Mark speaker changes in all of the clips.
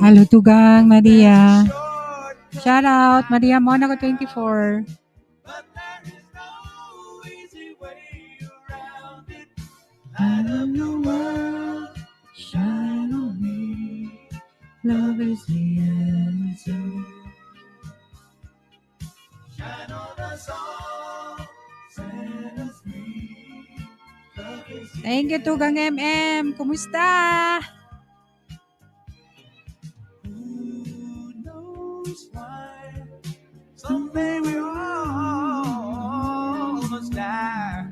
Speaker 1: Halo Tugang, Maria. Shout out, Maria Monaco 24. Shine on me. Love is the answer. Shine on us all. Set us free. Thank you, Tugang MM. Kumusta? Who knows why? Someday we all must die.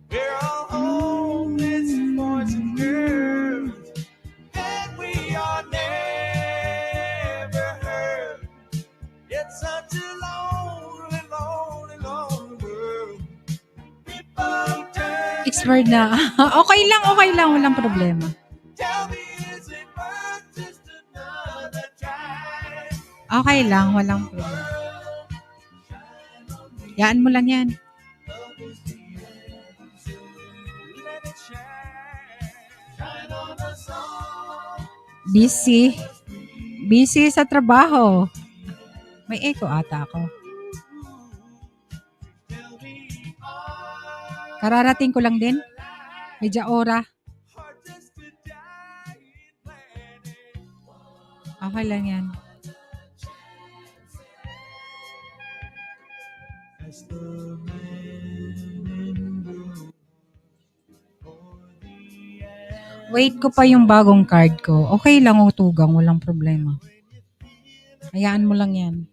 Speaker 1: We're all homeless boys and girls, and we are never heard. It's such a lonely, lonely, lonely world. People turn. Expired na. Okay lang, walang problema. Tell me, is it worth just another try? Okay lang, walang problema. Yaan mo lang yan. Busy. Busy sa trabaho. May echo ata ako. Kararating ko lang din. Medya ora. Okay lang yan. Wait ko pa yung bagong card ko. Okay lang o Tugang, walang problema. Hayaan mo lang yan.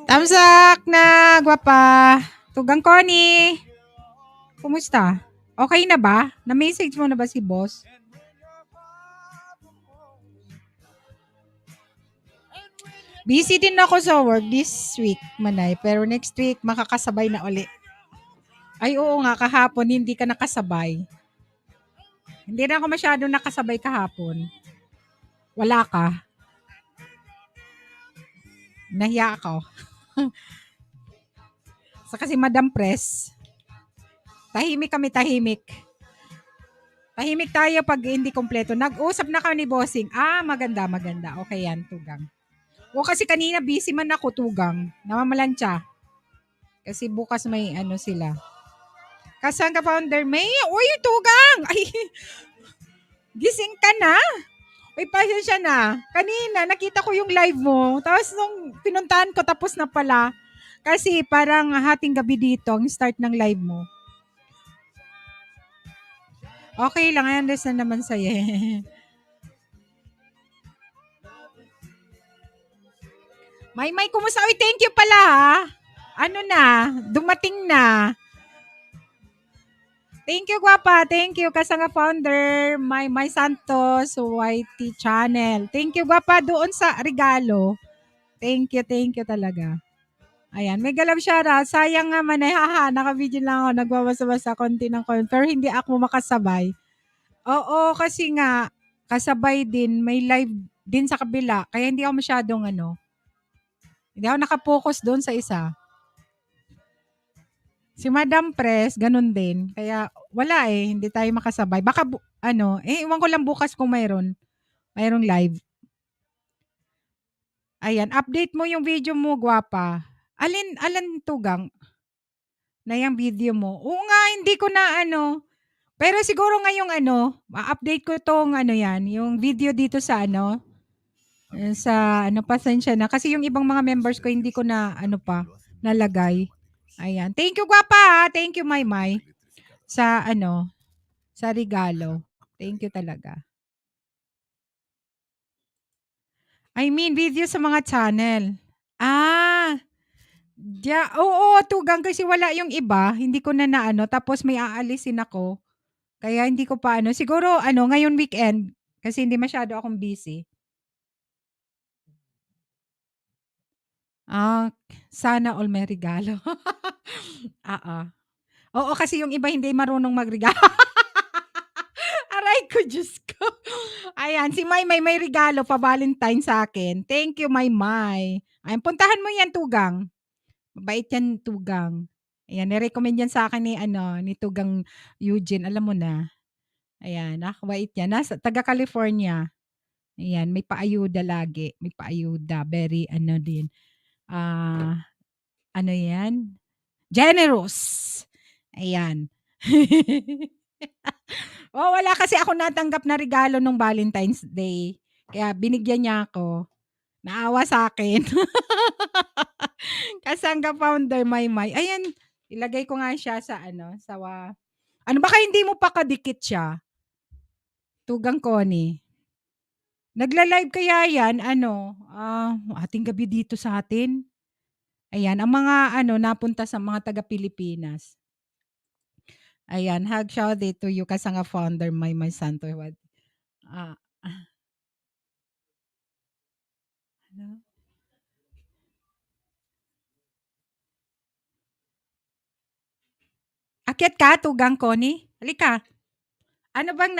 Speaker 1: Tamsak na, gwapa. Tugang Connie. Kumusta? Okay na ba? Na-message mo na ba si boss? Busy din ako sa work this week, Manay. Pero next week, makakasabay na uli. Ay, oo nga, kahapon hindi ka nakasabay. Hindi na ako masyadong nakasabay kahapon. Wala ka. Nahiya ako. Sa kasi Madam Press, tahimik kami, tahimik. Tahimik tayo pag hindi kompleto. Nag-usap na kami ni Bossing. Maganda. Okay yan, Tugang. O kasi kanina busy man ako, Tugang. Namamalansya. Kasi bukas may ano sila. Kasan ka, Founder May? Uy, Tugang! Ay, gising ka na? Uy, pasensya na. Kanina, nakita ko yung live mo. Tapos nung pinuntahan ko, tapos na pala. Kasi parang hating gabi dito, ang start ng live mo. Okay lang, I understand naman sa'yo. May, kumusta? Uy, thank you pala ha. Ano na, dumating na. Thank you, gwapa. Thank you, Kasanga Founder, my Santos YT channel. Thank you, gwapa, doon sa regalo. Thank you talaga. Ayan, may galab shoutout. Sayang nga man, naka-video lang ako, nagbabasa-basa konti ng comment, pero hindi ako makasabay. Oo, kasi nga, kasabay din, may live din sa kabila, kaya hindi ako masyadong hindi ako nakapokus doon sa isa. Si Madam Press, ganun din. Kaya wala hindi tayo makasabay. Baka iwan ko lang bukas kung mayroong live. Ayan, update mo yung video mo, gwapa. Alin Tugang? Na yung video mo. Oo nga, hindi ko na Pero siguro ngayong update ko tong yan, yung video dito sa sa pasensya na. Kasi yung ibang mga members ko, hindi ko na pa, nalagay. Ayan. Thank you, gwapa. Thank you, Maymay. Sa sa regalo. Thank you talaga. I mean, video sa mga channel. Oo, Tugang, kasi wala yung iba. Hindi ko na tapos may aalisin ako. Kaya hindi ko pa siguro ngayon weekend, kasi hindi masyado akong busy. Sana all may regalo. Oo, kasi yung iba hindi marunong magregalo. Aray ko, Diyos ko. Ayan, si Maymay may regalo pa Valentine sa akin. Thank you, Maymay. Ayan, puntahan mo yan, Tugang. Mabait yan, Tugang. Ayan, ni-recommend yan sa akin ni ano, ni Tugang Eugene, alam mo na. Ayan, nakakabait yan. Nasa taga California. Ayan, may paayuda lagi. May paayuda. Very ano din. Ah, ano yan? Generous. Ayan. Oh, wala kasi ako natanggap na regalo nung Valentine's Day. Kaya binigyan niya ako. Naawa sa akin. Kasangga founder Maymay. Ayan, ilagay ko nga siya sa ano, ano baka hindi mo pa kadikit siya? Tugang Connie. Nagla-live kaya yan, ano, ating gabi dito sa atin. Ayan, ang mga ano, napunta sa mga taga-Pilipinas. Ayan, hug shout out to you kasanga founder Maymay Santo. Ah, ano? Akyat ka, Tugang Connie? Halika. Ano bang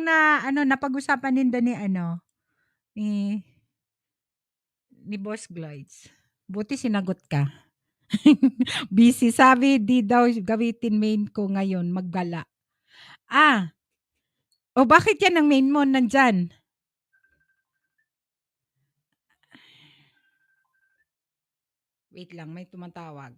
Speaker 1: na ano napag-usapan ninyo ni ano, ni ni Boss Glides? Buti sinagot ka. Busy. Sabi di daw gamitin main ko ngayon, maggala. Ah, o bakit yan ang main mo nandyan? Wait lang, may tumatawag.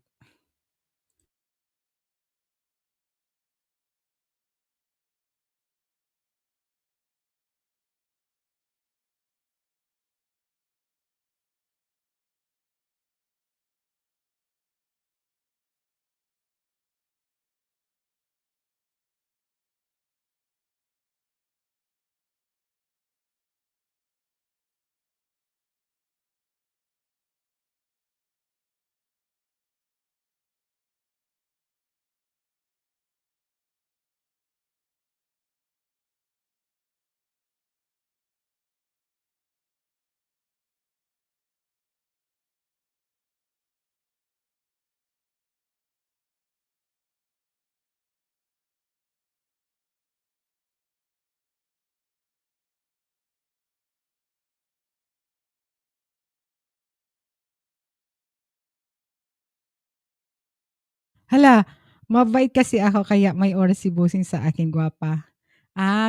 Speaker 1: Hala, mabait kasi ako kaya may oras si bossing sa akin, gwapa.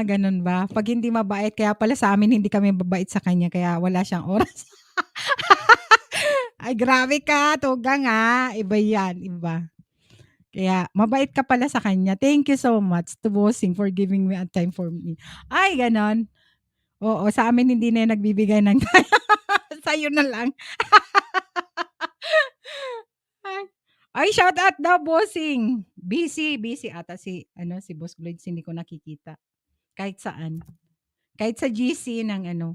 Speaker 1: Ganun ba? 'Pag hindi mabait kaya pala sa amin hindi kami mabait sa kanya kaya wala siyang oras. Ay grabe ka, tugang, iba 'yan, iba. Kaya mabait ka pala sa kanya. Thank you so much to bossing for giving me a time for me. Ay gano'n? Oo, sa amin hindi na 'yan nagbibigay ng time. Sa'yo na lang. Ay, shout out daw bossing. Busy, busy ata si ano, si Boss Blades hindi ko nakikita. Kahit saan. Kahit sa GC ng ano.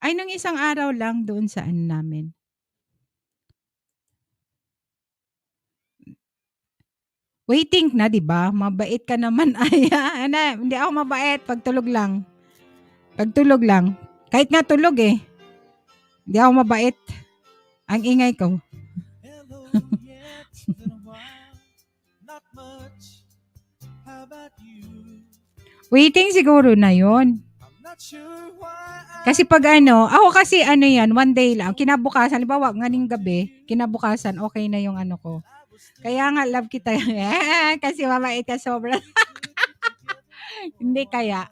Speaker 1: Ay nung isang araw lang doon sa ano namin. Waiting na 'di ba? Mabait ka naman. Ay, ano, hindi ako mabait pag tulog lang. Pag tulog lang. Kahit nga tulog eh. Hindi ako mabait. Ang ingay ko. Waiting siguro na 'yon. Kasi pag ano, ako kasi ano yan, one day lang, kinabukasan, halimbawa nganing gabi, kinabukasan, okay na yung ano ko. Kaya nga, love kita. Kasi mabait ka sobra. Hindi kaya.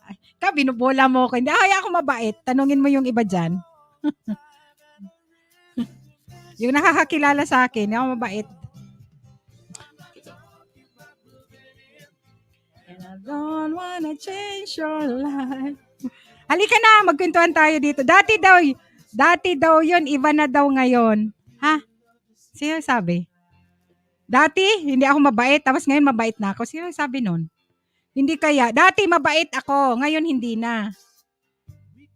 Speaker 1: Binubola mo ko. Hindi, kaya ako mabait. Tanungin mo yung iba dyan. Yung nakakakilala sa akin, ako mabait. And I don't wanna change your life. Halika na, magkwentuhan tayo dito. Dati daw yun, iba na daw ngayon. Ha? Sino sabi? Dati, hindi ako mabait, tapos ngayon mabait na ako. Sino sabi nun? Hindi kaya. Dati mabait ako, ngayon hindi na.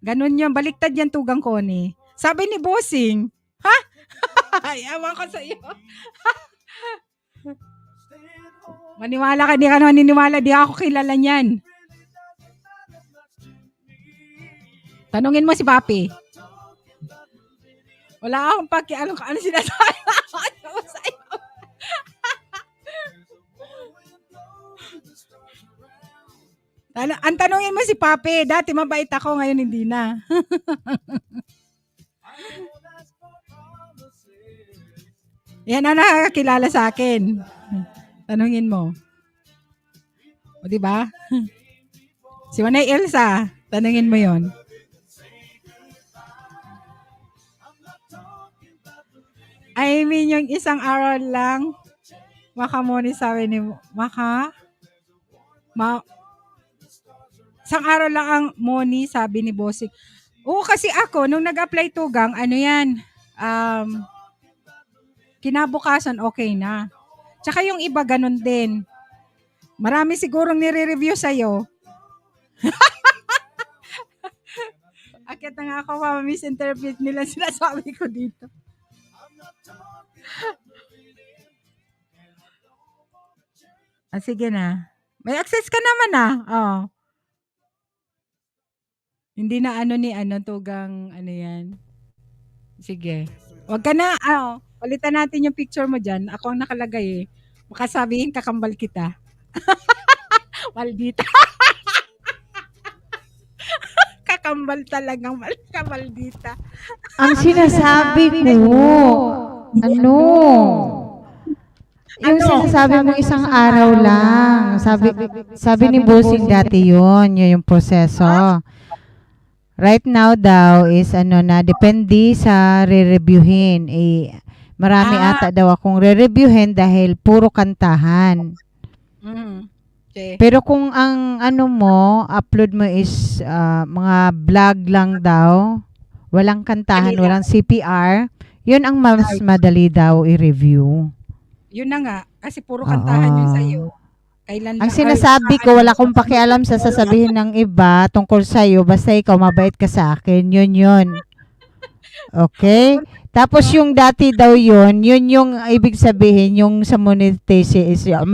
Speaker 1: Ganun yun, baliktad yan tugang ko ni. Sabi ni Bossing, ha? Ewan ko sa iyo. Maniwala ka, di ka naman niniwala, di ako kilala niyan. Tanungin mo si Papi. Wala akong ano sinasabi ako sa iyo. Ang tanungin mo si Papi, dati mabait ako, ngayon hindi na. Yan ang nakakakilala sa akin. Tanungin mo. O, di ba? Si Manay Elsa, tanungin mo yon. I mean, yung isang araw lang, makamoni sabi ni, isang araw lang ang money, sabi ni Bossing. Oo, kasi ako, nung nag-apply tugang, ano yan, kinabukasan, okay na. Tsaka yung iba, ganun din. Marami sigurong nire-review sa'yo. Akit na nga ako, misinterpret nila sinasabi ko dito. Sige na. May access ka naman Oh. Hindi na tugang, yan. Sige. Wag ka na, palitan natin yung picture mo dyan. Ako ang nakalagay eh. Makasabihin, kakambal kita. Maldita. Kakambal talagang maldita.
Speaker 2: Ang sinasabi ko, yung sinasabi mo isang araw lang. Sabi ni Bossing dati yun yung proseso. Right now daw is na depende sa re-reviewin. Marami ata daw akong re-reviewin dahil puro kantahan.
Speaker 1: Okay.
Speaker 2: Pero kung ang upload mo is mga vlog lang daw, walang kantahan, walang CPR, yun ang mas madali daw i-review.
Speaker 1: Yun na nga, kasi puro kantahan yun sa'yo. Kailan
Speaker 2: ang sinasabi ko, wala akong pakialam sa sasabihin ng iba tungkol sa'yo, basta ikaw mabait ka sa akin, yun. Okay? Tapos yung dati daw yun yung ibig sabihin, yung sa monetization,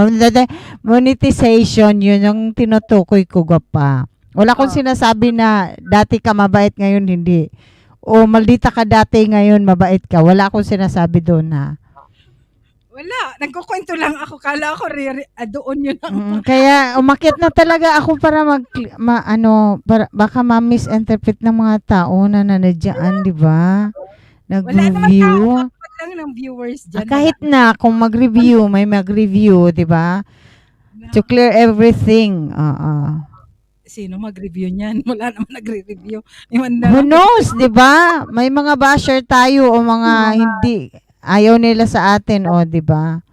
Speaker 2: yun yung tinutukoy ko pa. Wala akong sinasabi na dati ka mabait, ngayon hindi. O maldita ka dati, ngayon mabait ka. Wala akong sinasabi doon
Speaker 1: Wala, nagkukwento lang ako. Kala ko doon yun.
Speaker 2: Kaya umakyat na talaga ako para baka ma-misinterpret ng mga tao na nandiyan, di ba? Nag-review.
Speaker 1: Wala lang ng viewers dyan.
Speaker 2: Kahit na kung mag-review, may mag-review, di ba? To clear everything.
Speaker 1: Sino mag-review niyan? Wala naman nagre-review.
Speaker 2: Who knows, di ba? May mga basher tayo o mga hindi ayaw nila sa atin, di ba?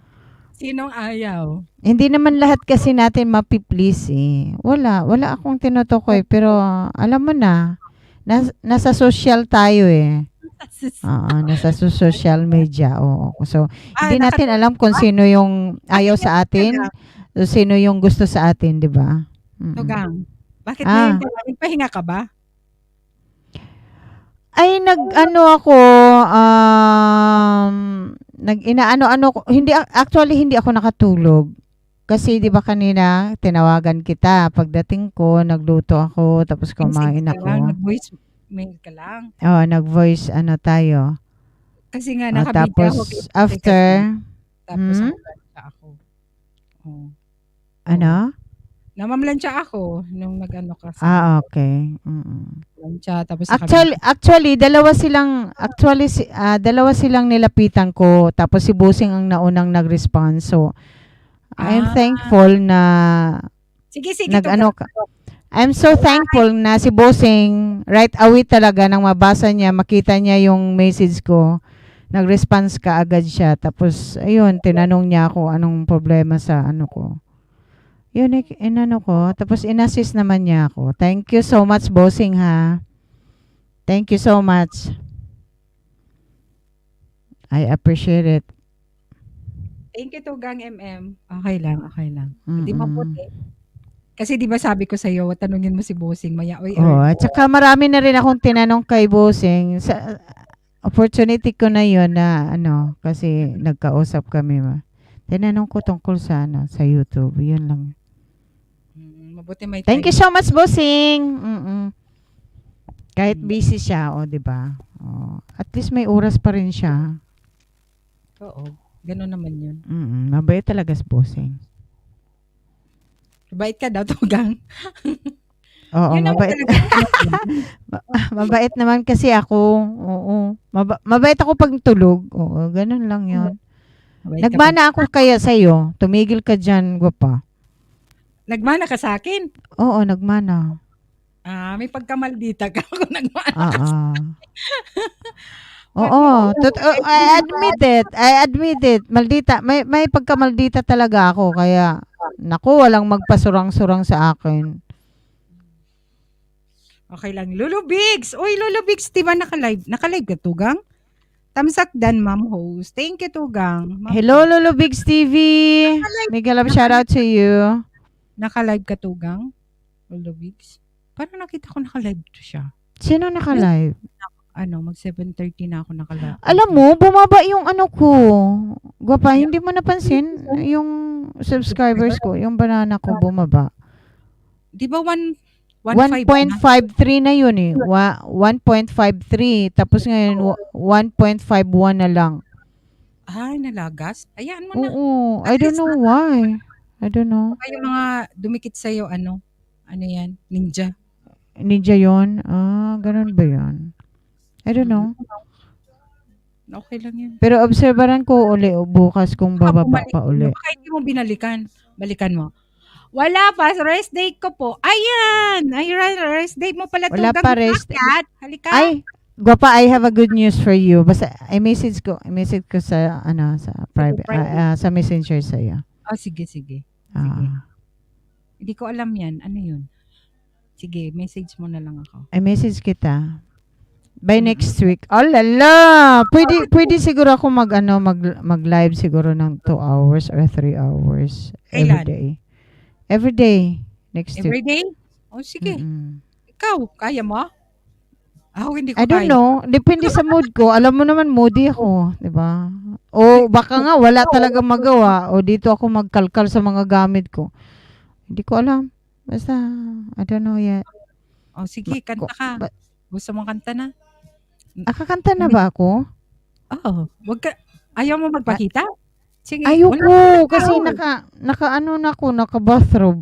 Speaker 1: Sinong ayaw?
Speaker 2: Hindi naman lahat kasi natin mapiplease Wala akong tinutukoy, pero alam mo na, nasa social tayo nasa social media. So, hindi natin alam kung sino yung ayaw sa atin, o sino yung gusto sa atin, di ba?
Speaker 1: Tugang, bakit ngayon nagpahinga ka ba?
Speaker 2: Ay, hindi ako nakatulog. Kasi 'di ba kanina tinawagan kita, pagdating ko nagluto ako tapos kumain ako.
Speaker 1: Nag-voice mail ka lang.
Speaker 2: Nag-voice tayo.
Speaker 1: Kasi nga nakabidyo ako.
Speaker 2: Tapos after
Speaker 1: ako. Namamlansya ako nung nag-ano ka.
Speaker 2: Okay.
Speaker 1: Lansya, tapos
Speaker 2: actually dalawa silang nilapitan ko, tapos si Bossing ang naunang nag-respond. So I'm thankful na
Speaker 1: sige
Speaker 2: I'm so thankful na si Bossing right away talaga nang mabasa niya, makita niya yung message ko, nag-response ka agad siya. Tapos ayun, tinanong niya ako anong problema sa ko. Yun, ko. Tapos inassist naman niya ako. Thank you so much, Bossing, ha. Thank you so much. I appreciate it.
Speaker 1: Thank you, Tugang MM. Okay lang. Hindi mabuti. Kasi di ba sabi ko sa'yo, tanungin mo si Bossing.
Speaker 2: At saka marami na rin akong tinanong kay Bossing. Opportunity ko na yun na, kasi nagkausap kami. Tinanong ko tungkol sa YouTube. Yun lang.
Speaker 1: Mabuti may
Speaker 2: Thank you so much, Bossing. Kahit busy siya, di ba? At least may oras pa rin siya.
Speaker 1: Oo, gano'n naman yun.
Speaker 2: Mabait talaga si Bossing.
Speaker 1: Mabait ka daw, Tugang.
Speaker 2: Oo, mabait. Mabait naman kasi ako. Oo. Mabait ako pag tulog. Oo, gano'n lang yun.
Speaker 1: Mabait ka pala.
Speaker 2: Nagmana ako kaya sa'yo. Tumigil ka dyan, gwapa.
Speaker 1: Nagmana ka sa akin?
Speaker 2: Oo, nagmana.
Speaker 1: May pagkamaldita ka kung nagmana ka.
Speaker 2: Ah.
Speaker 1: But
Speaker 2: Oo,
Speaker 1: no,
Speaker 2: I admit it. I admit it. Maldita, may pagkamaldita talaga ako kaya naku, walang magpasurang-surang sa akin.
Speaker 1: okay lang. Lulu Bigs! Uy, Lulu Bigs, di ba naka-live? Naka-live ka, Tugang? Tamsak Dan, Ma'am Host. Thank you, Tugang. Ma'am
Speaker 2: Hello,
Speaker 1: Host.
Speaker 2: Lolo Bigs TV.
Speaker 1: Naka-live,
Speaker 2: Mega love shout
Speaker 1: naka-
Speaker 2: out to you.
Speaker 1: naka-live ka, Tugang? Lulu Bigs? Parang nakita ko naka-live to siya.
Speaker 2: Sino naka-live?
Speaker 1: Mag 7:30 na ako naka-live.
Speaker 2: Alam mo, bumaba yung ano ko. Gwapa, hindi mo napansin yung subscribers ko, yung banana ko bumaba.
Speaker 1: Di ba 1.5 na?
Speaker 2: 1.53 na yun eh. 1.53. Tapos ngayon, 1.51 na lang.
Speaker 1: Ay, nalagas? Ayan mo na.
Speaker 2: Oo. I don't know why. I don't know.
Speaker 1: Baka yung mga dumikit sa'yo, ano yan? Ninja.
Speaker 2: Ninja yun? Ganun ba yun? I don't know.
Speaker 1: Okay lang yan.
Speaker 2: Pero obserbaran ko uli bukas kung
Speaker 1: Baka
Speaker 2: bababa
Speaker 1: bumalik
Speaker 2: pa uli.
Speaker 1: Baka hindi mo binalikan. Balikan mo. Wala pa. Rest date ko po. Ayan! Rest date mo pala.
Speaker 2: Wala
Speaker 1: Tugang
Speaker 2: pa rest.
Speaker 1: Bakit? Halika.
Speaker 2: Ay, Gwapa, I have a good news for you. Basta i-message ko sa sa private sa Messenger sa iyo.
Speaker 1: Sige. Sige. Hindi ko alam yan. Ano yun? Sige, message mo na lang ako.
Speaker 2: I-message kita. By next week. Oh lala. Pwede siguro ako mag-live siguro ng 2 hours or 3 hours every
Speaker 1: Kailan?
Speaker 2: day. Every day next week.
Speaker 1: Every day? Sige. Ikaw, kaya mo? Ako hindi ko
Speaker 2: I don't
Speaker 1: kaya.
Speaker 2: know. Depende sa mood ko. Alam mo naman, moody ako. Diba? O baka nga wala talaga magawa. O dito ako magkalkal sa mga gamit ko. Hindi ko alam. Basta, I don't know yet.
Speaker 1: Sige, kanta ka. Gusto mong kanta na?
Speaker 2: Kakanta na ba ako?
Speaker 1: Oo. Ayaw mo magpakita? Sige.
Speaker 2: Ayoko. Kasi naka-bathrobe.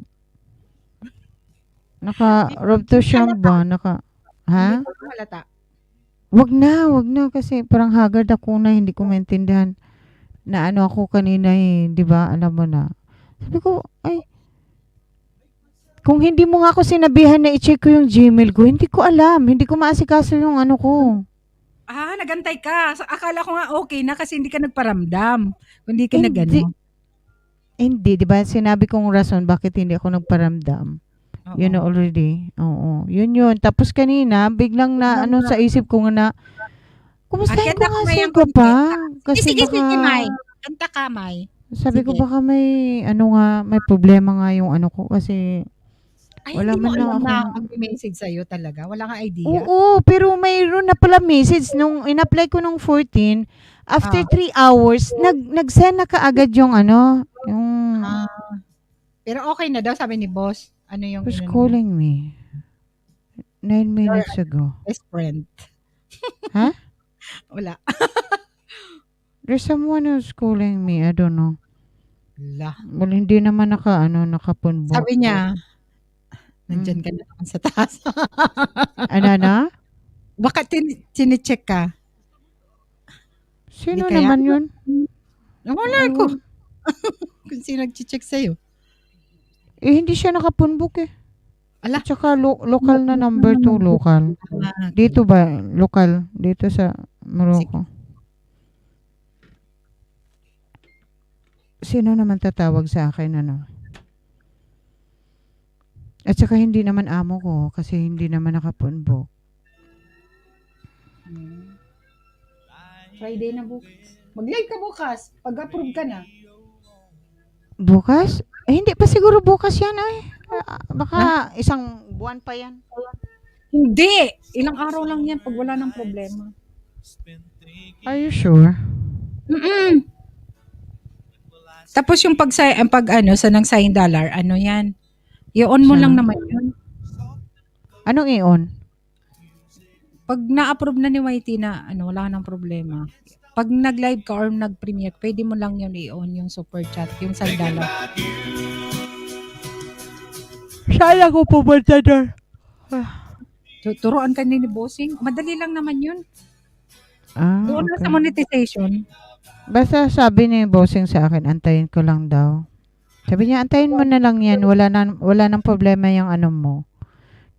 Speaker 2: Naka-robe to shamba. Ha?
Speaker 1: Halata.
Speaker 2: Wag na kasi parang haggard ako na hindi ko maintindihan na ano ako kanina eh, 'di ba? Alam mo na. Sabi ko, ay kung hindi mo nga ako sinabihan na i-check ko yung Gmail ko, hindi ko alam, hindi ko maasikaso yung ano ko.
Speaker 1: Nagantay ka. Akala ko nga okay na kasi hindi ka nagparamdam. Hindi ka nagano.
Speaker 2: Hindi, 'di ba? Sinabi kong rason bakit hindi ako nagparamdam.
Speaker 1: Oo.
Speaker 2: You know already. Oo. Yun. Tapos kanina, biglang na sa isip ko na, kumustahin ko nga si ko pa. Kasi
Speaker 1: Sige,
Speaker 2: baka,
Speaker 1: May. Kanta ka, May.
Speaker 2: sabi ko
Speaker 1: Sige.
Speaker 2: baka may problema nga yung ano ko kasi wala
Speaker 1: hindi mo
Speaker 2: man lang
Speaker 1: alam
Speaker 2: ako.
Speaker 1: na mag-message sa'yo talaga. Wala kang idea.
Speaker 2: Oo, pero mayroon na pala message nung in-apply ko nung 14, after 3 hours, nag-send na kaagad yung yung
Speaker 1: Pero okay na daw, sabi ni boss. Ano yung
Speaker 2: who's calling me 9 minutes ago.
Speaker 1: best friend?
Speaker 2: Ha?
Speaker 1: Wala.
Speaker 2: There's someone who's calling me. I don't know.
Speaker 1: Wala.
Speaker 2: Well, hindi naman nakapunbo.
Speaker 1: Sabi niya, nandyan ka na naman sa taas.
Speaker 2: Ano?
Speaker 1: Baka chinecheck ka.
Speaker 2: Sino
Speaker 1: Hindi kaya?
Speaker 2: naman yun?
Speaker 1: Wala ko. Kung sino nag-check sa'yo.
Speaker 2: Hindi siya nakapunbok eh.
Speaker 1: Ala.
Speaker 2: At saka local na number 2, local. Dito ba? Local. Dito sa Morocco. Sino naman tatawag sa akin, At saka hindi naman amo ko kasi hindi naman nakapunbok.
Speaker 1: Friday na bukas. Mag-live ka bukas. Pag-approve ka na.
Speaker 2: Bukas? Hindi pa siguro bukas yan baka isang buwan pa yan.
Speaker 1: Hindi. Ilang araw lang yan pag wala ng problema.
Speaker 2: Are you sure?
Speaker 1: Tapos yung sa ng sign dollar, yan. I-on mo lang naman yun.
Speaker 2: Anong i-on?
Speaker 1: Pag na-approve na ni YT na wala nang problema. Pag nag-live ka or nag-premiere, pwede mo lang yun i-on yung super chat, yung sign dollar.
Speaker 2: Saan ako pupunta doon?
Speaker 1: Turuan ka ni Bossing. Madali lang naman yun.
Speaker 2: Ah,
Speaker 1: Doon na
Speaker 2: okay.
Speaker 1: sa monetization.
Speaker 2: Basta sabi ni bossing sa akin, antayin ko lang daw. Sabi niya, antayin mo na lang yan. Wala nang problema yung ano mo.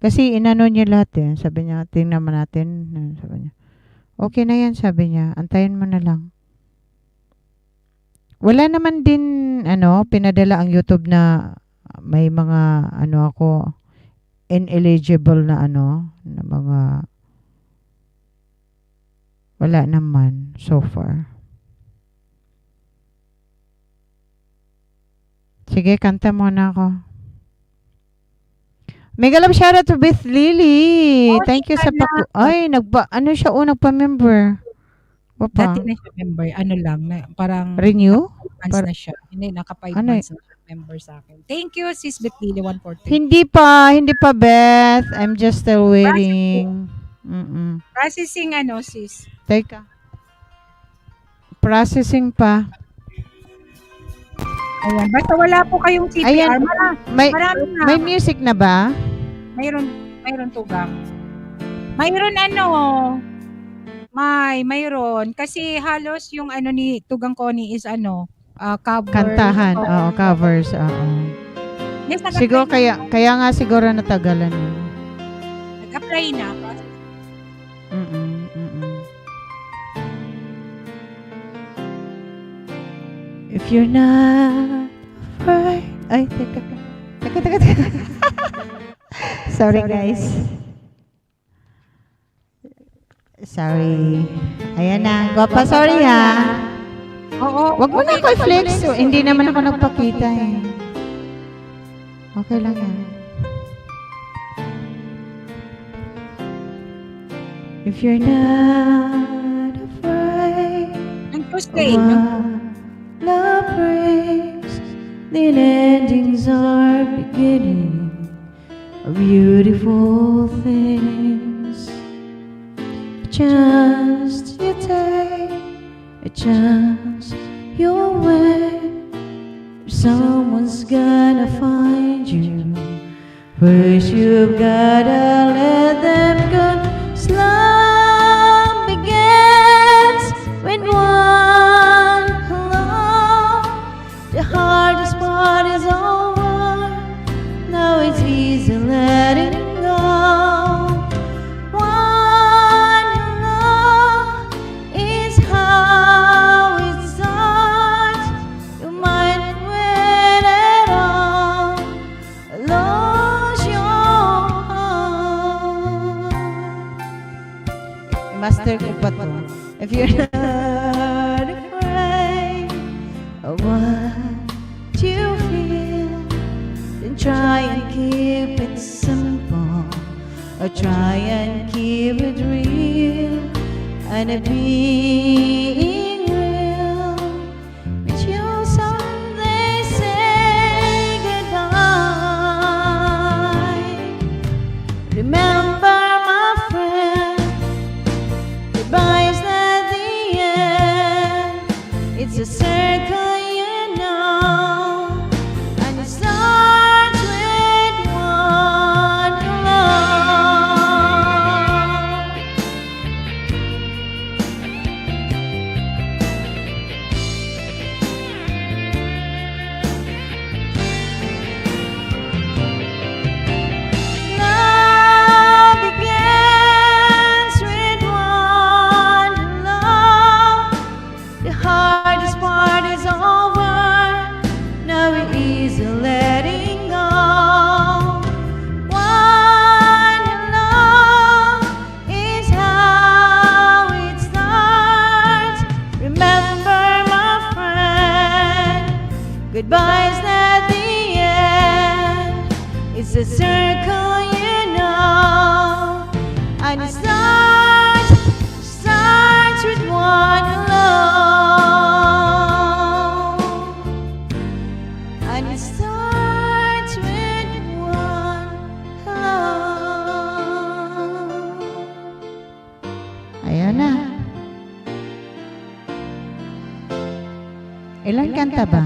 Speaker 2: Kasi inano niya lahat eh. Sabi niya, tingnan mo natin. Sabi niya, okay na yan, sabi niya. Antayin mo na lang. Wala naman din, pinadala ang YouTube na may mga, ako, ineligible na na mga, wala naman so far. Sige, kanta muna ako. Mega love shoutout to Beth Lily.
Speaker 1: Oh,
Speaker 2: Thank you sa Ay, siya nagpa-member.
Speaker 1: Dati na siya member. Ano lang, parang
Speaker 2: Renew?
Speaker 1: months na siya. Hindi, naka 5 months na siya member sa akin. Thank you, sis Beth Lily 140.
Speaker 2: Hindi pa, Beth. I'm just still waiting.
Speaker 1: Processing sis?
Speaker 2: Teka. Processing pa.
Speaker 1: Ayan. Basta wala po kayong CPR.
Speaker 2: Ayan.
Speaker 1: Marami na.
Speaker 2: May music na ba?
Speaker 1: Mayroon tugang. Mayroon mayroon. Kasi halos yung ni Tugang Connie is cover.
Speaker 2: Kantahan. Oo, covers. Oo.
Speaker 1: Yes,
Speaker 2: siguro kaya nga siguro natagalan yun.
Speaker 1: Nag-apply na.
Speaker 2: If you're not afraid. Ay, teka. Sorry guys. Sorry. Ayan na. Gwapa, sorry ha.
Speaker 1: Oo.
Speaker 2: Wag mo na ako i-flex. Hindi naman ako nagpakita eh. Okay lang yan. If you're not afraid.
Speaker 1: Ang Tuesday.
Speaker 2: Love breaks, then endings are beginning of beautiful things. A chance you take, a chance you'll win. If someone's gonna find you, first you've gotta let them go. Love begins when one hello. The hardest part is over. Now it's easy letting go. One hello is how it starts. You might win it all. Lose your heart. Master ko pa to. If you're not afraid of what you feel, then try and keep it simple, or try and keep it real. And it being real, but you'll someday say goodbye. Remember, my friend, goodbye is not the end. It's a circle, you know, and it starts with one hello. Love begins with one hello. The hardest part is over. Now we're easy letting go. One hello is how it starts. Remember, my friend, goodbye is not the end. It's a circle, you know, and it starts with one hello. And it starts with one hello. Ayan na. Ilan kanta ba?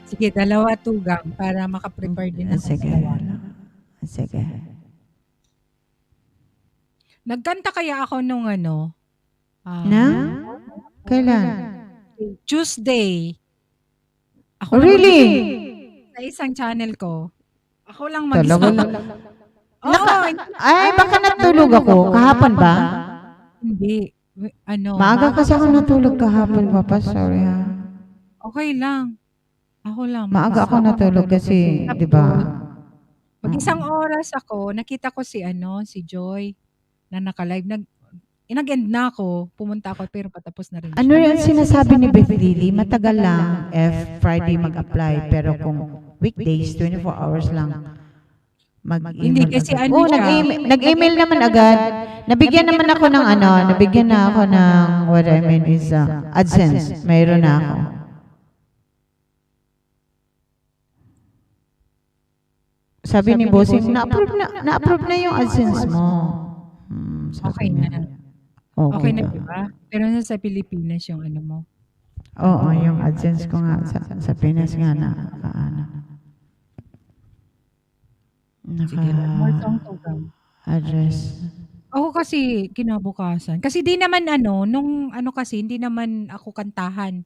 Speaker 1: Sige, 2 tugang para makaprepare din ako.
Speaker 2: Sige. Sige.
Speaker 1: Nagkanta kaya ako nung
Speaker 2: Na? Kailan?
Speaker 1: Tuesday.
Speaker 2: Oh,
Speaker 1: Ako lang
Speaker 2: really?
Speaker 1: sa isang channel ko. Ako lang
Speaker 2: Talaga
Speaker 1: mag-isa.
Speaker 2: lang.
Speaker 1: Oo,
Speaker 2: Ay, baka natulog ako. Kahapon ba?
Speaker 1: hindi.
Speaker 2: Maaga kasi ako natulog kahapon, Papa. Sorry ha.
Speaker 1: Okay lang. Ako lang
Speaker 2: Maaga ako
Speaker 1: mag-isa.
Speaker 2: natulog kasi, di ba?
Speaker 1: Pag isang oras ako, nakita ko si Joy na naka-live. Nag-end na ako. Pumunta ako pero patapos na rin
Speaker 2: Ano
Speaker 1: siya.
Speaker 2: yung sinasabi ni Beth Lily? Matagal lang if Friday mag-apply. Pero kung weekdays, 24 hours lang.
Speaker 1: Hindi
Speaker 2: Mag-email
Speaker 1: kasi
Speaker 2: agad.
Speaker 1: ano siya.
Speaker 2: Nag-email naman agad. Nabigyan naman ako ng nabigyan na ako ng, what I mean is, AdSense. Mayroon na ako. Sabi ni Bossing, na-approve na yung AdSense mo.
Speaker 1: Okay
Speaker 2: Sabi niya.
Speaker 1: na.
Speaker 2: Okay
Speaker 1: Okay na,
Speaker 2: daw.
Speaker 1: diba? Pero nasa Pilipinas yung ano mo.
Speaker 2: Oo, yung AdSense ko nga sa Pinas nga
Speaker 1: Sige, more song to come.
Speaker 2: address.
Speaker 1: Ako kasi kinabukasan. Kasi di naman nung kasi hindi naman ako kantahan.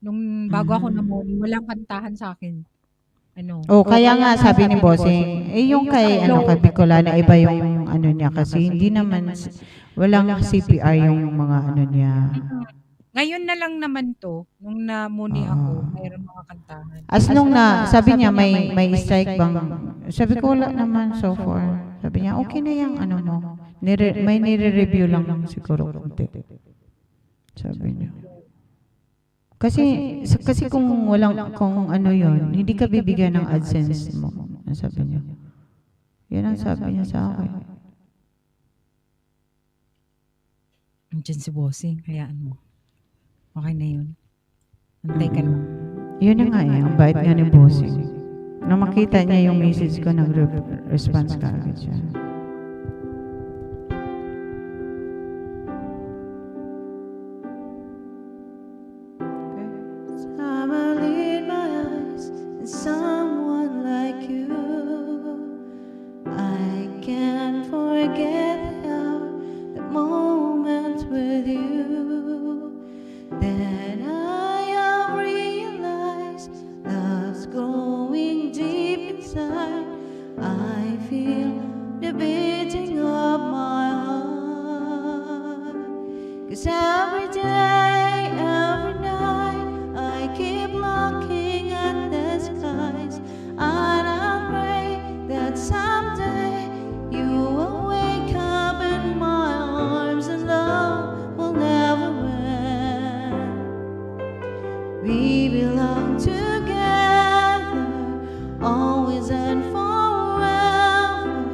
Speaker 1: Nung bago ako na morning, walang kantahan sa akin.
Speaker 2: Kaya nga sabi ni Bossing, yung kay kay Bicolana iba yung niya kasi hindi naman walang CPR yung mga niya.
Speaker 1: Ngayon na lang naman to, nung namuni ako, mayroon mga kantahan.
Speaker 2: As nung sabi niya may strike bang, sabi ko wala naman so far. Sabi niya okay na yung mo. May nire-review lang siguro konti. Sabi niya. Kasi kung kung yun, hindi ka bibigyan ng AdSense mo. Sabi niya. Yan ang sabi niya sa akin.
Speaker 1: Andiyan si Bossing, hayaan mo. Okay na yun. Antay ka lang.
Speaker 2: Yun na nga ang bait nga ni Bossing. Nung makita niya yung message ko, nag-response ka agad siya.
Speaker 3: Someone like you, I can't forget the moment with you. Then I have realized love's growing deep inside. I feel the beating of my heart. 'Cause every day, every night, I keep looking at the skies, and I pray that someday you will wake up in my arms and love will never end. We belong together, always and forever.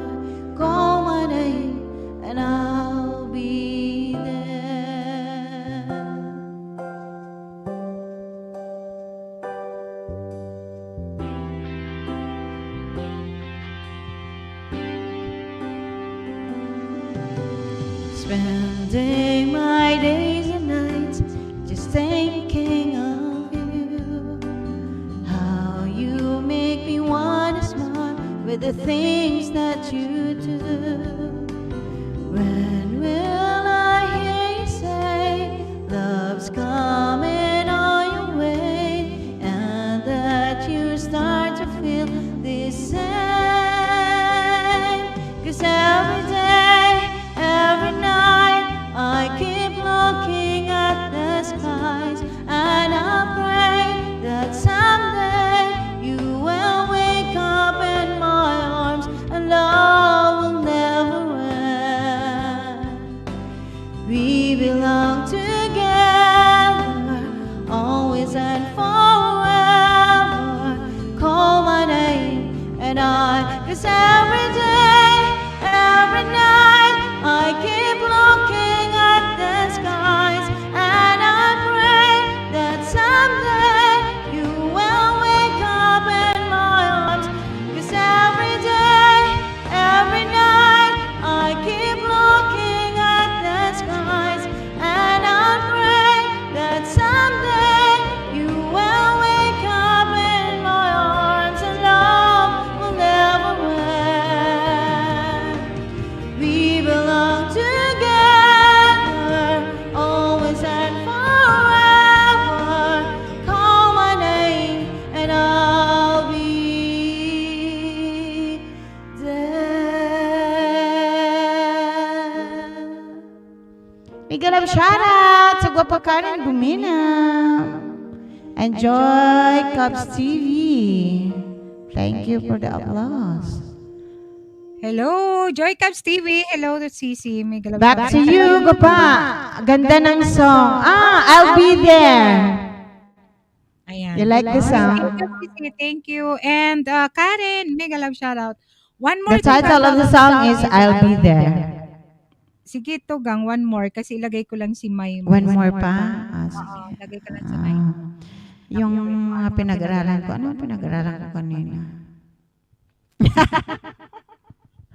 Speaker 3: Call my name and I'll be there. Spending my days and nights just thinking of you. How you make me wanna smile with the things that you do. When will I hear you say love's coming on your way, and that you start to feel the same? 'Cause every day, every night, I keep looking at the skies, and I pray that someday you will wake up in my arms and love will never end.
Speaker 2: love shoutout sa Guapa Karen Gumina. Enjoy Cubs TV. Thank you for the applause.
Speaker 1: Hello, Joy Cubs TV. Hello to Sisi. May galab
Speaker 2: Back to you, Guapa. Ganda ng song. I'll be there.
Speaker 1: Ayan.
Speaker 2: You like the song?
Speaker 1: Thank you. And Karen, mega love shoutout. One more.
Speaker 2: The title of the song is I'll Be There.
Speaker 1: Sige, Tugang, one more. Kasi ilagay ko lang si May.
Speaker 2: One more pa? Sige.
Speaker 1: Oo, ilagay ko lang si May.
Speaker 2: Yung mga pinag-aralan ko. Ano ang pinag-aralan ko kanina?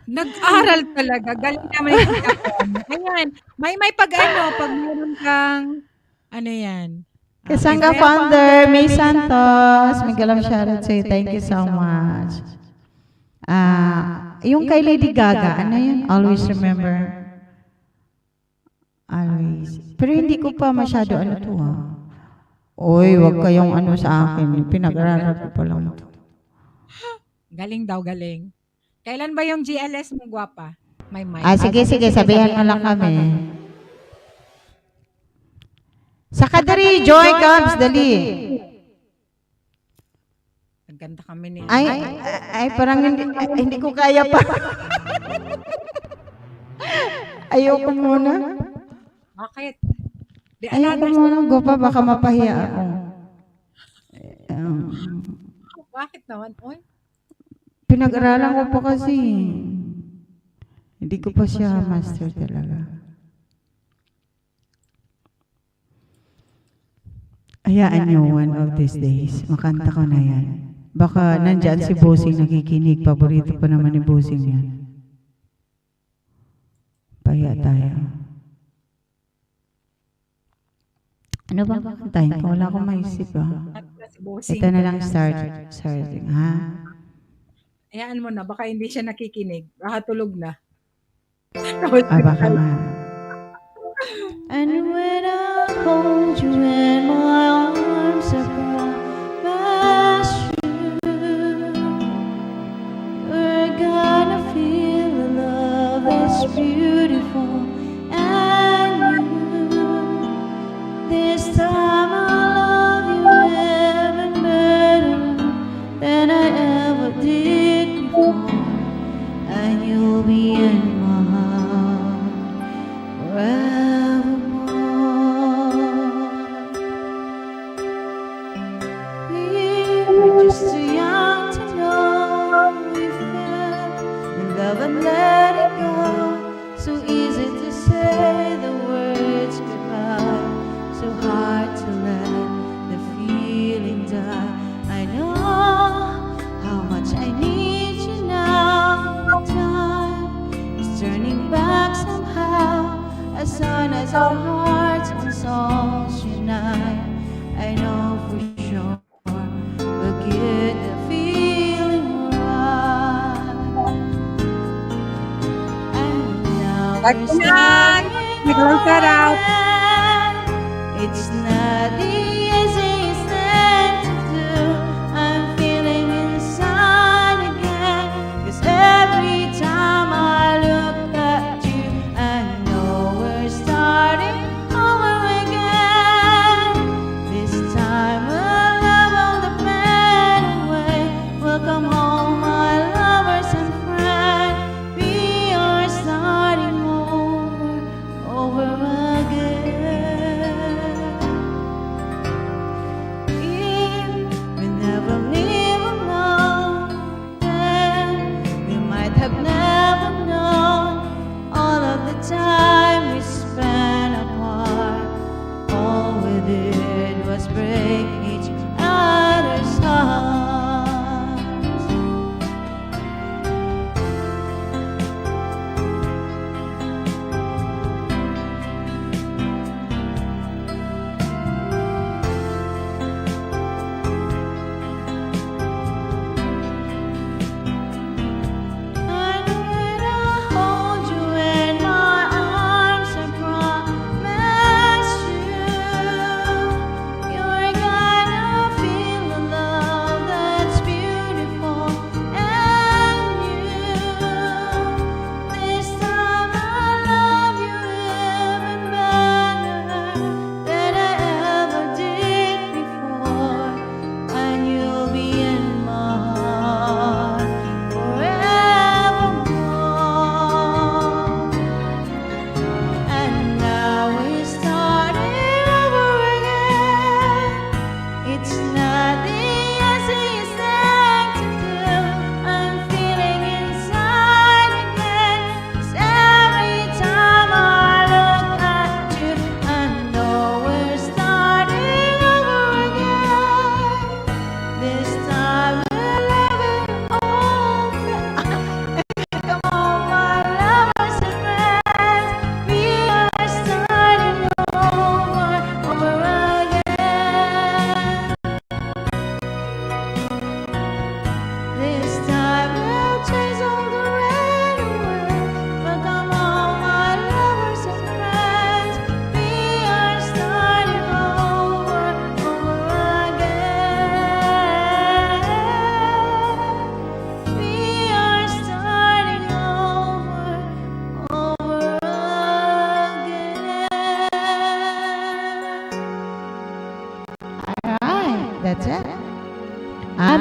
Speaker 1: Nag-aral talaga. Galing naman yung Japan. Ayan. May pag meron kang, ano yan?
Speaker 2: Kasangga founder, May Santos. Miguel shoutout sa'yo. Thank you so much. Yung kay Lady Gaga, ano yun? Always remember. Always. Pero hindi ko pa masyado ano to ha. Oy, wag kayong ano sa akin. Pinag-aralan ko pa lang ito.
Speaker 1: Galing daw, galing. Kailan ba yung GLS mo, Guapa? May mic.
Speaker 2: Sige, sabihan mo lang kami. Saka dali, Joy Cubs, dali.
Speaker 1: Nagkanta kami ni...
Speaker 2: Ay, parang hindi ko kaya pa. Ayoko muna.
Speaker 1: Bakit?
Speaker 2: Ayoko muna, Guapa, baka mapahiya ako.
Speaker 1: Bakit naman? Oy?
Speaker 2: Pinag-aralan ko pa kasi. Hindi ko pa siya master talaga. Hayaan nyo one of these days. Makanta ko na yan. Baka nandyan si Bossing nakikinig. Paborito pa naman ni Bossing yan. Pahiya tayo. Ano ba kakantahin ko? Wala akong maisip Ito na lang starting. Ha?
Speaker 1: Hayaan mo na, baka hindi siya nakikinig. Baka tulog na.
Speaker 2: Baka nga.
Speaker 3: And when I hold you in my arms, I promise you, we're gonna feel a love that's beautiful and new. This time I'll love you even better than I ever did before, and you'll be in my heart forevermore. We were just too young to know we fell in love and let it go. So easy to say the words goodbye, so hard to let the feeling die. I know how much I need you now. The time is turning back somehow. As soon as our hearts and souls unite, I know for sure we'll get the feeling right. And now we're
Speaker 1: Miguel shoutout.
Speaker 3: it's not the easiest thing to do. I'm feeling inside again, 'cause every time I look at you, I know we're starting over again. This time we'll love all the pain away. We'll come home, my lovers and friends. We are starting over again.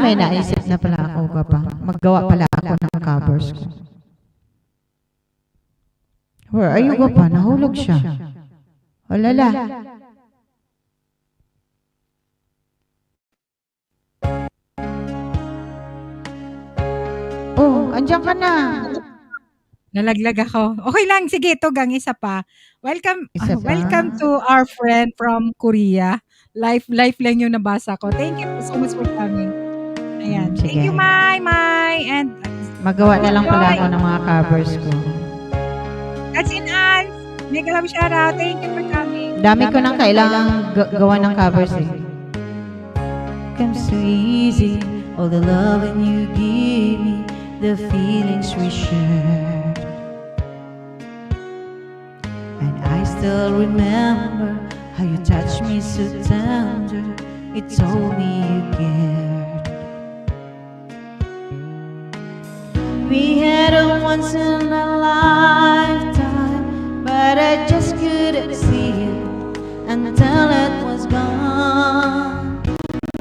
Speaker 2: may naisip na pala ako pa. Maggawa pala ako ng covers ko. Where are you pa? Nahulog siya. Walala. Oh, andiyan ka na.
Speaker 1: Nalaglag ako. Okay lang, sige, tugang isa pa. Welcome
Speaker 2: Isa pa.
Speaker 1: welcome to our friend from Korea. Life lang yung nabasa ko. Thank you so much for coming. Ayan.
Speaker 2: Sige.
Speaker 1: Thank you, Mai. And
Speaker 2: Magawa na lang pala ako ng mga covers ko.
Speaker 1: Cousin Ann, mega love shoutout. Thank you for coming.
Speaker 2: Dami ko nang kailangang gawa ng covers eh.
Speaker 3: Comes so easy, all the loving you give me, the feelings we shared. And I still remember how you touched me so tender. It told me you cared. We had a once in a lifetime, but I just couldn't see it until it was gone.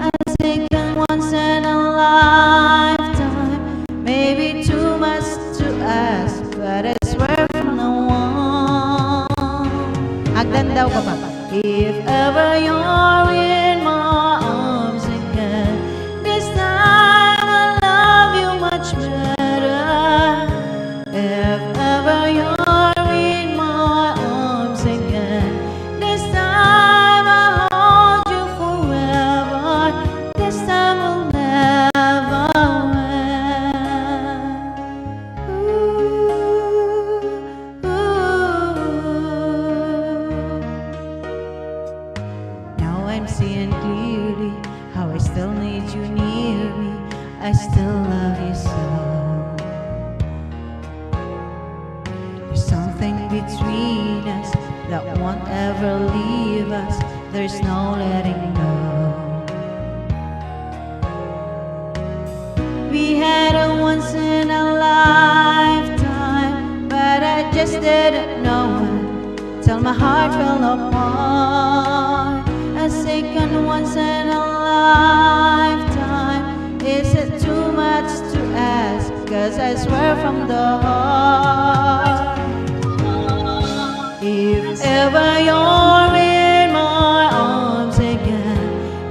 Speaker 3: I think that once in a lifetime, maybe too much to ask, but I swear from now on,
Speaker 2: Agdan daw ka pa.
Speaker 3: if ever you're in my arms again, this time I'll love you much better. If ever you're in my arms again, this time I'll hold you forever. This time we'll never end. Now I'm seeing clearly how I still need you near me. I still love you so. There's something between us that won't ever leave us. There's no letting go. We had a once in a lifetime, but I just didn't know it till my heart fell apart. A second once in a lifetime, is it too much to ask? 'Cause I swear from the heart, if ever you're in my arms again,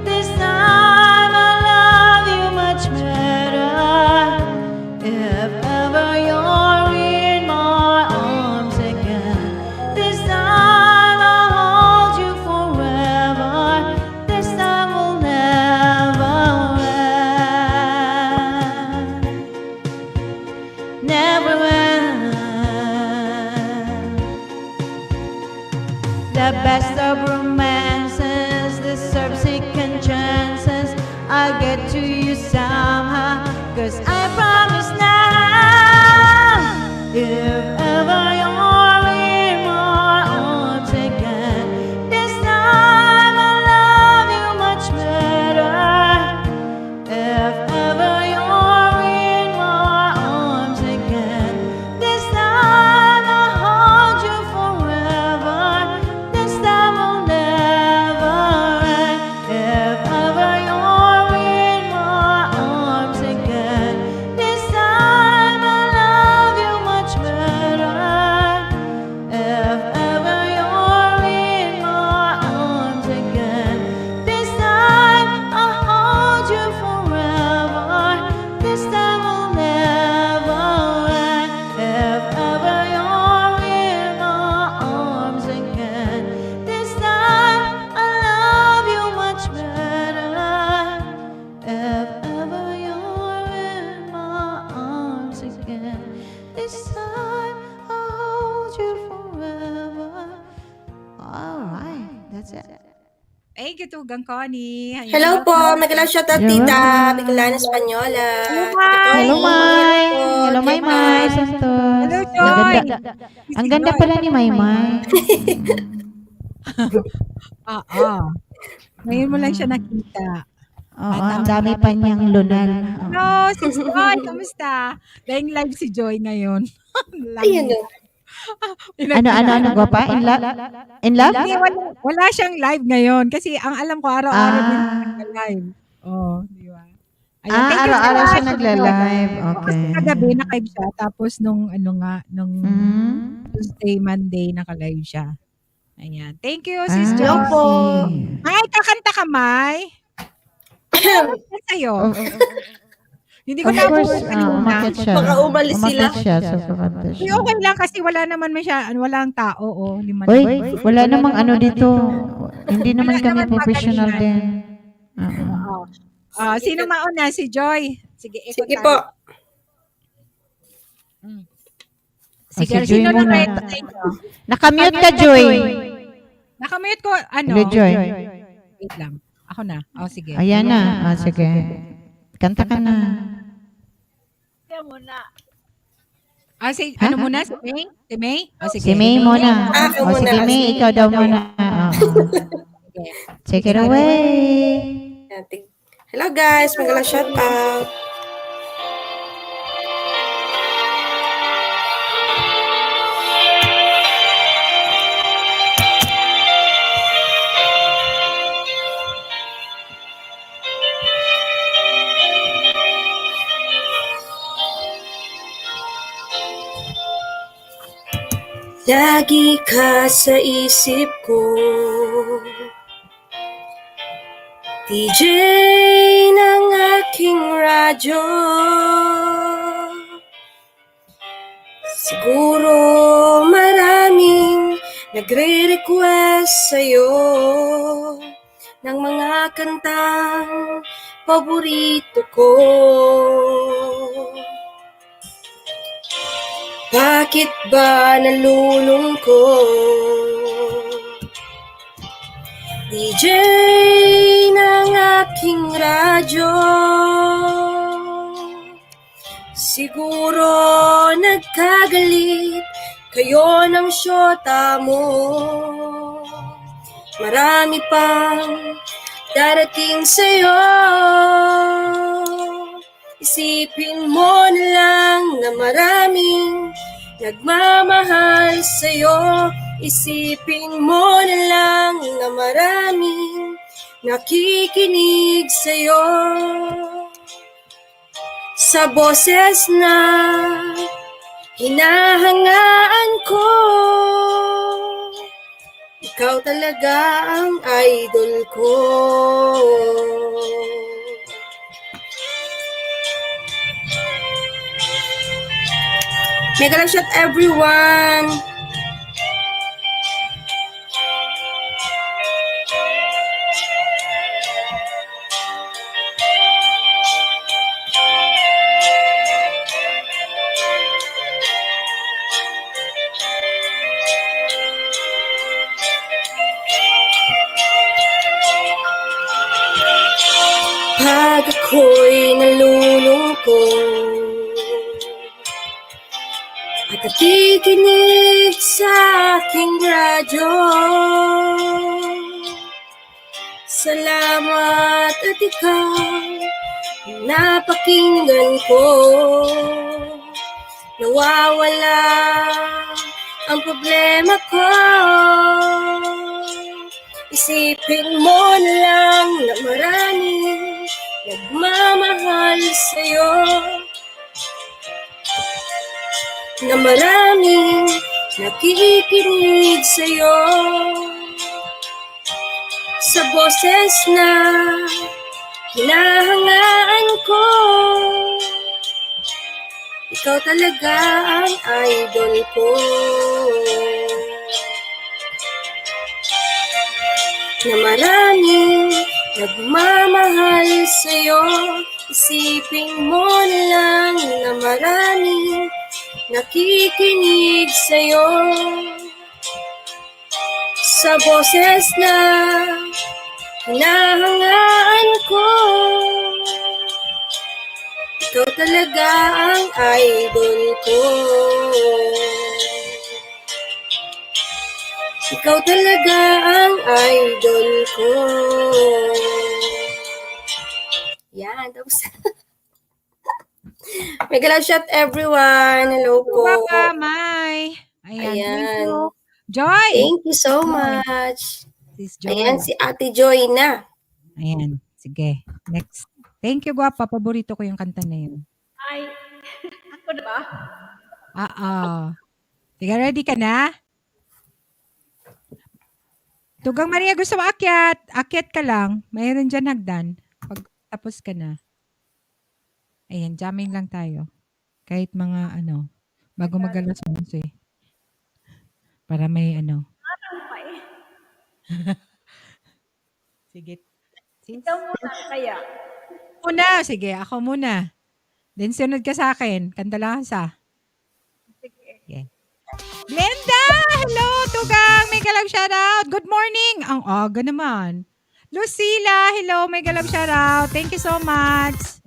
Speaker 3: this time I'll love you much better. If ever you're in my arms again, this time I'll hold you forever. This time we'll never end. Never end. The best of romances deserve second chances. I'll get to you somehow, 'cause I promise now, if ever you're in my arms again, this time I'll love you much better. If ever you're in my arms again, this time I'll hold you forever. This time will never end. If ever you're in my arms again, this time I'll love you much better. If ever you're in my arms again, this time I'll hold you forever. This time will never end. If ever you're in my arms again, this time I'll love you much better. If ever you're in my arms again, this time I'll hold you forever. Alright, that's it.
Speaker 1: Thank you, tugang Connie. Ayan.
Speaker 4: Hello po, magalang shoutout
Speaker 2: Hello.
Speaker 4: tita, Bicolana, Española.
Speaker 1: Hello, Mai.
Speaker 2: Hello, Mai.
Speaker 4: po,
Speaker 2: Hello,
Speaker 4: Joy
Speaker 2: Mai.
Speaker 4: Mai.
Speaker 2: Santos.
Speaker 1: Hello,
Speaker 2: Ang
Speaker 1: Joy.
Speaker 2: ganda, ang ganda pala ni Maymay.
Speaker 1: Ngayon mo lang siya nakita.
Speaker 2: Oo, ang dami pa niyang lunal. Oo.
Speaker 1: Hello, Sis Joy. Kamusta? Dahil live si Joy ngayon.
Speaker 4: Ayun o.
Speaker 2: Ano, gwapa? In love? In love?
Speaker 1: Hindi, wala siyang live ngayon. Kasi ang alam ko, araw-araw din
Speaker 2: Ah.
Speaker 1: siya live. Oh, di ba? Ayan, thank you sa
Speaker 2: Araw-araw siya
Speaker 1: lahat.
Speaker 2: nagla-live.
Speaker 1: Oo, kasi
Speaker 2: Okay.
Speaker 1: kagabi naka-live siya tapos nung nung
Speaker 2: Mm.
Speaker 1: Tuesday, Monday naka-live siya. Ayan. Thank you, Sis
Speaker 4: Hello
Speaker 2: I
Speaker 1: Joy.
Speaker 4: po.
Speaker 2: see.
Speaker 1: May kakanta ka, May? Ano oras na sa'yo?
Speaker 2: Of,
Speaker 1: Hindi ko
Speaker 2: of
Speaker 1: nabot
Speaker 2: course,
Speaker 1: kanina.
Speaker 2: umakyat siya.
Speaker 4: Baka umalis sila.
Speaker 2: Umakyat siya, so kakanta
Speaker 1: Uy,
Speaker 2: siya.
Speaker 1: okay lang kasi wala naman walang tao, oh. Lima
Speaker 2: Uy,
Speaker 1: lang.
Speaker 2: wala namang ano dito. Hindi naman
Speaker 1: Wala
Speaker 2: kami
Speaker 1: naman
Speaker 2: professional
Speaker 1: pagalingan.
Speaker 2: din. Oo.
Speaker 1: Oo. Sino mauna? Si Joy. Sige, ikot
Speaker 4: Sige
Speaker 1: tayo.
Speaker 4: po.
Speaker 1: Mm.
Speaker 2: Si
Speaker 1: Sige,
Speaker 2: Joy
Speaker 1: sino na
Speaker 2: muna.
Speaker 1: ready sa inyo?
Speaker 2: Nakamute ka, Joy.
Speaker 1: Nakamute ko,
Speaker 2: Hello, Joy.
Speaker 1: wait lang. Ako na. Sige.
Speaker 2: Ayan na. Sige. Kanta ka na.
Speaker 1: Ano muna? Si May? Si May? Sige.
Speaker 2: Si May muna.
Speaker 4: Ako muna.
Speaker 2: Sige, May. Ikaw daw muna. Oo.
Speaker 1: Sige.
Speaker 2: Take it away.
Speaker 4: Hello guys, magalang shout out. Lagi ka sa isip ko, DJ ng aking radyo. Siguro maraming nagre-request sa'yo ng mga kantang paborito ko. Bakit ba nalulungkot? DJ ng aking radyo, siguro nagkagalit kayo ng syota mo. Marami pang darating sa'yo. Isipin mo na lang na maraming nagmamahal sa'yo. Isipin mo na lang na maraming nakikinig sa'yo. Sa boses na hinahangaan ko, ikaw talaga ang idol ko. Mega love shot everyone! Pag ako'y nalulungkot at nakikinig sa aking radyo, salamat at ikaw napakinggan ko. Nawawala ang problema ko. Isipin mo na lang na maraming nagmamahal sa'yo, na maraming nakikinig sa'yo. Sa boses na hinahangaan ko, ikaw talaga ang idol ko. Na maraming nagmamahal sa'yo. Isipin mo na lang na maraming nakikinig sa'yo. Sa boses na hinahangaan ko, ikaw talaga ang idol ko. Ikaw talaga ang idol ko. Yan, tapos. Mega love shot everyone. Hello po.
Speaker 1: Baka, May. Ayan. Thank
Speaker 4: Ayan.
Speaker 1: you. Joy.
Speaker 4: Thank you so much.
Speaker 1: Sis Joy.
Speaker 4: Ayan, si Ate Joy na.
Speaker 1: Ayan. Sige. Next. Thank you, Gwapa. Paborito ko yung kanta na yun.
Speaker 3: Ay, ako na ba?
Speaker 1: Sige, ready ka na? Tugang Maria, gusto mo akyat? Akyat ka lang. Mayroon dyan hagdan. Pag tapos ka na. Ayan, jamming lang tayo. Kahit mga bago mag-alas 11. Para may
Speaker 3: Ano pa eh?
Speaker 1: Sige.
Speaker 3: Ikaw muna kaya.
Speaker 1: Sige, ako muna. Then sunod ka sa akin. Kanta lang sa.
Speaker 3: Sige.
Speaker 1: Glenda! Hello, Tugang! May galab shoutout. Good morning! Ang aga naman. Lucila! Hello, may galab shoutout. Thank you so much.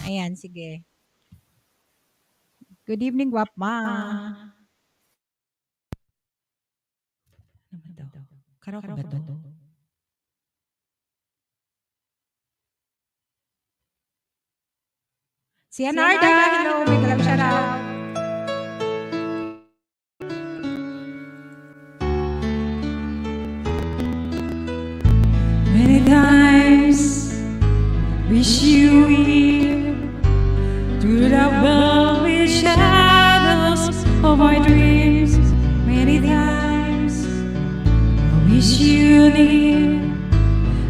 Speaker 1: Ayan, sige. Good evening, Wapma. Ano ba daw? Karaoke ba to? Si Anarda! Hello, may galab shoutout. Many times wish you here through the velvet shadows of my dreams. Many times I wish you near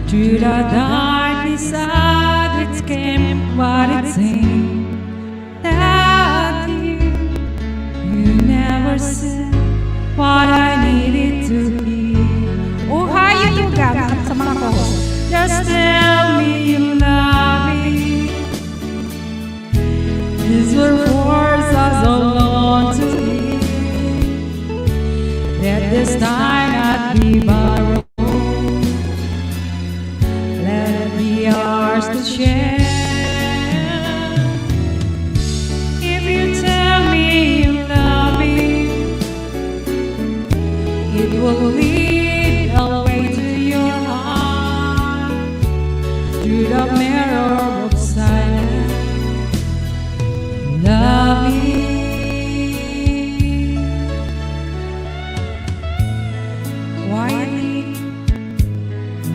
Speaker 1: through the darkness of its came, but it seemed that you never said what I needed to hear. Oh, hi, you Tugang at sa mga co-host. Just tell me you love me. These were words I so long to hear. Let this time not be borrowed. Let it be ours to share. If you tell me you love me, it will lead a way to your heart through the mirror of silence. Love me. Quietly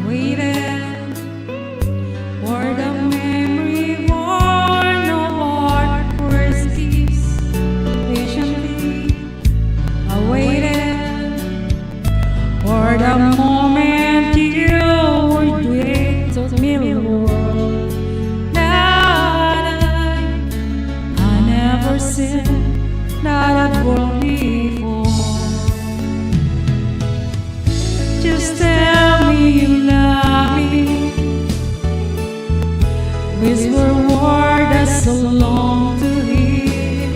Speaker 1: waited for the memory born of our first kiss. Patiently I waited for the moment you would wait to me, Lord. That I never said that I'd world before. Just tell me you love me. Whisper word that's so long to hear.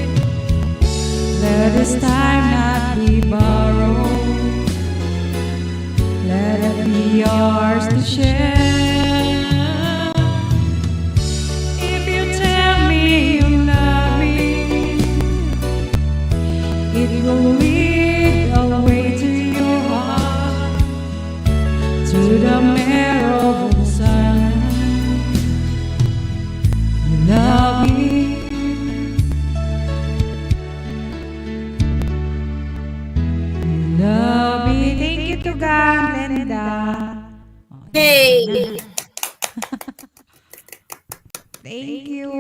Speaker 1: Let this time not be borrowed. Let it be yours to share. If you tell me you love me, it will lead a way to your heart, to the mirror of silence. You love me. You love me. Thank you, Tugang, Glenda.
Speaker 4: Hey!
Speaker 1: Thank you.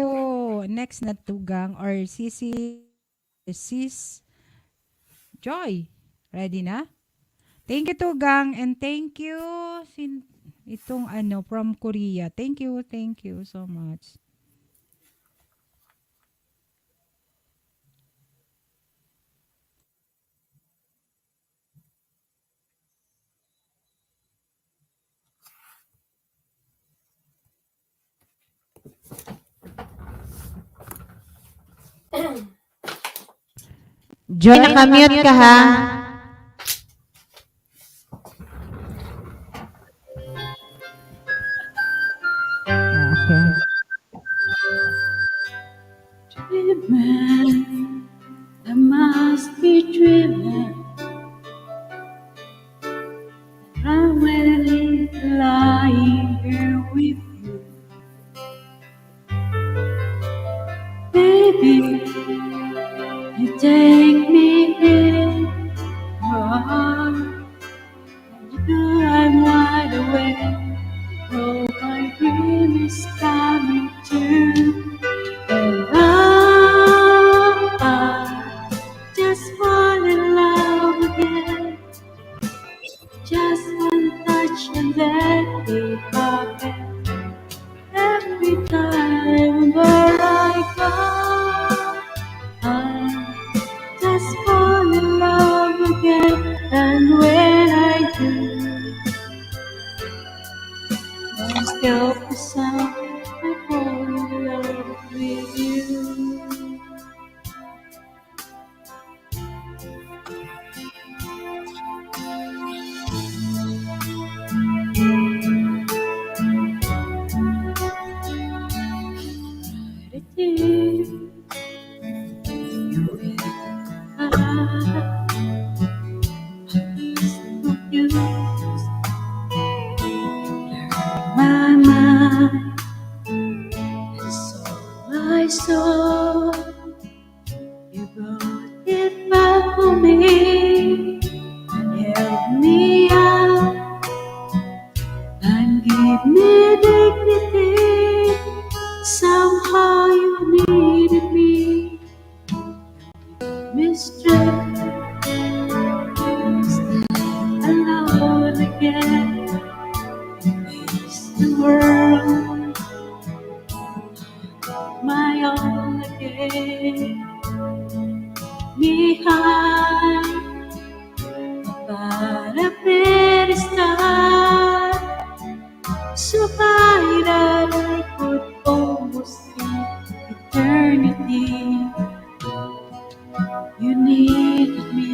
Speaker 1: Next na Tugang or Sis Joy. Ready na? Thank you, Tugang, and thank you itong from Korea. Thank you so much.
Speaker 2: Joy, nakamute ka ha. Okay.
Speaker 3: Dreaming, I must be dreaming. I'm really lying here with you. Baby, you take me in your arms. You know I'm wide awake. Oh, my dream is done. you. Right here, you will have you my mind and soul I saw. You brought it back for me and helped me out and gave me dignity. Somehow you needed me, mistress, alone again. Face the world, my own again. Me high, para pedestal, so high that I could almost see eternity. You needed me,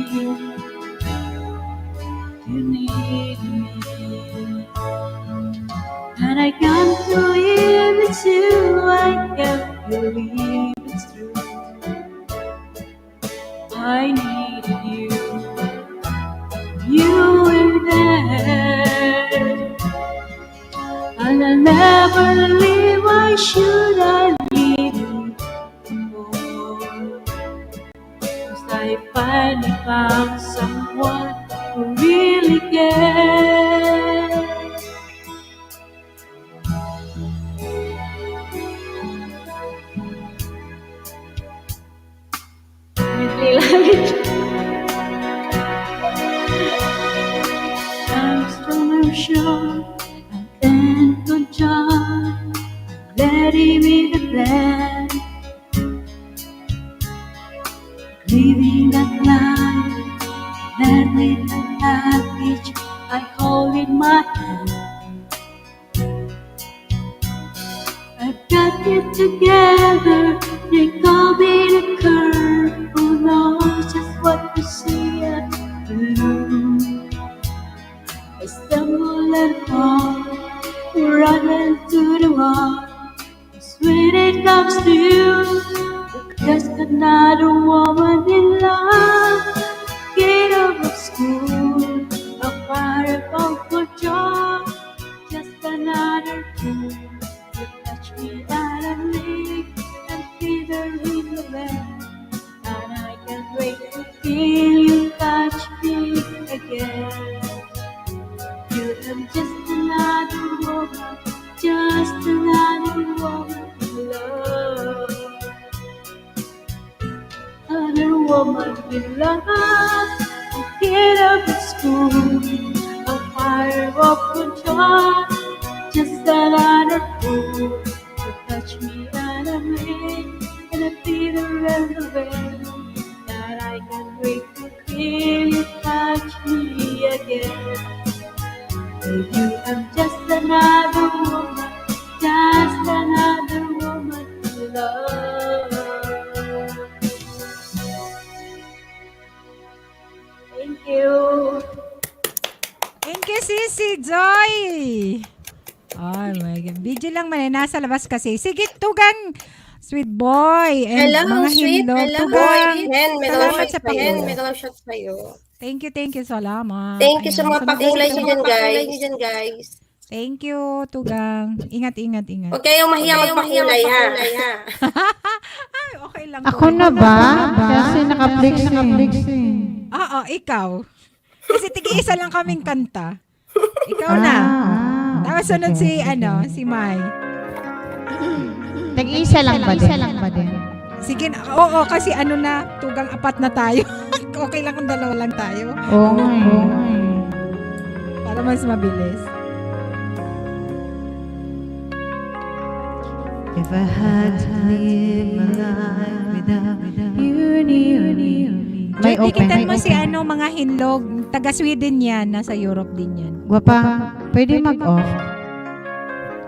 Speaker 3: you need me, and I come to you too. I can't believe it's true. I needed you, you were there, and I'll never leave. Why should I leave you? Oh, 'cause I finally found someone who really cares. I'm still sure and thank good John, let him be the plan, living that life, that little package I hold in my hand. I've got it together, they call me the curve. Who knows just what to see and do? I stumble and fall, run into the wall. 'Cause when it comes to you, just another woman in love. Get out of school, a fire of good job. Just another fool. You touch me and I live and fever in the bed. And I can't wait to feel you touch me again. You am just another woman, just another woman in love. Another woman in love. Get up at school, a fire of good joy. Just another fool to touch me and I make, and I feel the rest of it. That I can't wait to feel you touch me again. With you I'm just another woman, just another woman to love. Thank you.
Speaker 1: Thank you, Sisi Joy. Oh my God. Video lang man, nasa labas kasi. Sige, Tugang, sweet boy. And
Speaker 4: Hello,
Speaker 1: mga
Speaker 4: sweet.
Speaker 1: hindog.
Speaker 4: Hello,
Speaker 1: Tugang,
Speaker 4: boy.
Speaker 1: salamat sa
Speaker 4: May
Speaker 1: pag
Speaker 4: shot sa'yo.
Speaker 1: Thank you, salamat.
Speaker 4: Thank you sa
Speaker 1: Ayan,
Speaker 4: mga pakulay niyo dyan, guys.
Speaker 1: Thank you, Tugang. Ingat.
Speaker 4: Huwag kayong mahiya magpakulay, ha?
Speaker 1: Ay, okay lang.
Speaker 2: Ako na ba? Kasi naka-flex eh.
Speaker 1: Oo, ikaw. Kasi tig-isa lang kaming kanta. Ikaw na. Tapos sunod si Mai.
Speaker 2: Tag-isa lang ba din?
Speaker 1: Sige, oo, kasi Tugang apat na tayo. Okay lang kung dalawa lang tayo.
Speaker 2: Oo.
Speaker 1: Para mas mabilis.
Speaker 2: If I had to live my life without you. May open.
Speaker 1: Dikitan mo si mga hinlog. Taga Sweden yan. Nasa Europe din yan.
Speaker 2: Gwapa, pwede mag-off.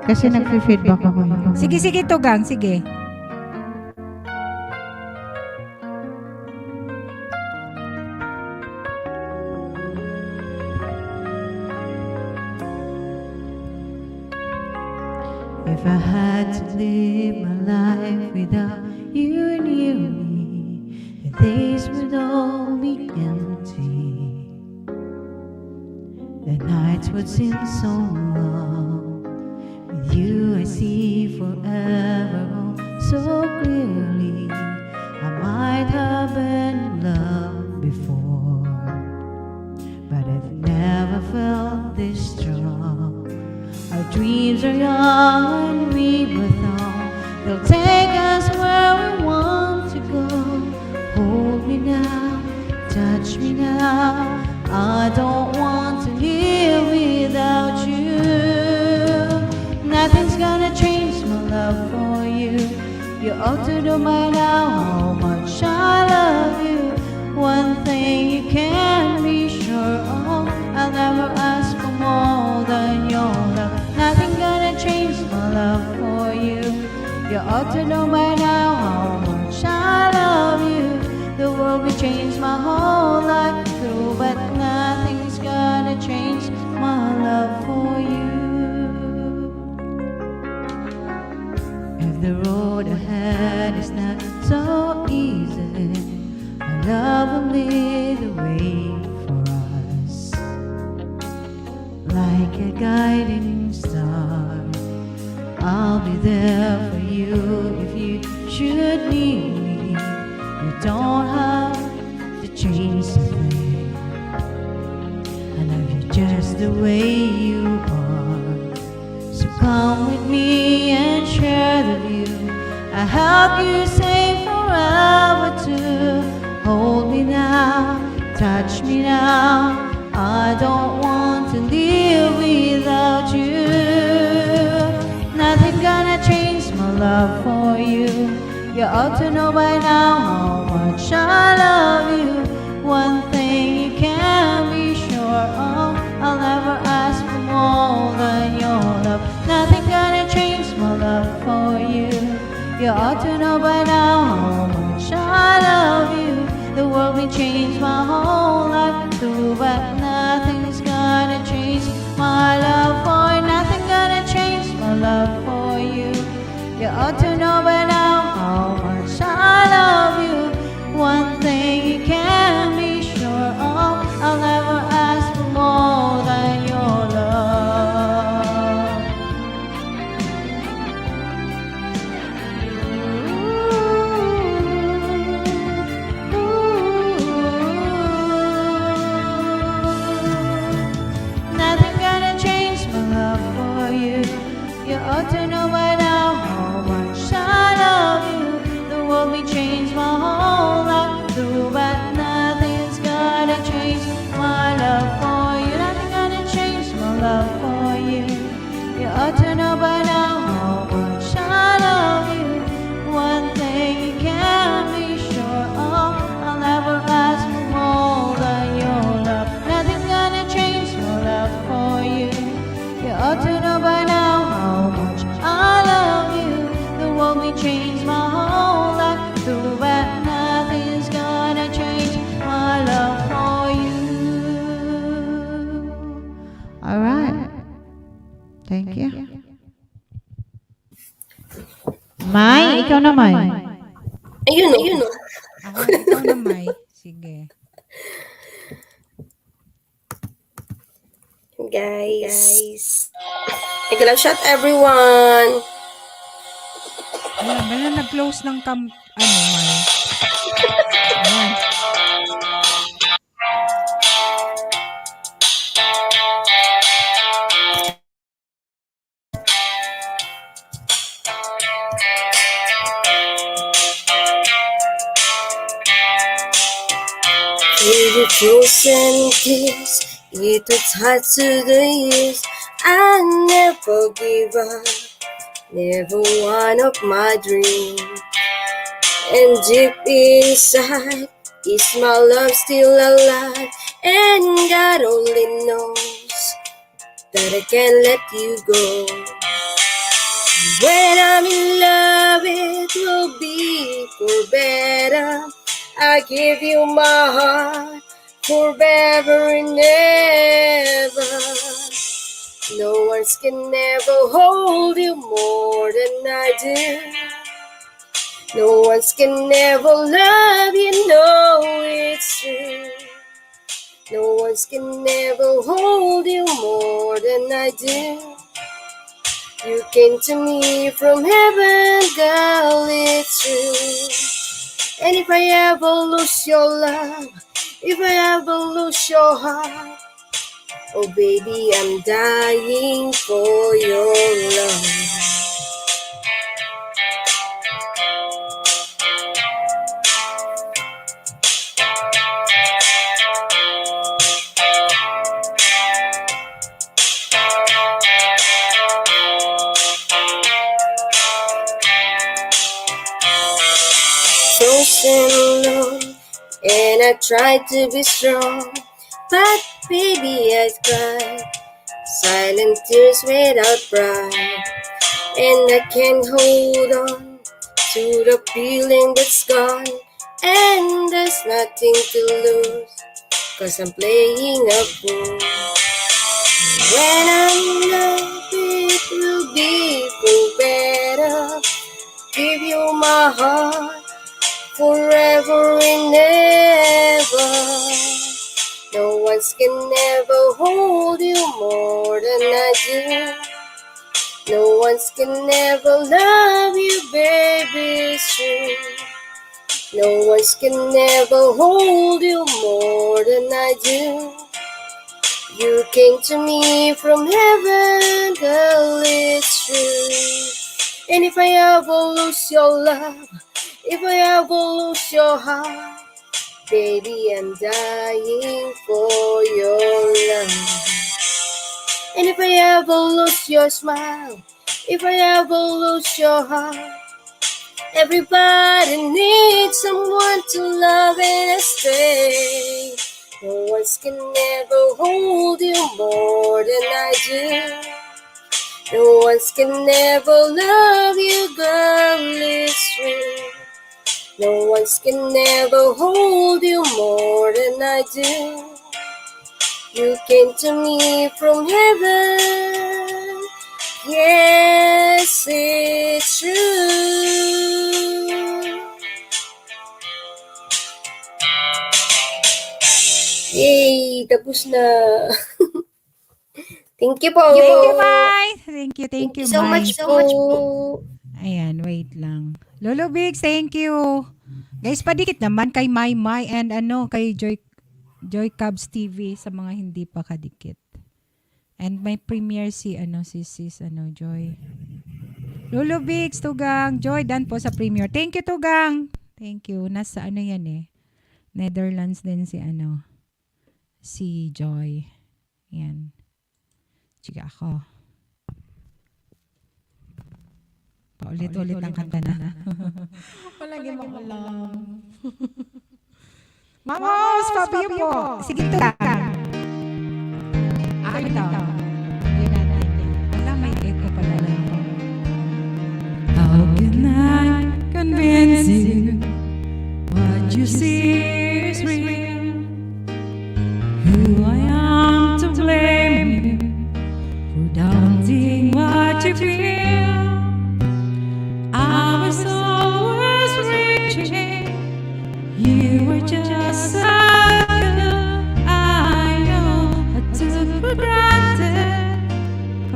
Speaker 2: Kasi nag-feedback ako.
Speaker 1: Sige, Tugang. Sige.
Speaker 3: If I had to live my life without you near me, the days would all be empty. The nights would seem so long. With you I see forever oh, so clearly. I might have been in love before, but I've never felt this strong. Our dreams are young and we both know they'll take us where we want to go. Hold me now, touch me now. I don't want to live without you. Nothing's gonna change my love for you. You ought to know by now how much I love you. One thing you can be sure of, I'll never ask for more than your love. Nothing gonna change my love for you. You ought to know by now how much I love you. The world will change my whole life through, but nothing's gonna change my love for you. If the road ahead is not so easy, my love will lead the way for us. Like a guiding star, I'll be there for you if you should need me. You don't have to change a thing. I love you just the way you are. So come with me and share the view. I help you say forever too. Hold me now, touch me now. I don't want to live without you. Nothing gonna change my love for you. You ought to know by now how much I love you. One thing you can be sure of, I'll never ask for more than your love. Nothing gonna change my love for you. You ought to know by now how much I love you. The world will change my whole life through, but nothing's gonna change my love for you. Nothing gonna change my love for you. You ought to know by now how much I love you. One thing you can be sure of, I'll never ask for more than your love. Nothing gonna change my love for you. You ought to know by now how much I love you. The world may change my whole life through, but nothing's gonna change my love for you. Nothing gonna change my love for you. You ought to know by now how much I love you. One thing you can be sure of, I'll never ask for more than your love. Nothing's gonna change my love for you. You ought to know by now how much I love you. The world may change my whole life through, but nothing's gonna change my love for you.
Speaker 2: All right. Thank you. May, ikaw naman.
Speaker 4: Ayun o, ayun o.
Speaker 1: Ako, ikaw na, May. Sige.
Speaker 4: Guys. Take a shot, everyone.
Speaker 1: Ayan, nag-close ng May. Ayan.
Speaker 4: With a frozen kiss, it was hard to the years. I never give up, never one of my dreams. And deep inside, is my love still alive? And God only knows that I can't let you go. When I'm in love, it will be for better. I give you my heart forever and ever. No one can ever hold you more than I do. No one can ever love you, no, it's true. No one can ever hold you more than I do. You came to me from heaven, girl, it's true. And if I ever lose your love, if I ever lose your heart, oh baby, I'm dying for your love. So stand alone, and I tried to be strong, but baby I cried silent tears without pride. And I can't hold on to the feeling that's gone, and there's nothing to lose, 'cause I'm playing a fool. When I'm love, it will be for better. Give you my heart forever and ever. No one can ever hold you more than I do. No one can ever love you, baby, it's true. No one can ever hold you more than I do. You came to me from heaven, girl, it's true. And if I ever lose your love, if I ever lose your heart, baby, I'm dying for your love. And if I ever lose your smile, if I ever lose your heart, everybody needs someone to love and stay. No one can ever hold you more than I do. No one can ever love you, girl, it's true. No one can ever hold you more than I do. You came to me from heaven, yes, it's true. Yay! Tapos na. Thank you po.
Speaker 1: Thank you, Mai. Thank you,
Speaker 4: Thank you
Speaker 1: Mai.
Speaker 4: so much po.
Speaker 1: Ayan, wait lang. Lolo Bigs, thank you. Guys, padikit naman kay Mai and kay Joy Cubs TV sa mga hindi pa kadikit. And may premiere si sis Joy. Lolo Bigs, Tugang, Joy dan po sa premiere. Thank you, Tugang. Thank you. Nasa yan eh. Netherlands din si Joy. Yan. Sige ako. Paulit-ulit ang kanta na. Palagi mo alam. Mamos, Fabio po. Sige, Tugang. Akin ito. Yan natin. Alam, may echo pala lang. How can I convince you what you see is real? Who I am to blame you for doubting what you feel? I was always reaching, you were just so good. I know I took for granted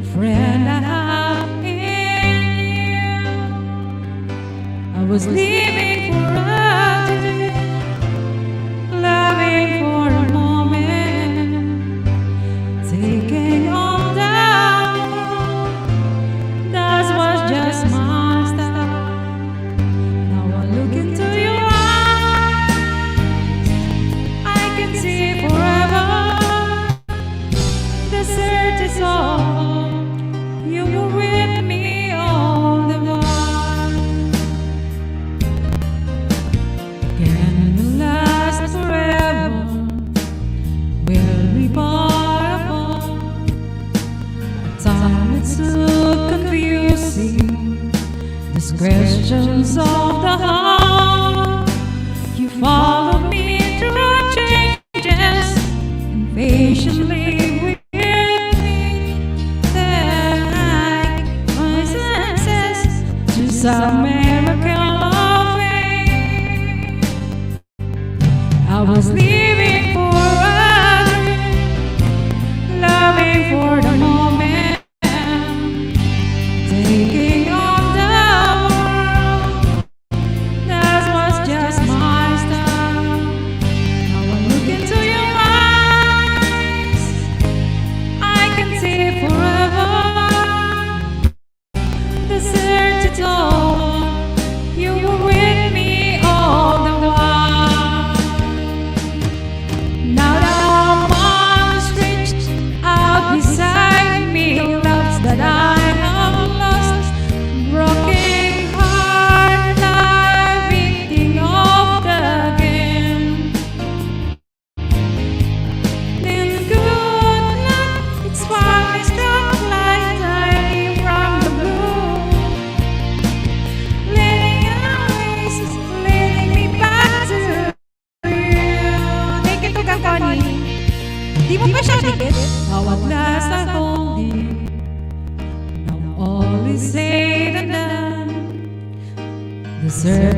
Speaker 1: a friend I have in you. I was living for a day, loving for a moment, taking on down. That was just my style. Now I look into your eyes, I can see forever. The search is all, you were with me all the while. Can we last forever? Will we part apart? Time it's so confusing, these questions of the heart. You follow me through changes and patiently with me.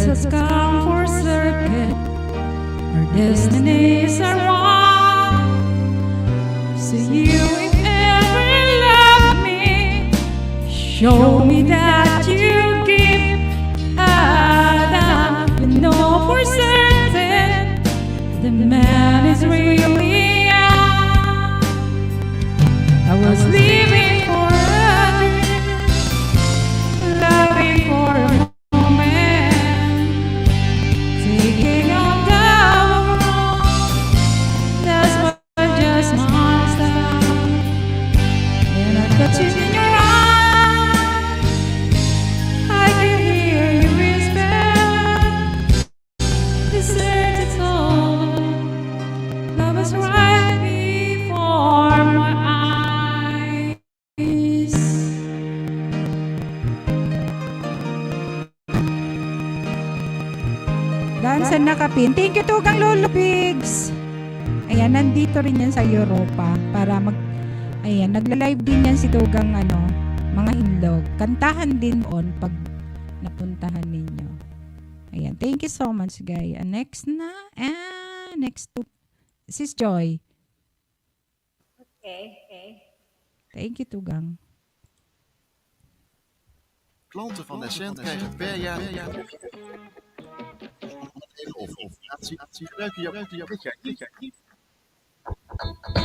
Speaker 1: Let us come for circuit. Our destinies are one. So you, if ever love me, show me that you give. You know for certain the man is really young. I was living for a dream, loving for a moment, taking on the world. That's what just must have. And I got you in your eyes. I can hear you whisper. Deserted soul, love is right before my eyes. Dansan na kapin. Thank you, Tugang Lolo Pigs. Ayan, nandito rin yan sa Europa para ayan, nagla-live din yan si Tugang mga hindog. Kantahan din on pag napuntahan ninyo. Ayan, thank you so much, guys. Next na, next to Sis Joy.
Speaker 4: Okay.
Speaker 1: Thank you, Tugang.
Speaker 5: Klanten van Essent krijgen per jaar of gebruiken jouw pakketje.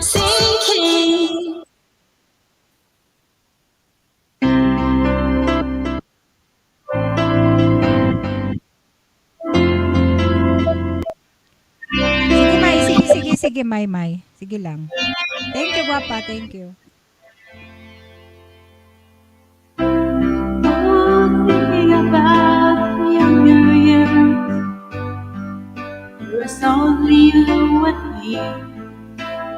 Speaker 4: Sinking.
Speaker 1: Sige, May. Sige lang. Thank you, Guapa. Thank you.
Speaker 3: Thinking about younger years, it was only you and me.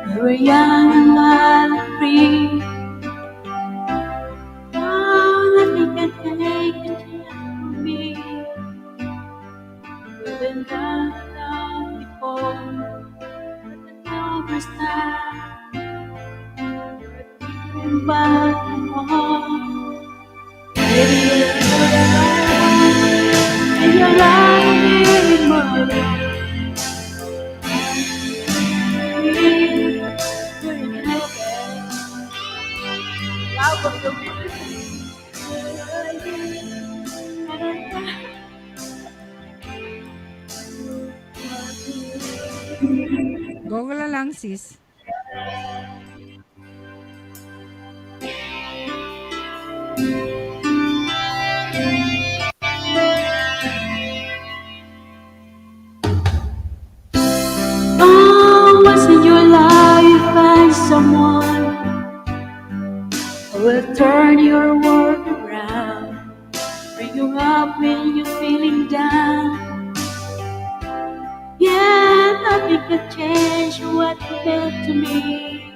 Speaker 3: We were young and wild and free. Now nothing can take a chance from me. We've been down and down before, but the numbers time. Thinking back and home. Maybe you're the right, and you're lying here in my life.
Speaker 1: Go lang, sis.
Speaker 3: Oh, once in your life find someone who will turn your world around, bring you up when you're feeling down. Yeah, nothing can change what you meant to me.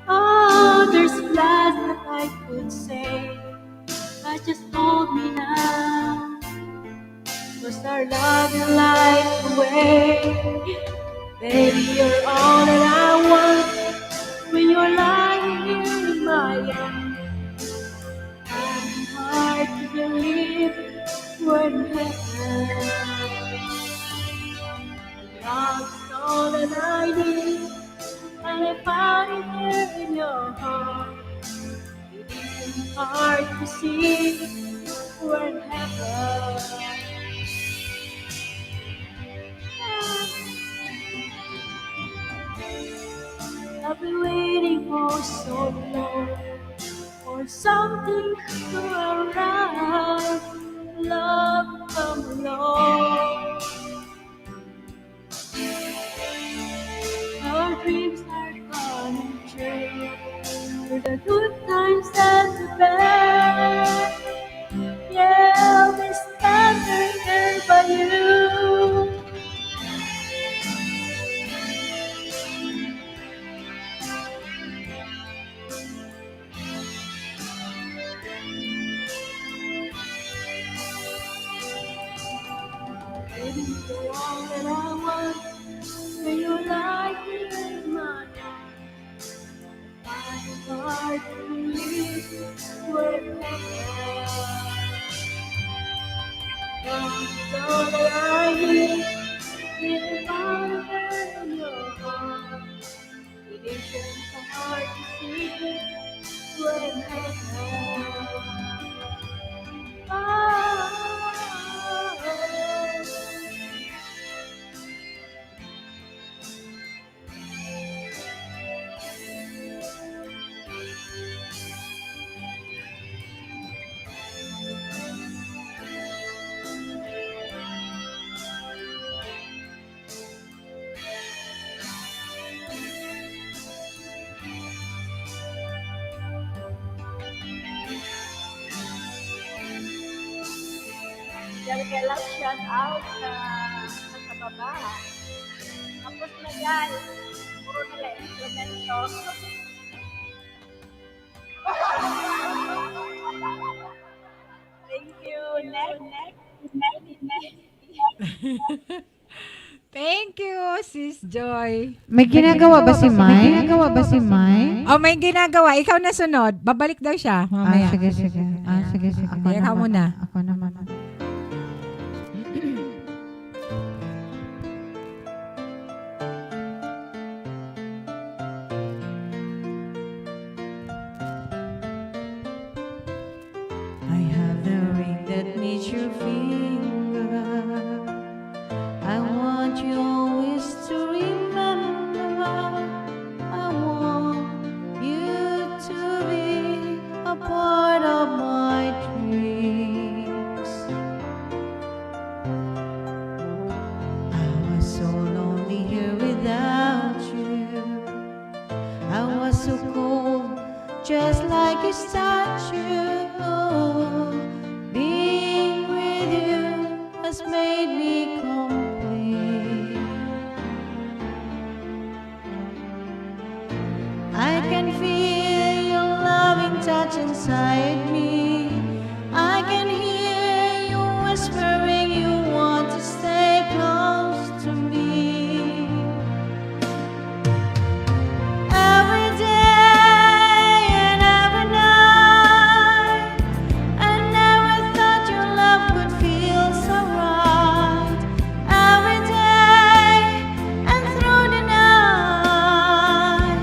Speaker 3: Oh, there's lots that I could say, but just hold me now, 'cause our love is light away. Baby, you're all that I want when you're lying here in my arms. I'm hard to believe we're in heaven. Love is all that I need, and I found it here in your heart. It isn't hard to see we're in heaven. I've been waiting for so long for something to arrive. Love come along. Our dreams are coming true. Through the good times and the bad. Yeah, I'll be standing there by you. Baby, you're all that I want when you're lying in my arms. I'm hard to believe we're in heaven. So that I need in your arms. It isn't so hard to see when Diyan kaya lang shout out sa baba. Tapos na guys, puro nila instrumento. Thank you. Next.
Speaker 1: Thank you, Sis Joy.
Speaker 2: May ginagawa ba si Mai?
Speaker 1: Oh, may ginagawa. Ikaw na sunod. Babalik daw siya mamaya.
Speaker 2: Sige. Sige.
Speaker 1: Okay, ikaw muna.
Speaker 2: Ako naman. I have the ring that needs your finger. I want you always to remember. I want you to be a part of my dreams. I was so lonely here without you. I was so cold, just like a statue. Being with you has made me complete. I can feel your loving touch inside me. I can hear you whispering you want to stay close to me. Every day and every night, I never thought your love could feel so right. Every day and through the night,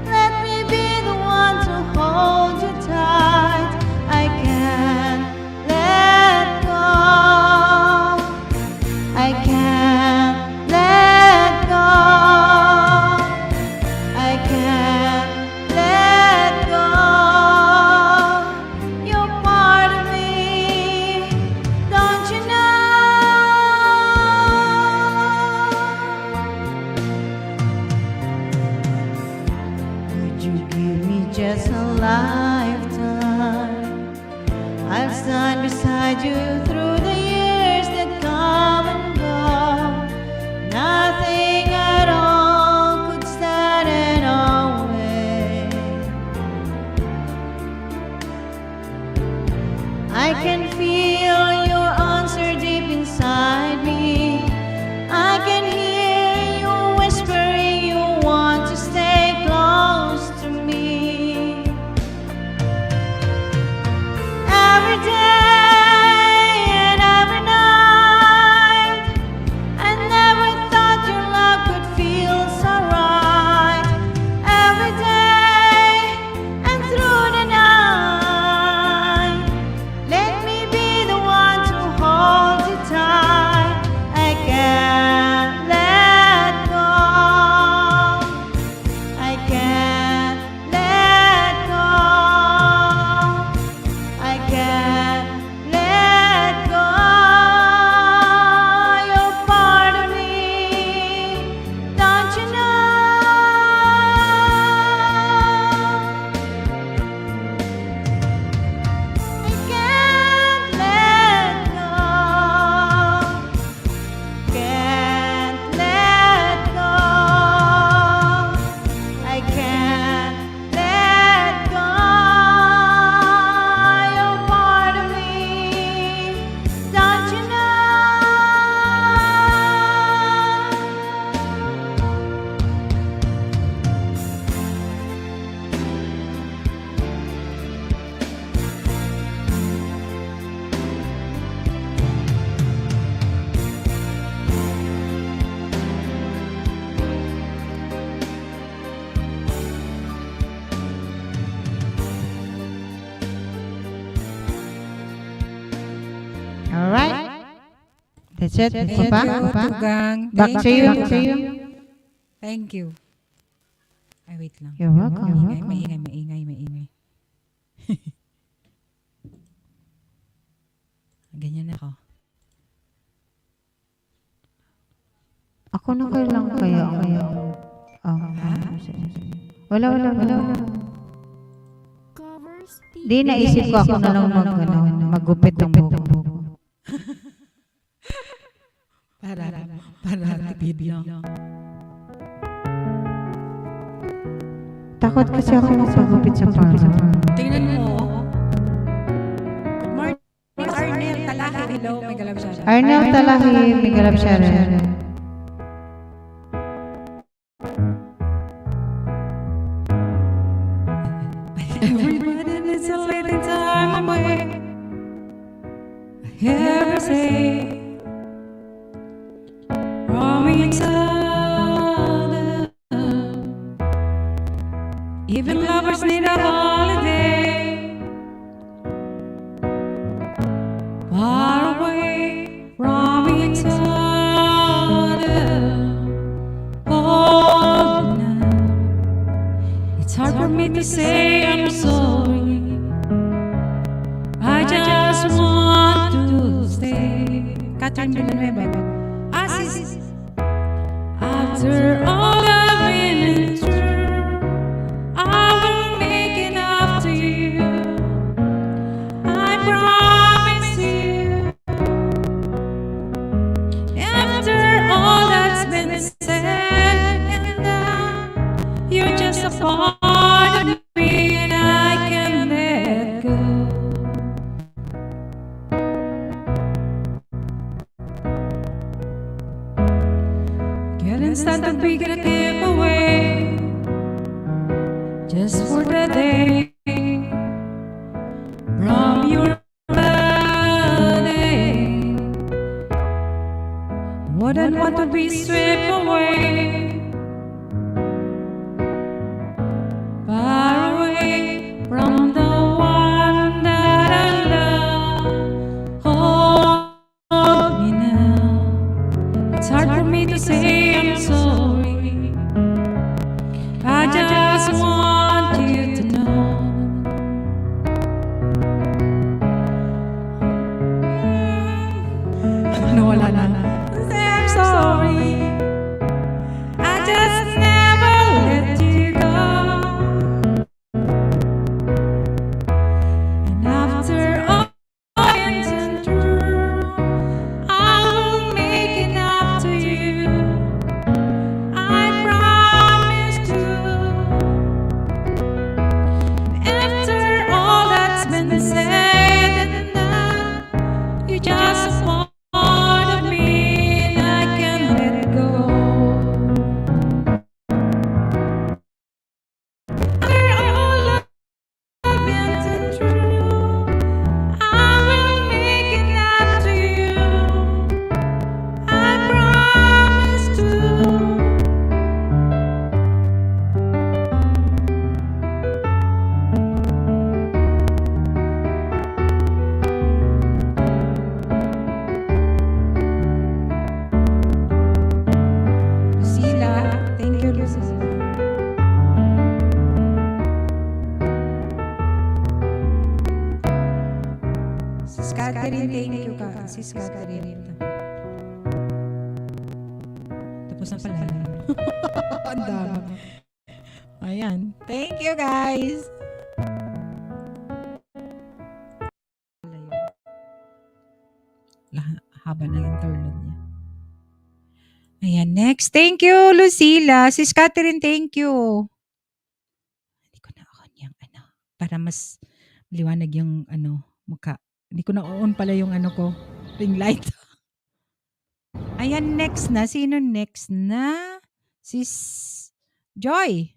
Speaker 2: let me be the one to hold you tight. That's it.
Speaker 1: Thank
Speaker 2: Ito
Speaker 1: you,
Speaker 2: pa?
Speaker 1: Tugang.
Speaker 2: Back
Speaker 1: Thank
Speaker 2: to you.
Speaker 1: you. Thank you. Ay, wait lang.
Speaker 2: You're welcome.
Speaker 1: Maingay. Ganyan ako.
Speaker 2: Ako na kailang kaya. Wala. Di naisip ko ako na lang magupit ng buhok.
Speaker 1: Para tipid lang.
Speaker 2: Takot kasi ako magpagupit sa parlor.
Speaker 1: Tingnan mo. Good morning, Arnel Talahi. Hello, may galab siya.
Speaker 2: Arnel Talahi, may galap siya rin.
Speaker 1: Everybody needs a little time away. I hear say from each other. Even lovers need a holiday. Far away from each other. Oh, now it's hard for me to say I'm sorry. I just want to stay. Catherine Villanueva. Asis. After all I've been through, I will make it up to you. I promise you. After all that's been said and done, you're just a part of me and I can't let go. Getting started, we gotta keep away just for the day from your body. Wouldn't want to be stripped away, far away from the one that I love. Hold me now. It's hard for me to say I'm sorry. I just want you to know. Wala na. Say I'm sorry. I just never let you go. And after all I've been through, I will make it up to you. I promise to. After all that's been said and done, you just want of me and I can't let it go. After all I've been through, I will make it up to you. I promise to. Lucila, thank you, Lucila. Sis Catherine, thank you ka. Sis Catherine. Tapos na pala. Ang dami. Ayan. Thank you, guys. Haba ng interlude niya. Ayan, next. Thank you, Lucila. Sis Catherine, thank you. Hindi ko na on yung para mas liwanag yung mukha. Hindi ko na on pala yung ko, ring light. Ayan, next na. Sino next na? Sis Joy.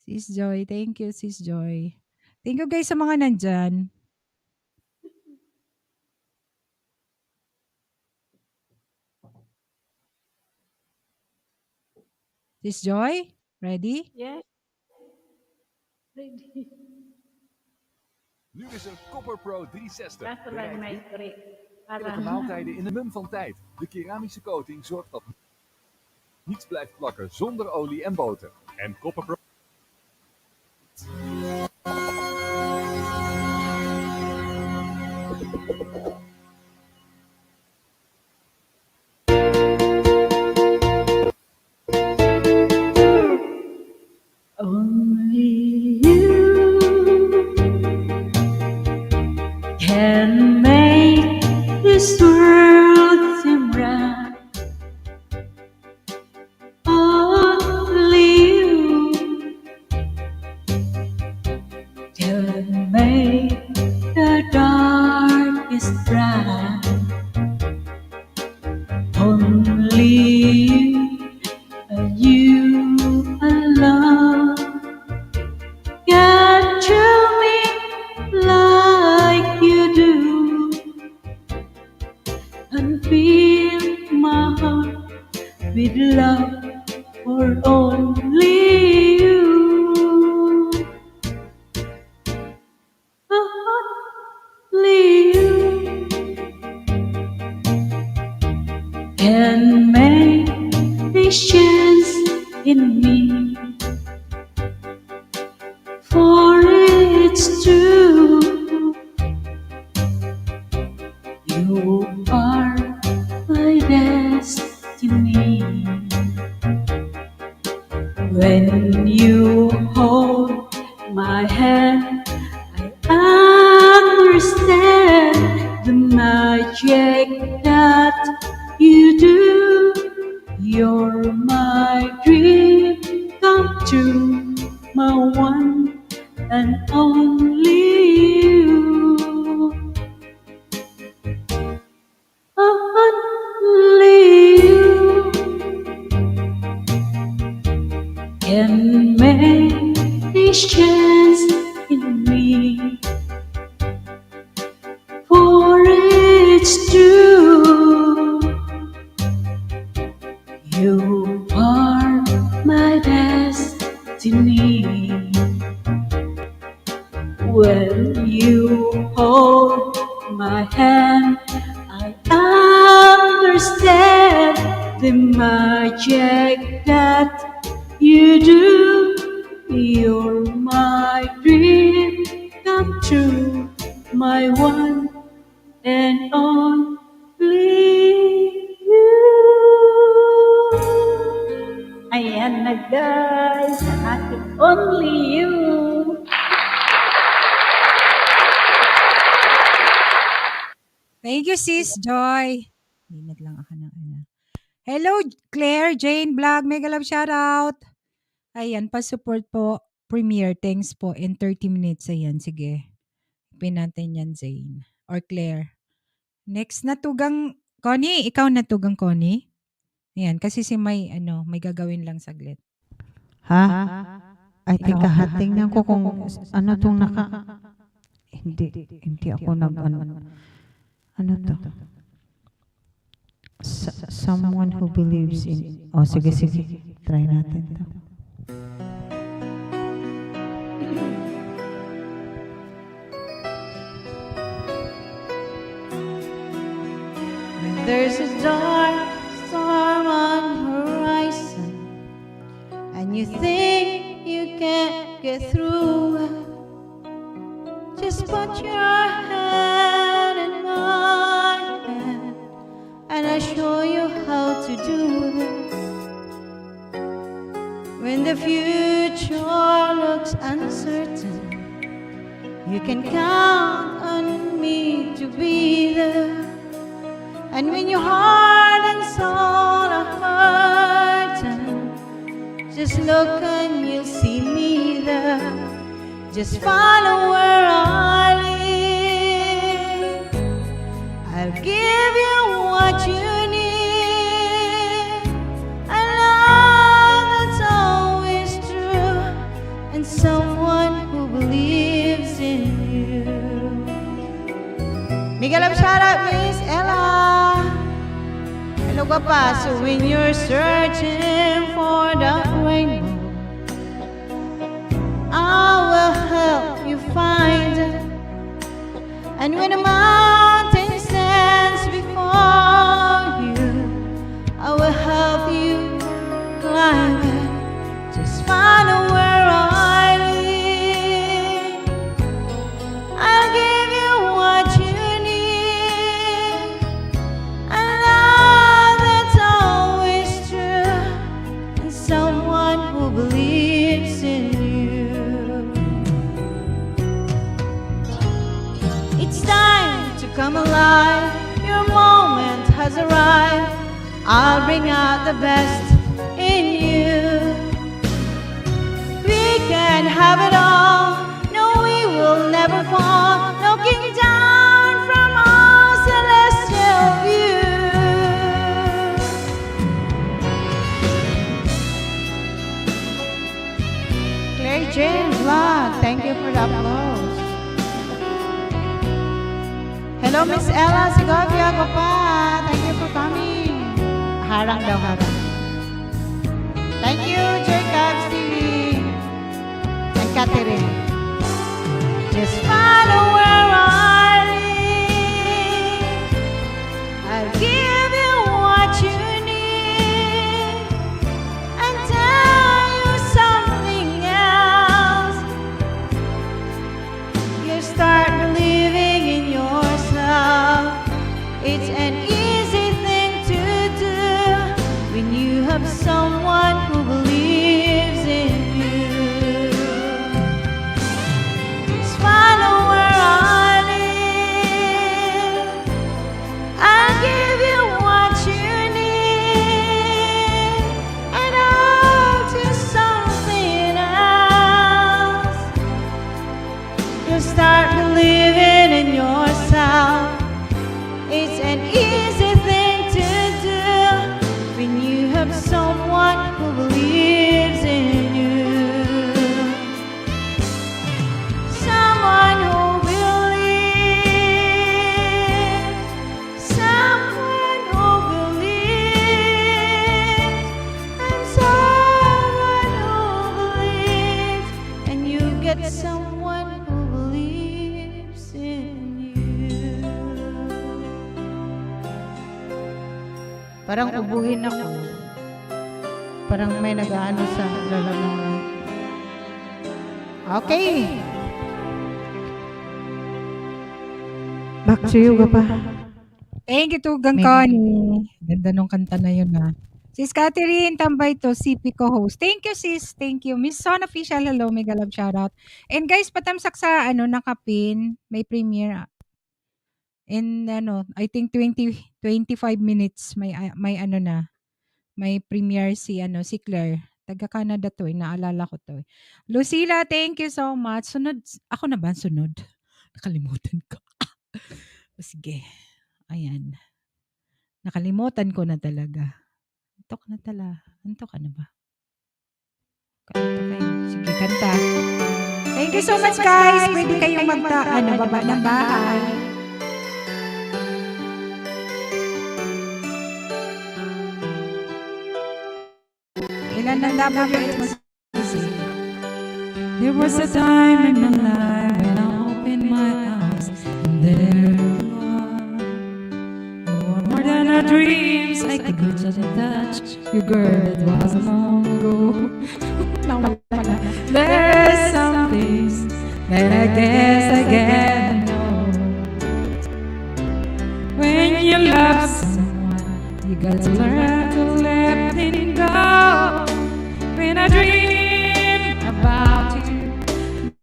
Speaker 1: Sis Joy, thank you, Sis Joy. Thank you guys sa mga nandyan. Sis Joy, ready?
Speaker 6: Yes. Ready.
Speaker 7: Nu is er Copper Pro 360.
Speaker 6: Luister naar
Speaker 7: Bereid
Speaker 6: mij,
Speaker 7: heerlijke
Speaker 6: sorry.
Speaker 7: maaltijden in een mum van tijd. De keramische coating zorgt dat niets blijft plakken zonder olie en boter. En Copper
Speaker 3: Only you can make this world seem right. Only you can make the darkest bright. Only you and you alone can thrill me like you do and fill my heart with love for only you. Only you can make this chance in me, for it's true. You are my destiny. When you hold my hand, I understand the magic that you do. You're my dream come true, my one and only you. Only you can make this chance in me, for it's true. You are my destiny. When you hold my hand, I understand the magic that you do. You're my dream come true, my one and only you. Ayan na guys, ang ating only you.
Speaker 1: Thank you, Sis Joy. Minute lang ako ng ano. Hello, Claire, Jane, Vlog, mega love shoutout. Ayan, pa-support po. Premiere, thanks po. In 30 minutes, ayan, sige. Pin natin yan, Jane. Or Claire. Next, natugang, Connie, ikaw natugang, Connie? Ayan, kasi si may, may gagawin lang saglit.
Speaker 2: Ha? Ay, teka, tingnan ko kung ano tong hindi ako ano to? Someone who believes in, sige, try natin to.
Speaker 3: When there's a dark storm on horizon and you think you can't get through it, just put your hand in my hand and I'll show you how to do it. When the future looks uncertain, you can count on me to be there. And when your heart and soul are hurting, just look and you'll see me there. Just follow where I lead. I'll give you what you need. A love that's always true, and someone who believes in you. Miguel, shout out Miss Ella. Hello, Papa. So when you're searching for the rainbow, I will help you find it. And when the mountain stands before you, I'll bring out the best in you. We can have it all. No, we will never fall. Looking down from our celestial view.
Speaker 2: Claire James Vlog, thank you for the applause. Hello, Miss Ella Segovia Gopa, thank you for coming. Harang daw, harang. Thank you, Jacob, Stevie, and Catherine.
Speaker 3: Just follow where I lead. I'll give you what you need and tell you something else. You start believing in yourself. It's an easy thing to do when you have someone who believes in you. Just follow where I lead. I'll give you what you need, and I'll do something else. You start believing in yourself. It's an easy thing to do when you have someone who believes in you. Someone who believes. Someone who believes. And someone who believes. And you get someone who believes in you.
Speaker 2: Parang ubuhin ako. Parang may nag-ano sa lalaman. Okay. Back to you, Gopa.
Speaker 1: Thank you, Tugang
Speaker 2: Maybe.
Speaker 1: Connie. Ganda nung kanta na yun, ha. Sis Catherine, tambay to, CP co-host. Thank you, sis. Thank you. Miss Son Official, hello. Mega love shoutout. And guys, patamsak sa, nakapin. May premiere. In, I think 25 minutes, may may premiere si, si Claire. Taga Canada to, naalala ko to. Lucila, thank you so much. Sunod, ako na ba sunod? Nakalimutan ko. O sige. Ayan. Nakalimutan ko na talaga. Antok na tala. Antok ka na ba? Kanta kayo. Sige, kanta. Thank you so much, guys. Pwede kayong baba ng bahay. Ilan ang WH mo sa There was a time in my life when I opened my eyes and there you are. You were more than our dreams. I could reach out and touch you, girl. It was long ago. There's some things that I guess I get know. When you love someone, you got to learn to let it go. When I dream about you,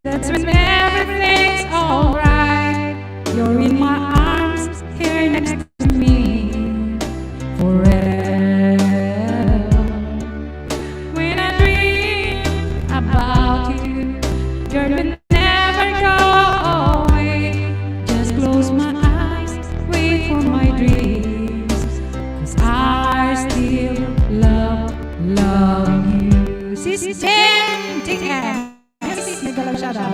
Speaker 1: that's when everything's alright. You're in my arms, here next to me, forever. When I dream about you, you're the never go away. Just close my eyes, wait for my dreams, 'cause I still love you. Sis Jen, TM. Sis, nagdalaw siya daw.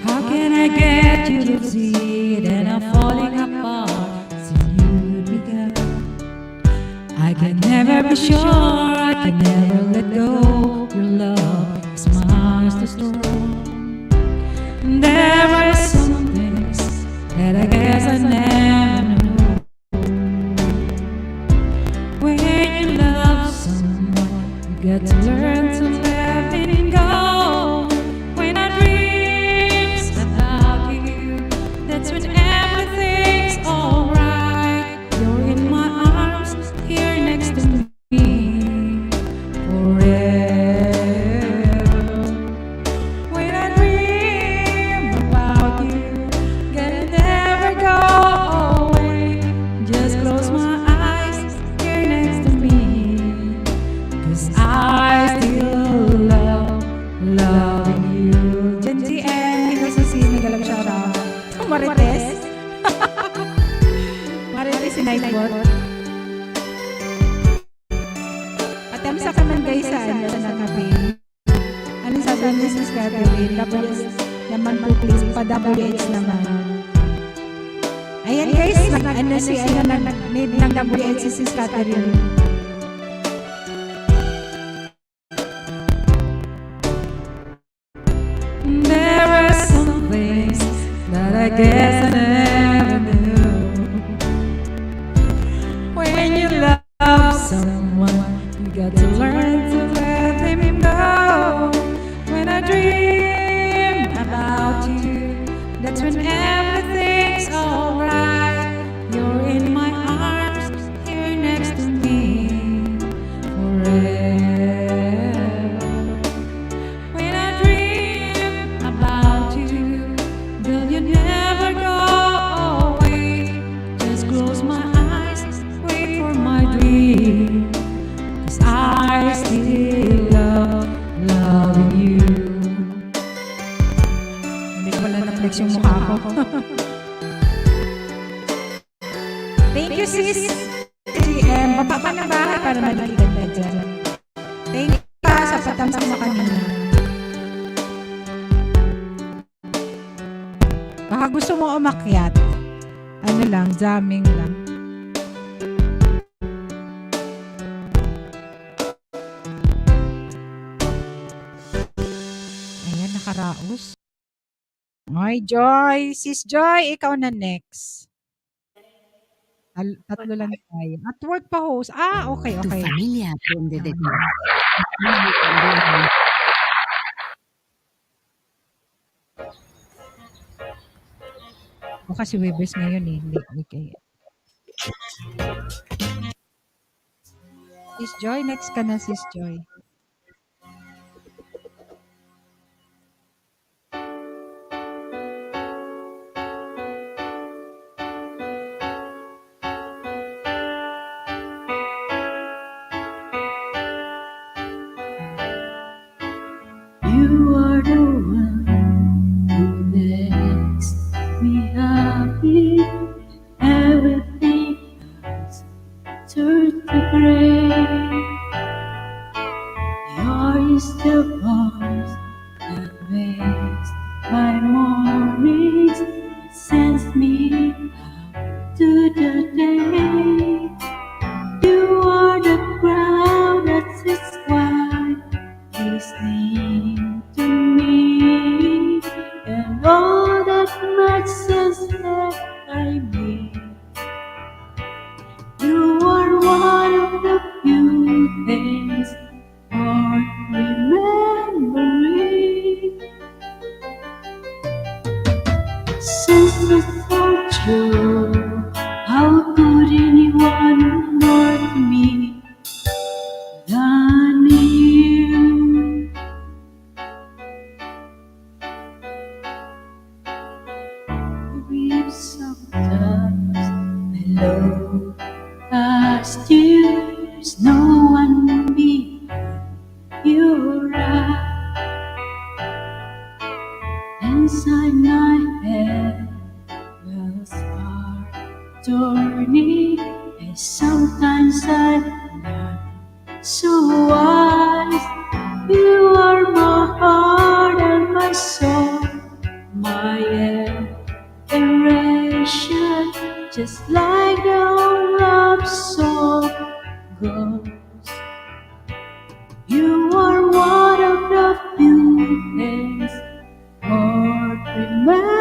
Speaker 1: How can I get you to see that I'm falling apart since you began? I can never be sure, I can never let go. Your love is my heart too strong. There are some things that I guess I never knew. When you love someone, you got to learn to let it go. When I dream about you, that's when everything's alright. You're in my arms, here next to me, forever. sabi ni Sis Catherine, WS naman po please, pa-WH naman. Ayan guys, nag-need ng WH si Sis Catherine. There are some things that I guess I never knew. When you love someone, you got to learn to let him go. When I dream about you, that's when everything's alright. You're in my arms, here next to me forever. When I dream about you, girl, you never go away. Just close my eyes, wait for my dream, 'cause I still love loving you. Hindi ko pala na-flex yung mukha ko. Thank you, sis. GM, baba ka ng bahay para magiganda dyan. Thank you sa patamsak mo kanina. Baka gusto mo umakyat. Ano lang, jamming lang. Ayan, nakaraos. Ay, Joy. Sis Joy, ikaw na next. Tatlo lang tayo. At work pa host. Ah, okay,
Speaker 6: Tu
Speaker 1: okay.
Speaker 6: familia depende de ti.
Speaker 1: O kasi Webes ngayon eh. Hindi kaya. Sis Joy, next ka na, Sis Joy.
Speaker 3: You are the one who makes me happy. Everything else turns to gray. Yours is the voice that makes my mornings, sends me out to the day. You are the ground that sits quiet, listening to me, and all that matters that I need. You are one of the few things worth remembering. Since it's all true, how could anyone more to me than you? We've sometimes below past years, no one behind your eyes. Inside my head, wheels are turning, and sometimes I'm not so wise. You are my heart and my soul, my inspiration, just like the old love song goes. You are one of the few things worth remembering.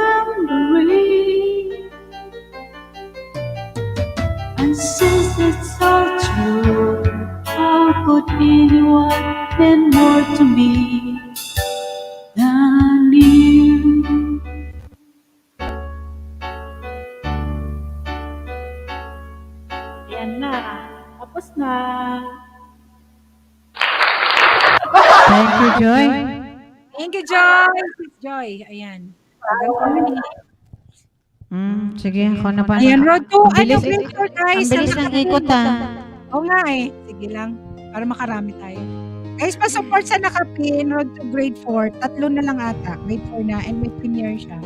Speaker 3: And since it's all true, how could anyone be more to me than you? Yan na. Tapos na.
Speaker 2: Thank you, Joy.
Speaker 1: Thank you, Joy. Sis Joy. Ayan.
Speaker 2: Sige, ako na pa.
Speaker 1: Ayan, road to,
Speaker 2: Ang bilis,
Speaker 1: grade 4 guys.
Speaker 2: ang bilis ng ikot
Speaker 1: Oo nga eh. Sige lang. Para makarami tayo. Guys, pa-support sa nakapin, road to grade 4. Tatlo na lang ata. Grade 4 na. And may premiere siya.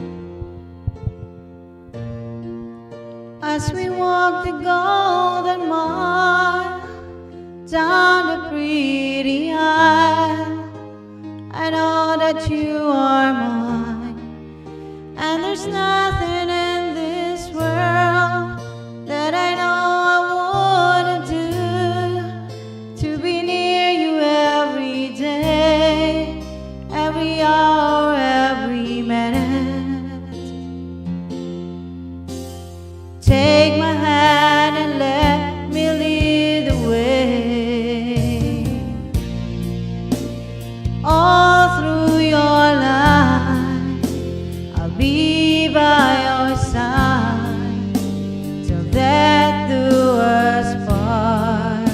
Speaker 3: As we walk the golden mile down the pretty aisle, I know that you are mine, and there's nothing in this world that I know I wouldn't do to be near you every day, every hour, every minute. Take my hand and let me lead the way all through your life. I'll be by your side till death do us part.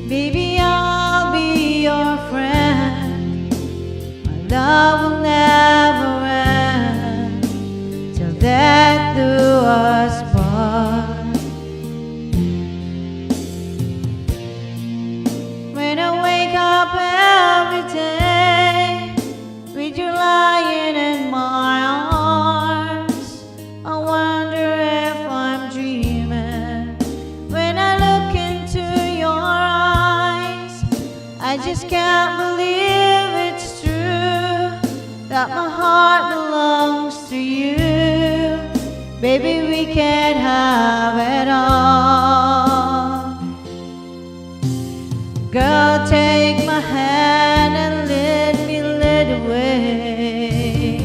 Speaker 3: Baby, I'll be your friend. My love will never end till death do us part. When I wake up every day with you lying in my arms, I wonder if I'm dreaming. When I look into your eyes, I just can't believe it's true that my heart belongs to you. Baby, we can have it all. Girl, take my hand and let me lead the way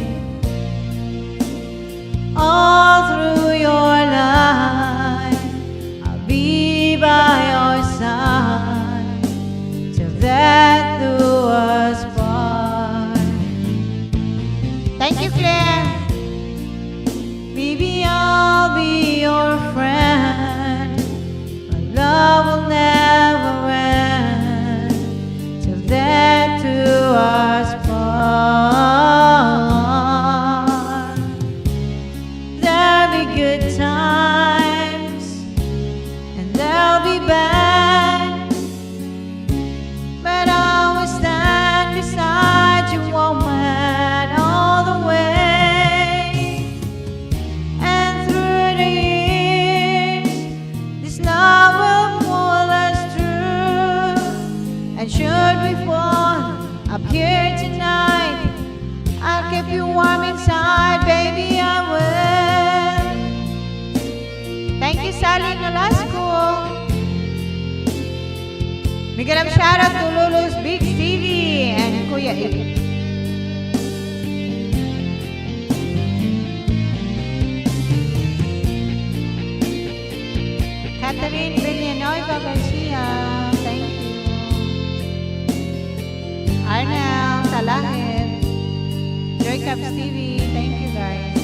Speaker 3: all through your life. I'll be by your side till death do us part. Thank you, Claire. Baby, I'll be your friend. My love will never end till death do us part. There'll be good times and there'll be bad, but I will stand beside you, woman, all the way. And through the years, this love will pull us through. And should we fall up here tonight, I'll keep you warm inside, baby, I will. Thank you, Sally Nolasco. Bigyan ng shoutout to Lulu's Big TV and Kuya Ik. Catherine Villanueva Garcia, thank you. Arnel Salangit, Joy Caps TV, thank you guys.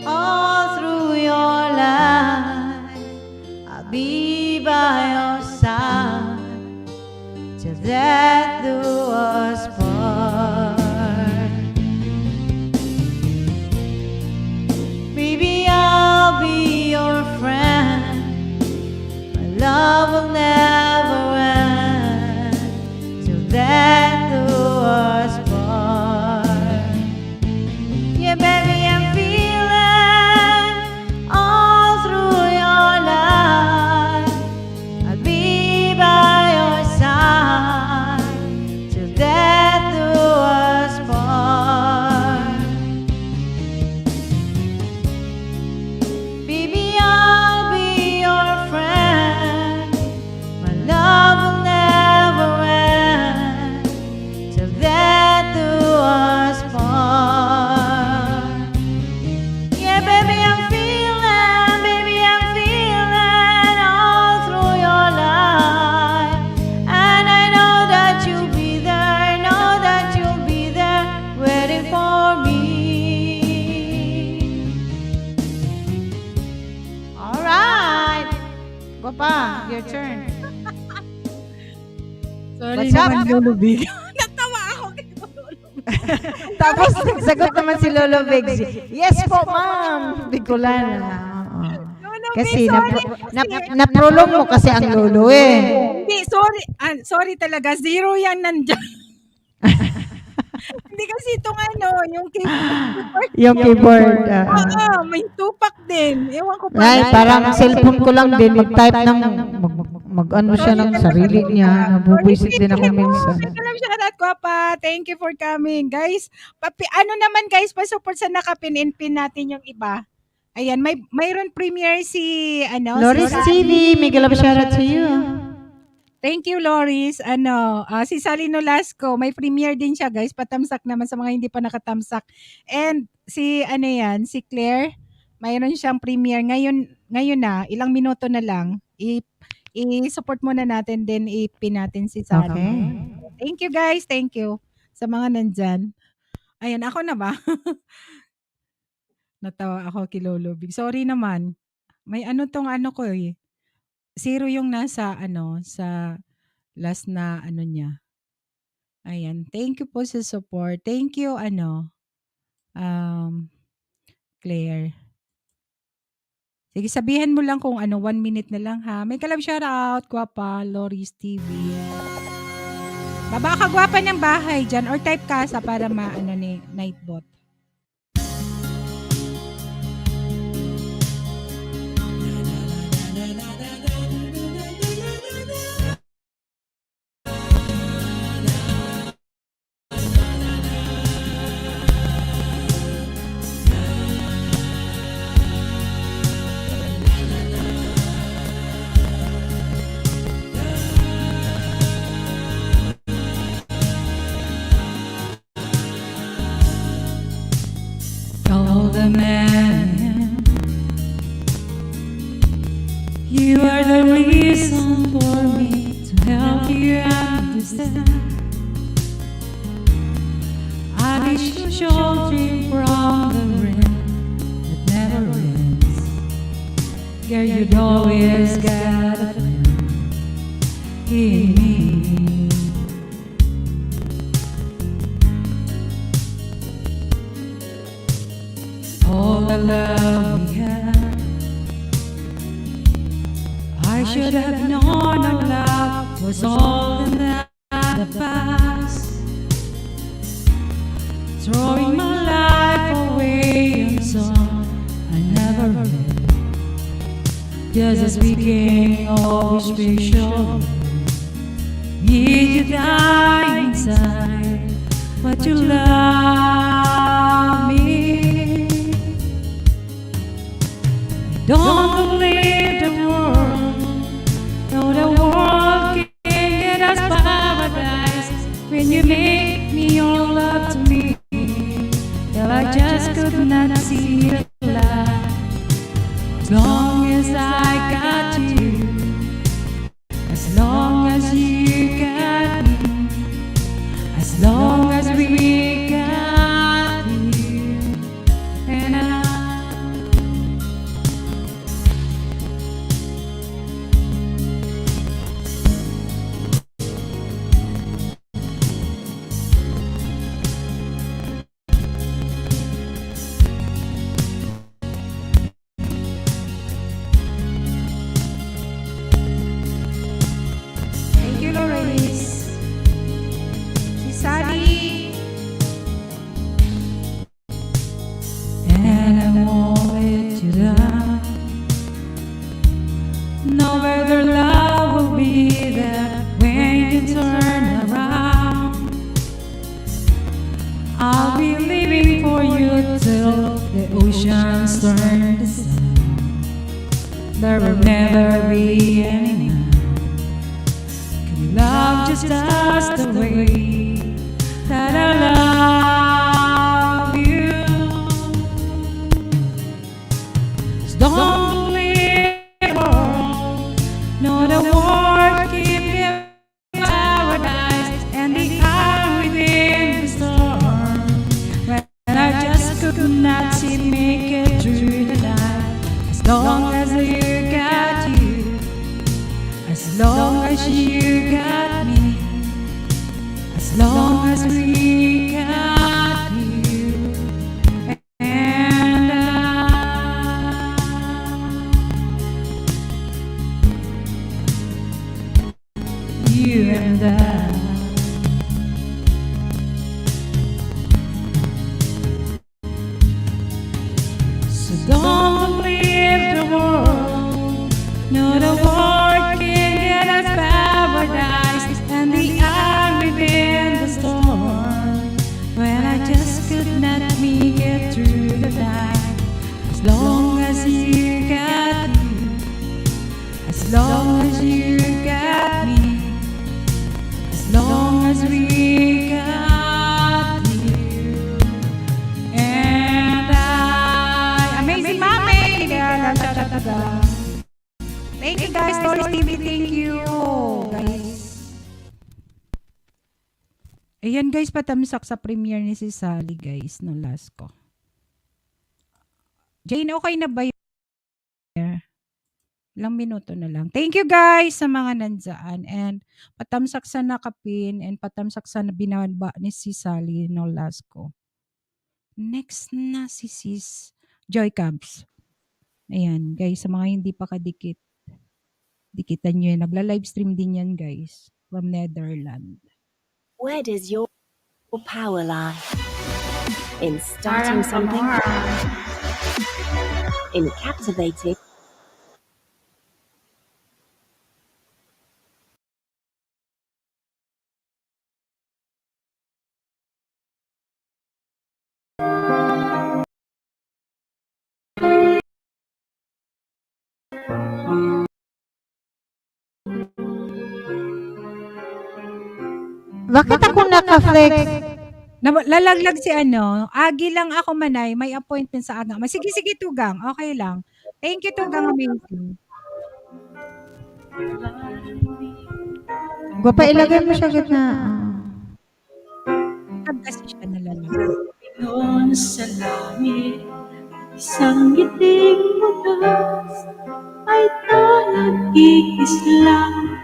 Speaker 3: All through your life, I'll be by your side till death do us part. Baby, I'll be your friend. My love will never end till death do us part. Yeah, baby, I'm feeling all through your life. I'll be by your side till death do us part. Baby, I'll be your friend. My love will never end till death do us part. Yeah, baby, I'm feeling all through your life. And I know that you'll be there, waiting for me. All right. Go pa, your turn.
Speaker 1: Sorry
Speaker 2: What's up?
Speaker 1: naman, Lolo Big. Natawa ako kay Lolo Big.
Speaker 2: Tapos nagsagot naman si Lolo Begs. Yes po, ma'am. Bicolana. Oo.
Speaker 1: Lolo
Speaker 2: Kasi
Speaker 1: Big, sorry.
Speaker 2: naprolong mo kasi ang lolo eh.
Speaker 1: Hindi, sorry. Sorry talaga. Zero yan nandyan. Hindi kasi Tapos itong yung keyboard.
Speaker 2: Yung keyboard.
Speaker 1: Oo, may tupak din. Ewan ko pa.
Speaker 2: Ay, parang cellphone ko lang din, mag-type ng, mag-ano siya ng sarili niya. Nabubuisit din ako minsan.
Speaker 1: Teka lang siya at Guapa. Thank you for coming. Guys, ano naman guys, pa-support sa nakapin-in-pin natin yung iba. Ayan, mayroon premiere si,
Speaker 2: Loris TV, may galap shoutout sa iyo.
Speaker 1: Thank you, Loris. Si Sally Nolasco, may premiere din siya, guys. Patamsak naman sa mga hindi pa nakatamsak. And si si Claire, mayroon siyang premiere ngayon na, ilang minuto na lang. I-support muna natin din i-pin natin si Sally.
Speaker 2: Okay.
Speaker 1: Thank you, guys. Thank you sa mga nandyan. Ayan, ako na ba? Natawa ako kay Lolo Big. Sorry naman. May tong ko eh. 0 yung nasa sa last na niya. Ayan. Thank you po sa support. Thank you Claire. Sige, sabihan mo lang kung 1 minute na lang ha. May kalab shoutout, Guapa, Loris TV. Baba ka Guapa ng bahay dyan or type ka sa para ni Nightbot.
Speaker 3: The man, you are the reason for me to help you understand. I wish you shelter from the rain that never ends. Girl, you'd always got a friend in me. All the love we had, I should have known our love was all in the past. Throwing my life away on song I never read, just as we became always special. Need you die inside, but you love me. Don't believe the world, no, the world can't get us paradise. When you make me your love to me, till I just could not see the light. As long as I got you, as long as you got me, as long as we got you and I.
Speaker 1: Thank you, Loris. Si Sally.
Speaker 3: And I won't let you down. No better love will be there when you turn around. I'll be living for you till the oceans turn to sand. There will never be any man can love just us the way that I love you. So don't believe the world, no, the world can give paradise and the eye within the storm. When I just could not see make it through the night. As long as you got you, as long as you got me, as long as we got you and you and I. know the world can get us paradise, and the air within the storm. When I just could not make it through the night, as long as you got me, as long as you got me, as long as we got you and I.
Speaker 1: Amazing Mami! Thank you guys, Doris TV. Thank you, guys. Ayan guys, patamsak sa premiere ni si Sally guys, no last ko. Jane, okay na ba yun? Ilang minuto na lang. Thank you guys sa mga nandyan. And patamsak sa nakapin and patamsak sa binaba ni si Sally no last ko. Next na si Sis Joy Cubs. Ayan guys, sa mga hindi pa kadikit. Dikitan nyo yun. Nagla-live stream din yan guys. From Netherlands.
Speaker 4: Where does your power lie? In starting something? In captivating?
Speaker 2: Bakit ako naka-flex?
Speaker 1: Lalaglag si ano, Agi lang ako manay, may appointment sa Agang. Sige, sige Tugang, okay lang. Thank you Tugang, amazing.
Speaker 2: Gwapa, ilagay mo siya gitna.
Speaker 1: Kasi siya nalalag.
Speaker 3: Noon sa langit, isang ngiting bukas ay talang kikislang,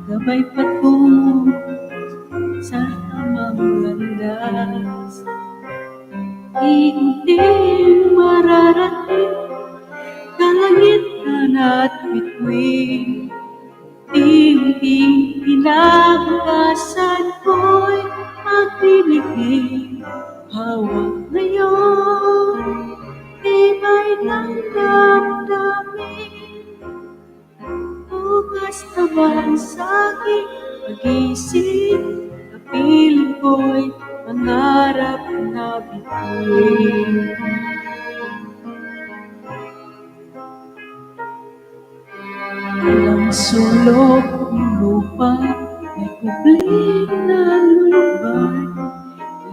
Speaker 3: gabay patungo sa tamang landas. Iunting mararating, kalangitan at bituin, iunting kinabukasan ko'y magdiligig. Hawak ngayon, tibay ng damdamin, bukas naman sa aking pag-isip, kapiling ko'y mangarap na bituin. Walang sulok ng lupa, may kubling na lulubay,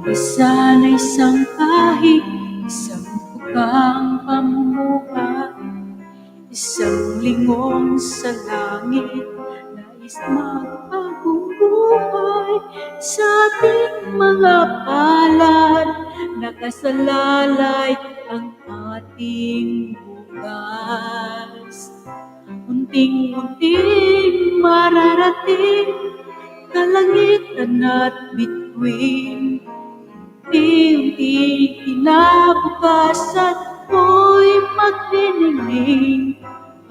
Speaker 3: isa na isang kahig, isang tukang pamumuhay, isang lingon sa langit, nais magpagong buhay sa ating mga palad, nakasalalay ang ating bukas. Unting-unting mararating, kalangitan at bituin, unti-unti kinabukasan ko'y magdiningning.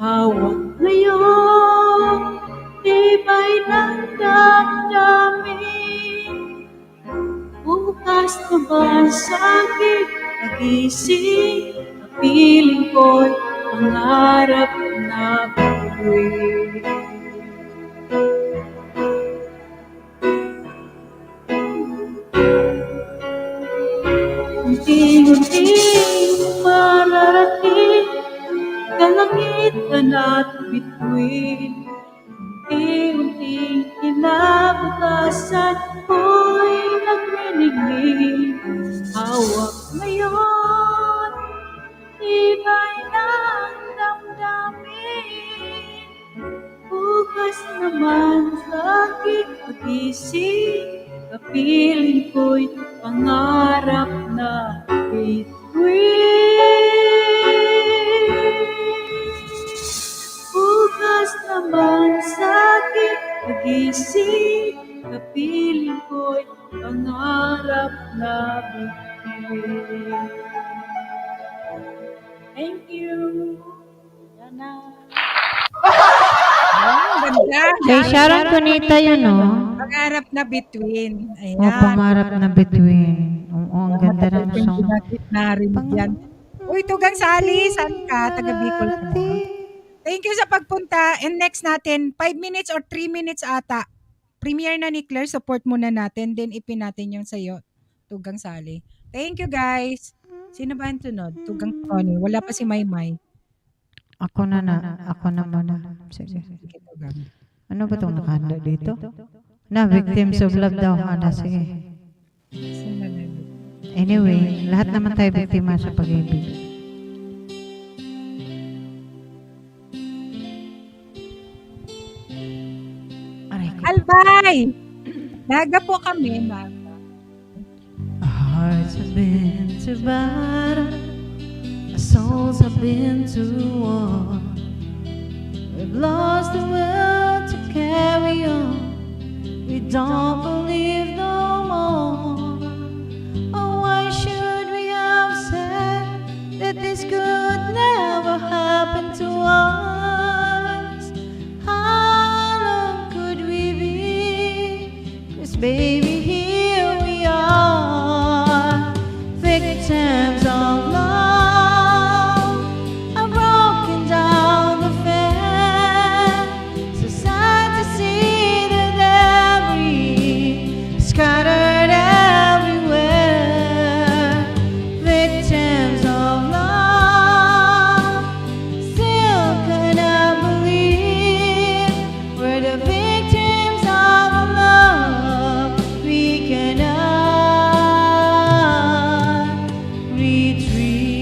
Speaker 3: Hawak ngayon, tibay ng damdamin, bukas naman sa aking pag-isip, kapiling ko'y pangarap na bituin. Unti-unting mararating, kalangitan at bituin, unti-unting kinabukasan ko'y nagniningning. Hawak ngayon, tibay ng damdamin, bukas naman sa aking pag-isip, kapiling ko'y pangarap na bituin. Bukas naman sa aking pag-isip, kapiling ko'y pangarap na bituin. Thank you. Yan na.
Speaker 1: Ganda.
Speaker 2: Kay Sharon Cunita yun, no?
Speaker 1: Pangarap na between. Ayan.
Speaker 2: O, pangarap na between. Oo, ang ganda ng song.
Speaker 1: Na rin yan. Uy, Tugang Sally, saan ka? Taga Bicol ka ba? Thank you sa pagpunta. And next natin, 5 minutes or 3 minutes ata. Premiere na ni Claire, support muna natin. Then ipin natin yung sa'yo, Tugang Sali. Thank you guys. Sino ba yung sunod? Tugang Tony. Wala pa si Maymay.
Speaker 2: Ako na muna. Sige.
Speaker 1: Sige, Tugang.
Speaker 2: Ano ba itong nakahanda dito? Na, victims of love daw. Sige.
Speaker 1: Sino na yun?
Speaker 2: Anyway, lahat naman tayo biktima sa pag-ibig. Aray ko.
Speaker 1: Albay! Naga po kami, Naga.
Speaker 3: Our hearts have been to battle, our souls have been to war. We've lost the will to carry on. We don't believe no more. Oh, why should we have said that this could never happen to us? How long could we be? 'Cause baby, here we are, victims of love. I'm broken down the fence. So sad to see the debris scattered everywhere. Victims of love. Still cannot believe we're the victims of love. We cannot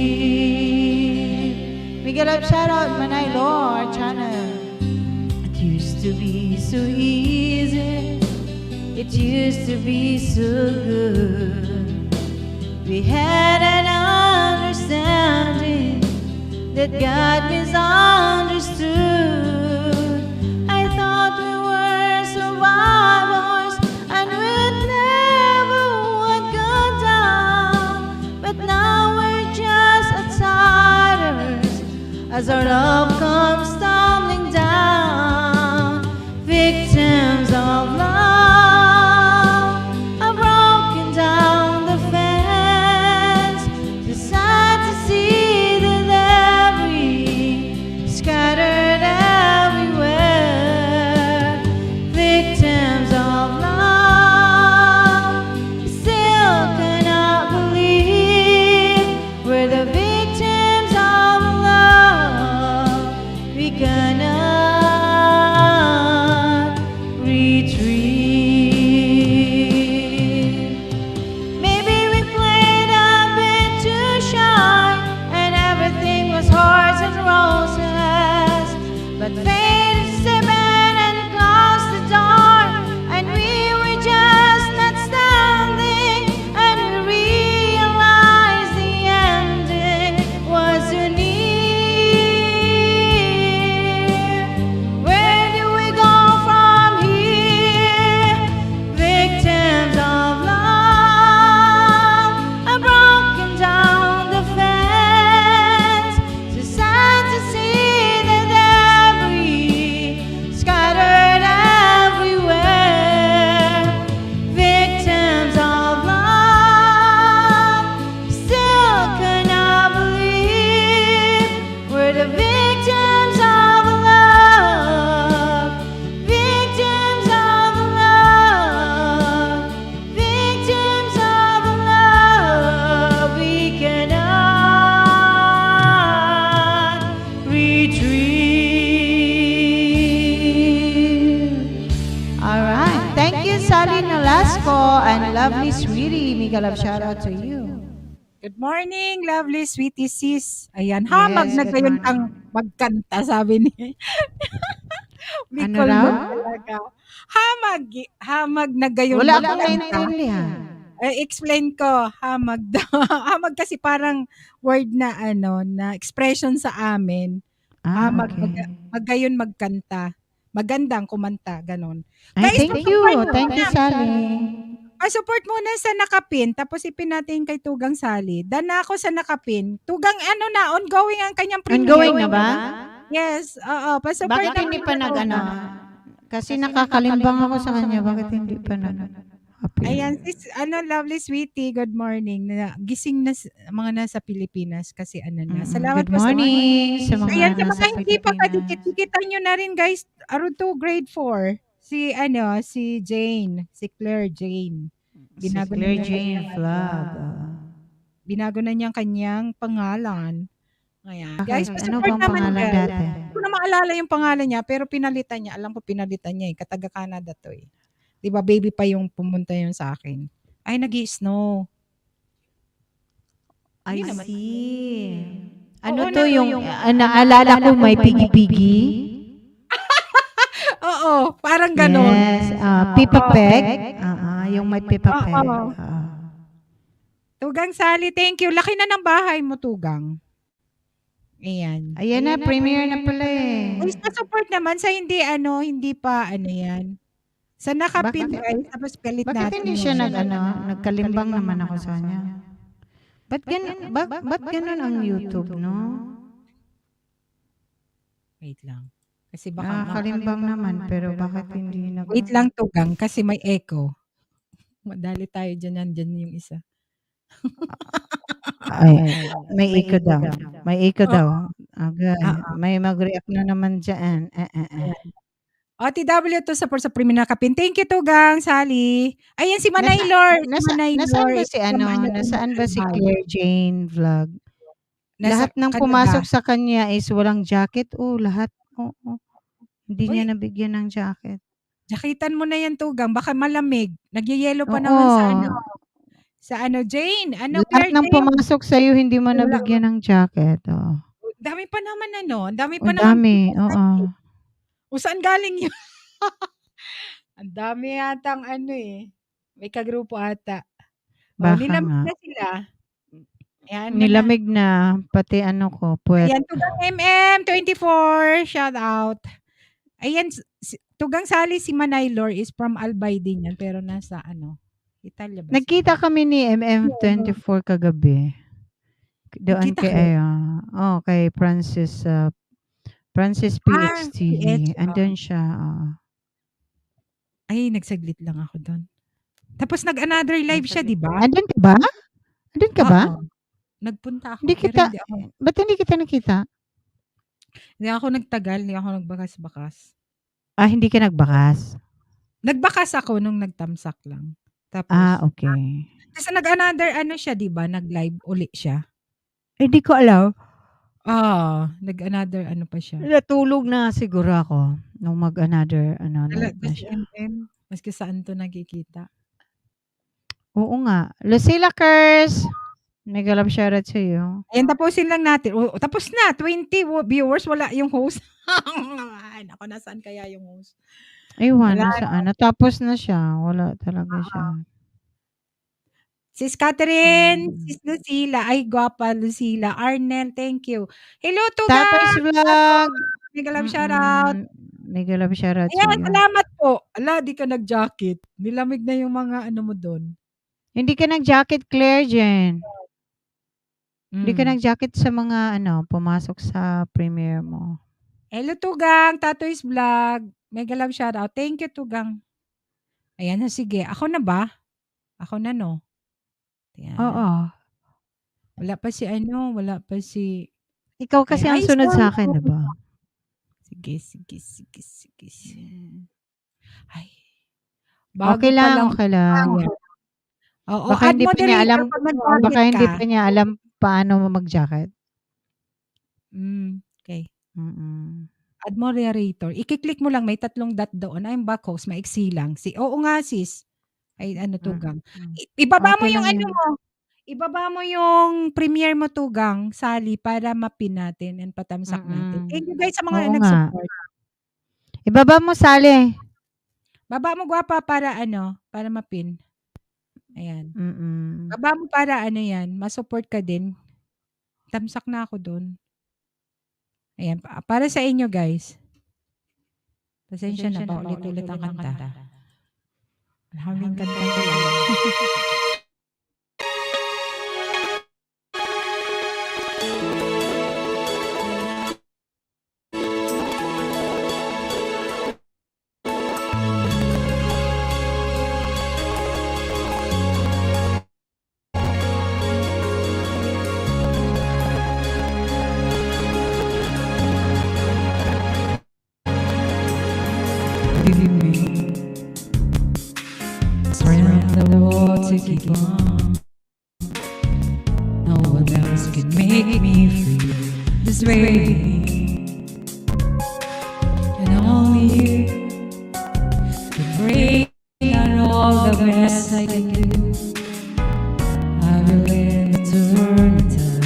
Speaker 3: retreat. We get a shout out, Manay Lord channel. It used to be so easy. It used to be so good. We had an understanding that God misunderstood. I thought we were survivors and we'd never would go down. But now we're just outsiders as our love comes tumbling down. Victims of love are broken down the fence. So sad to see the debris scattered everywhere. Victims of love, still cannot believe we're the victims of love. We cannot retreat. Maybe we played a bit too shy and everything was hearts and roses. But fate stepped in and closed the door, and we were just not standing. And we realized the ending was so near. Where do we go from here? Victims of love are broken down the fence. So sad to see the debris scattered everywhere. Victims of love, still cannot believe we're the victims of love. Victims of love. Victims of love. We cannot retreat.
Speaker 2: Alright. Thank you, Sally Nolasco and lovely sweetie. Mega love shout out to you.
Speaker 1: Good morning, lovely sweetie sis. Ayan, hamag
Speaker 2: Yes,
Speaker 1: na
Speaker 2: good
Speaker 1: gayon
Speaker 2: morning.
Speaker 1: kang magkanta, sabi ni
Speaker 2: Ano
Speaker 1: Bicol
Speaker 2: raw?
Speaker 1: mo talaga. Hamag na gayon
Speaker 2: Wala akong
Speaker 1: magkanta.
Speaker 2: naintindihan.
Speaker 1: Explain ko, hamag daw. Hamag kasi parang word na na expression sa amin. Hamag,
Speaker 2: Okay.
Speaker 1: magayon magkanta. Magandang kumanta, ganon.
Speaker 2: Ay,
Speaker 1: Guys,
Speaker 2: thank you. Thank you, Sally.
Speaker 1: Support muna sa nakapin, tapos ipin natin kay Tugang Sali. Dana ako sa nakapin. Tugang ongoing ang kanyang premiere.
Speaker 2: Ongoing na ba?
Speaker 1: Yes, oo. Pa-support
Speaker 2: Bakit hindi pa
Speaker 1: natin
Speaker 2: nag
Speaker 1: Tugang.
Speaker 2: Kasi nakakalimbang ako sa kanya. Bakit hindi pa nag Happy.
Speaker 1: Ayan, sis, lovely sweetie, good morning. Gising na mga nasa Pilipinas kasi na. Salamat
Speaker 2: Good
Speaker 1: po sa
Speaker 2: morning sa
Speaker 1: Ayan,
Speaker 2: mga
Speaker 1: sa
Speaker 2: nasa
Speaker 1: mga hindi pa
Speaker 2: Pilipinas.
Speaker 1: kadikit-dikitan nyo na rin guys, around to grade 4. Si Jane, si Claire Jane.
Speaker 2: Si
Speaker 1: Binago na
Speaker 2: Claire
Speaker 1: niya
Speaker 2: Jane Vlog.
Speaker 1: binago na niyang kanyang pangalan. Ayan. Guys,
Speaker 2: Bakit? Ano
Speaker 1: pa-support
Speaker 2: bang
Speaker 1: naman
Speaker 2: pangalan
Speaker 1: guys.
Speaker 2: dati?
Speaker 1: Hindi ko na maalala yung pangalan niya, pero pinalitan niya. Alam ko pinalitan niya eh. Kataga Canada to eh. 'Di ba baby pa yung pumunta yun sa akin. Ay, nag-i-snow.
Speaker 2: I
Speaker 1: Hindi naman.
Speaker 2: see.
Speaker 1: Oo,
Speaker 2: Ano to yung naalala ko may pigi-pigi?
Speaker 1: Oo, parang ganon.
Speaker 2: Yes. Pipa Peg. Yung may Pipa Peg.
Speaker 1: Oo. Tugang Sally, thank you. Laki na ng bahay mo, Tugang. Ayan.
Speaker 2: Ayan na, premiere na pala eh.
Speaker 1: Ay, sa support naman sa hindi pa yan. Sa nakapin guys, tapos galit
Speaker 2: Bakit
Speaker 1: natin.
Speaker 2: hindi siya nagkalimbang naman ako sa kanya? Ba't ganun ang YouTube, no?
Speaker 1: Wait lang. Kasi baka
Speaker 2: Nakakalimbang naman, pero bakit hindi
Speaker 1: wait lang, Tugang, kasi may echo. Madali tayo dyan, nandyan yung isa.
Speaker 2: Ay, may echo daw. May echo daw. Okay.
Speaker 1: Oo.
Speaker 2: May mag-react na naman dyan.
Speaker 1: OTW to support sa premium na kapin. Thank you, Tugang, Sally. Ayan, si Manay Lord.
Speaker 2: Nasaan ba si nasaan ba si Claire Jane Vlog? Lahat ng pumasok sa kanya is walang jacket. Lahat. Oo. Hindi niya nabigyan ng jacket.
Speaker 1: Jakitan mo na yan, Tugang. Baka malamig. Nagyayelo pa naman sa Jane.
Speaker 2: Lahat ng pumasok sa'yo, hindi mo nabigyan ng jacket.
Speaker 1: Dami pa naman Dami
Speaker 2: Ang
Speaker 1: pa naman.
Speaker 2: dami. Oo.
Speaker 1: O saan galing yun? Ang dami yatang may kagrupo ata.
Speaker 2: Baka
Speaker 1: Nilamig
Speaker 2: nga.
Speaker 1: na sila. Ayan,
Speaker 2: Nilamig na. Pati ko, puwet.
Speaker 1: Ayan, Tugang MM24. Shout out. Ayan, Tugang Sally, si Manay Lor is from Albay din yan. Pero nasa Italia ba?
Speaker 2: Nagkita kami ni MM24 kagabi. Doon
Speaker 1: Nagkita
Speaker 2: kay Francis PXTV. Andun siya.
Speaker 1: Ay, nagsaglit lang ako doon. Tapos nag-another live siya, di ba?
Speaker 2: Andun ka ba? Andun ka ba?
Speaker 1: Nagpunta ako.
Speaker 2: Ba't hindi kita nakita?
Speaker 1: Hindi ako nagtagal, hindi ako nagbakas-bakas.
Speaker 2: Hindi ka nagbakas?
Speaker 1: Nagbakas ako nung nagtamsak lang. Tapos,
Speaker 2: okay.
Speaker 1: Kasi nag-another siya, di ba? Nag-live uli siya.
Speaker 2: Hindi ko alam.
Speaker 1: Nag-another pa siya.
Speaker 2: Natulog na siguro ako nung mag-another live na siya.
Speaker 1: Maski saan to nakikita.
Speaker 2: Oo nga. Lucilla Kers, mega love shoutout sa iyo.
Speaker 1: Ayan, tapusin lang natin. Tapos na, 20 viewers, wala yung host. Ay, naku, nasaan kaya yung host?
Speaker 2: Aywan, nasaan? Natapos na siya. Wala talaga siya.
Speaker 1: Sis Catherine, Sis Lucila. Ay, gwapa Lucila. Arnel, thank you. Hello, Tugang!
Speaker 2: Tapos vlog.
Speaker 1: Mega love shoutout.
Speaker 2: Mega love shoutout sa
Speaker 1: Ayan,
Speaker 2: iyo.
Speaker 1: salamat po. Di ka nag-jacket. Nilamig na yung mga mo doon.
Speaker 2: Hindi ka nag-jacket, Claire Jen. Hindi ka nag-jacket sa mga pumasok sa premiere mo.
Speaker 1: Hello, Tugang. Tatoy's Vlog. Mega love shoutout. Thank you, Tugang. Ayan na, sige. Ako na ba? Ako na, no? Ayan.
Speaker 2: Oo.
Speaker 1: Wala pa si
Speaker 2: Ikaw kasi ang sunod sa akin, diba?
Speaker 1: Sige. Ay.
Speaker 2: Okay lang.
Speaker 1: Oo,
Speaker 2: baka hindi pa niya alam,
Speaker 1: hindi
Speaker 2: pa niya alam paano mag-jacket.
Speaker 1: Okay. Add moderator. I-click mo lang, may 3 dot doon. I'm back host, maiksi lang. Oo nga, sis. Ay, Tugang. Ibaba mo yung mo. Ibaba mo yung premiere mo, Tugang, Sally, para mapin natin and patamsak natin. Thank you guys sa mga nag-support.
Speaker 2: Ibaba mo, Sally.
Speaker 1: Baba mo, gwapa, para para mapin. Ayan. Baba mo para masupport ka din. Tamsak na ako doon. Ayan, para sa inyo guys. Pasensya na, paulit-ulit ang kanta. Maraming kanta ko lang. keep on. No one else can make me feel this way. And only you can break down all the best I can do. I will let it turn time,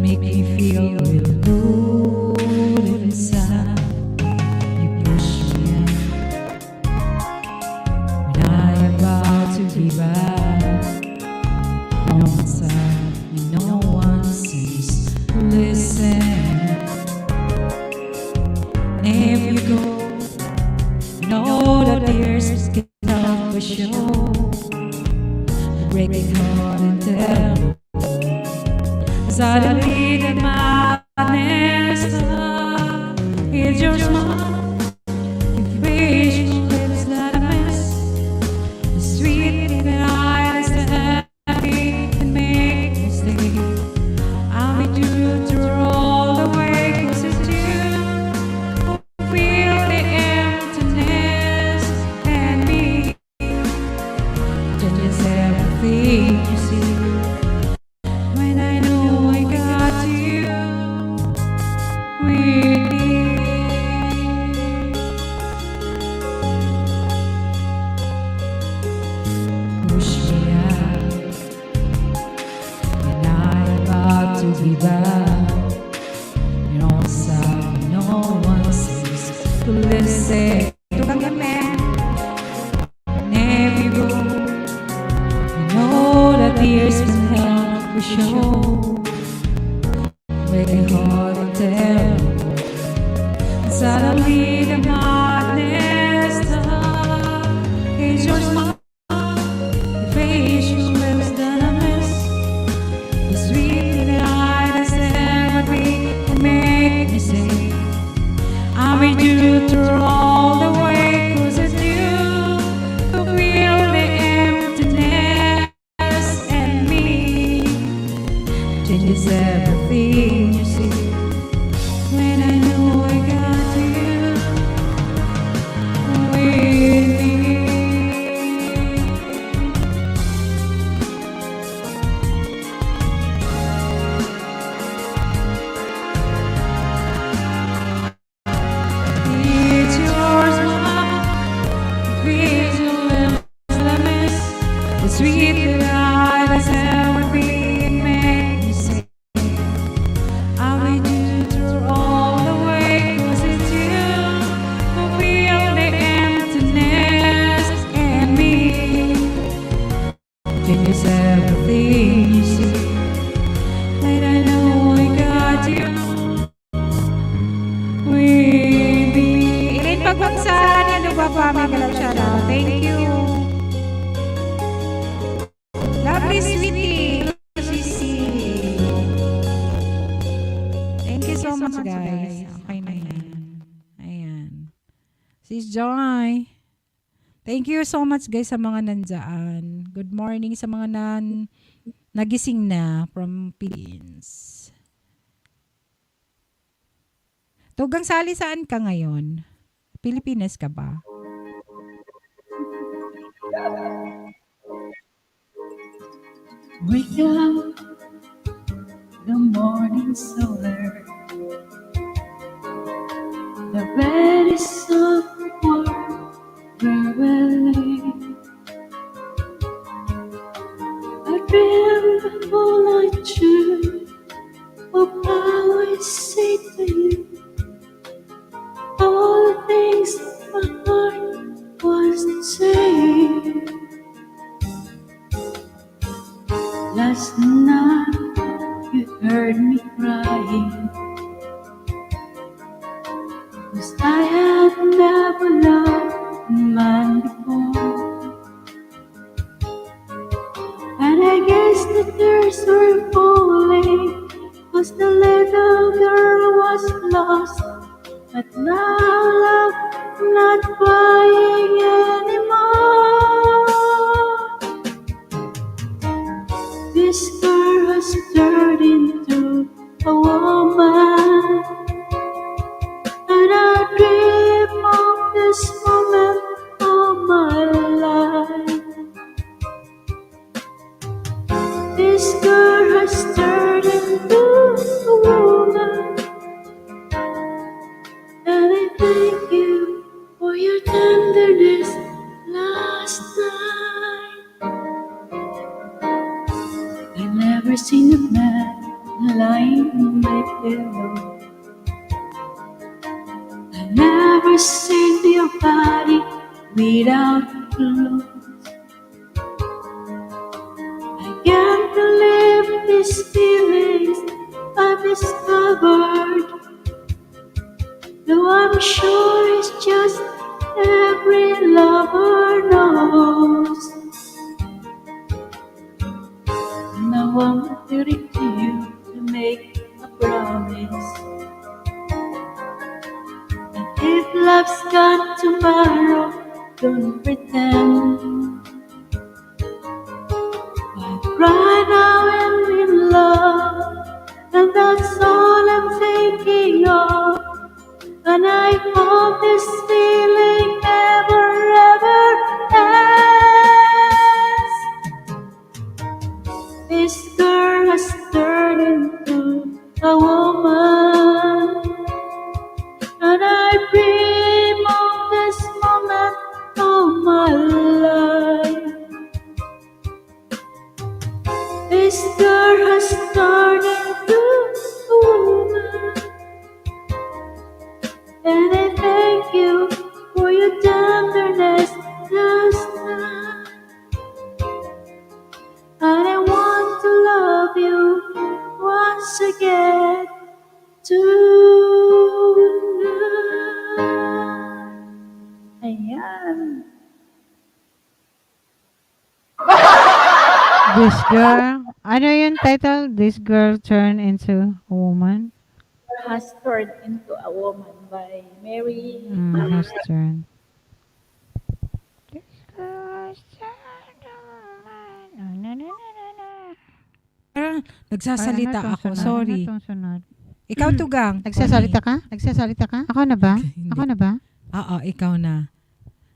Speaker 1: make me feel real good inside. You push me out when I am about to give up. No one's out and no one sees to listen. And if you go, you know that tears can help but show. Break it heart and tell. Suddenly the madness is your smile. Your facial lips that a mess. The sweet eyes that happy and make me stay. I'll be true to all the way, 'cause it's you who feel the emptiness and me. Changes everything you see. When I know I got you with me. Push me out when I'm about to give up. You know, sad, no one sees to listen. Ito kang gamen. And if you go, you know that tears can help but show. Break it hard and tell. And suddenly the madness is your smile. Your facial lips that I miss. The sweet eyes that never be and make me say, I'll be true through all the way, 'cause it's you who feel the emptiness and me. Changes everything you see. When I know I got you with me. It's your smile, it's your lips that I miss. The sweet lie that's never been make me say, I'll be true through all the way, 'cause it's you who feel the emptiness and me. Changes everything you see. And I know I got you with me. Elaine Pagbagsan, yan ba pa? May galaw siya na. Thank you. Lovely sweetie. Sisi. Thank you so much, guys. Okay na yan. Ayan. Sis Joy. Thank you so much, guys, sa mga nandyan. Good morning sa mga nagising na from Philippines. Tugang Sali, saan ka ngayon? Pilipinas ka ba?
Speaker 6: Wake up, the morning solar. The bed is soft, warm, where we'll lay. I dream the whole night through of how I say to you all the things my heart was saying. Last night you heard me crying, 'cause I had never loved a man before. And I guess the tears were falling, 'cause the little girl was lost. But now, love, I'm not crying anymore. This girl has turned into a woman, and I dream of this moment all my life. your tenderness last night. I never seen a man lying in my pillow. I never seen your body without clothes. I can't believe these feelings I've discovered, though I'm sure it's just every lover knows. Now I'm ready to you to make a promise. And if love's gone tomorrow, don't pretend. Right now I'm in love, and that's all I'm thinking of. And I hope this feeling never ends. This girl has turned into a woman, and I dream of this moment all my life. This girl has turned into a woman, and I thank you for your tenderness last night. And I want to love you once again tonight. Ayan.
Speaker 2: This girl, ano yung title? This girl turned into a woman?
Speaker 3: Has turned into a woman by Mary.
Speaker 2: Has turned. This girl has turned a woman. No, no, no, no, no.
Speaker 1: Parang nagsasalita
Speaker 2: Ano tong
Speaker 1: ako.
Speaker 2: sunod?
Speaker 1: Sorry.
Speaker 2: Ano tong sunod?
Speaker 1: Ikaw, Tugang.
Speaker 2: Nagsasalita ka? Nagsasalita ka? Ako na ba?
Speaker 1: Hindi.
Speaker 2: Ako na ba?
Speaker 1: Oo, ikaw na.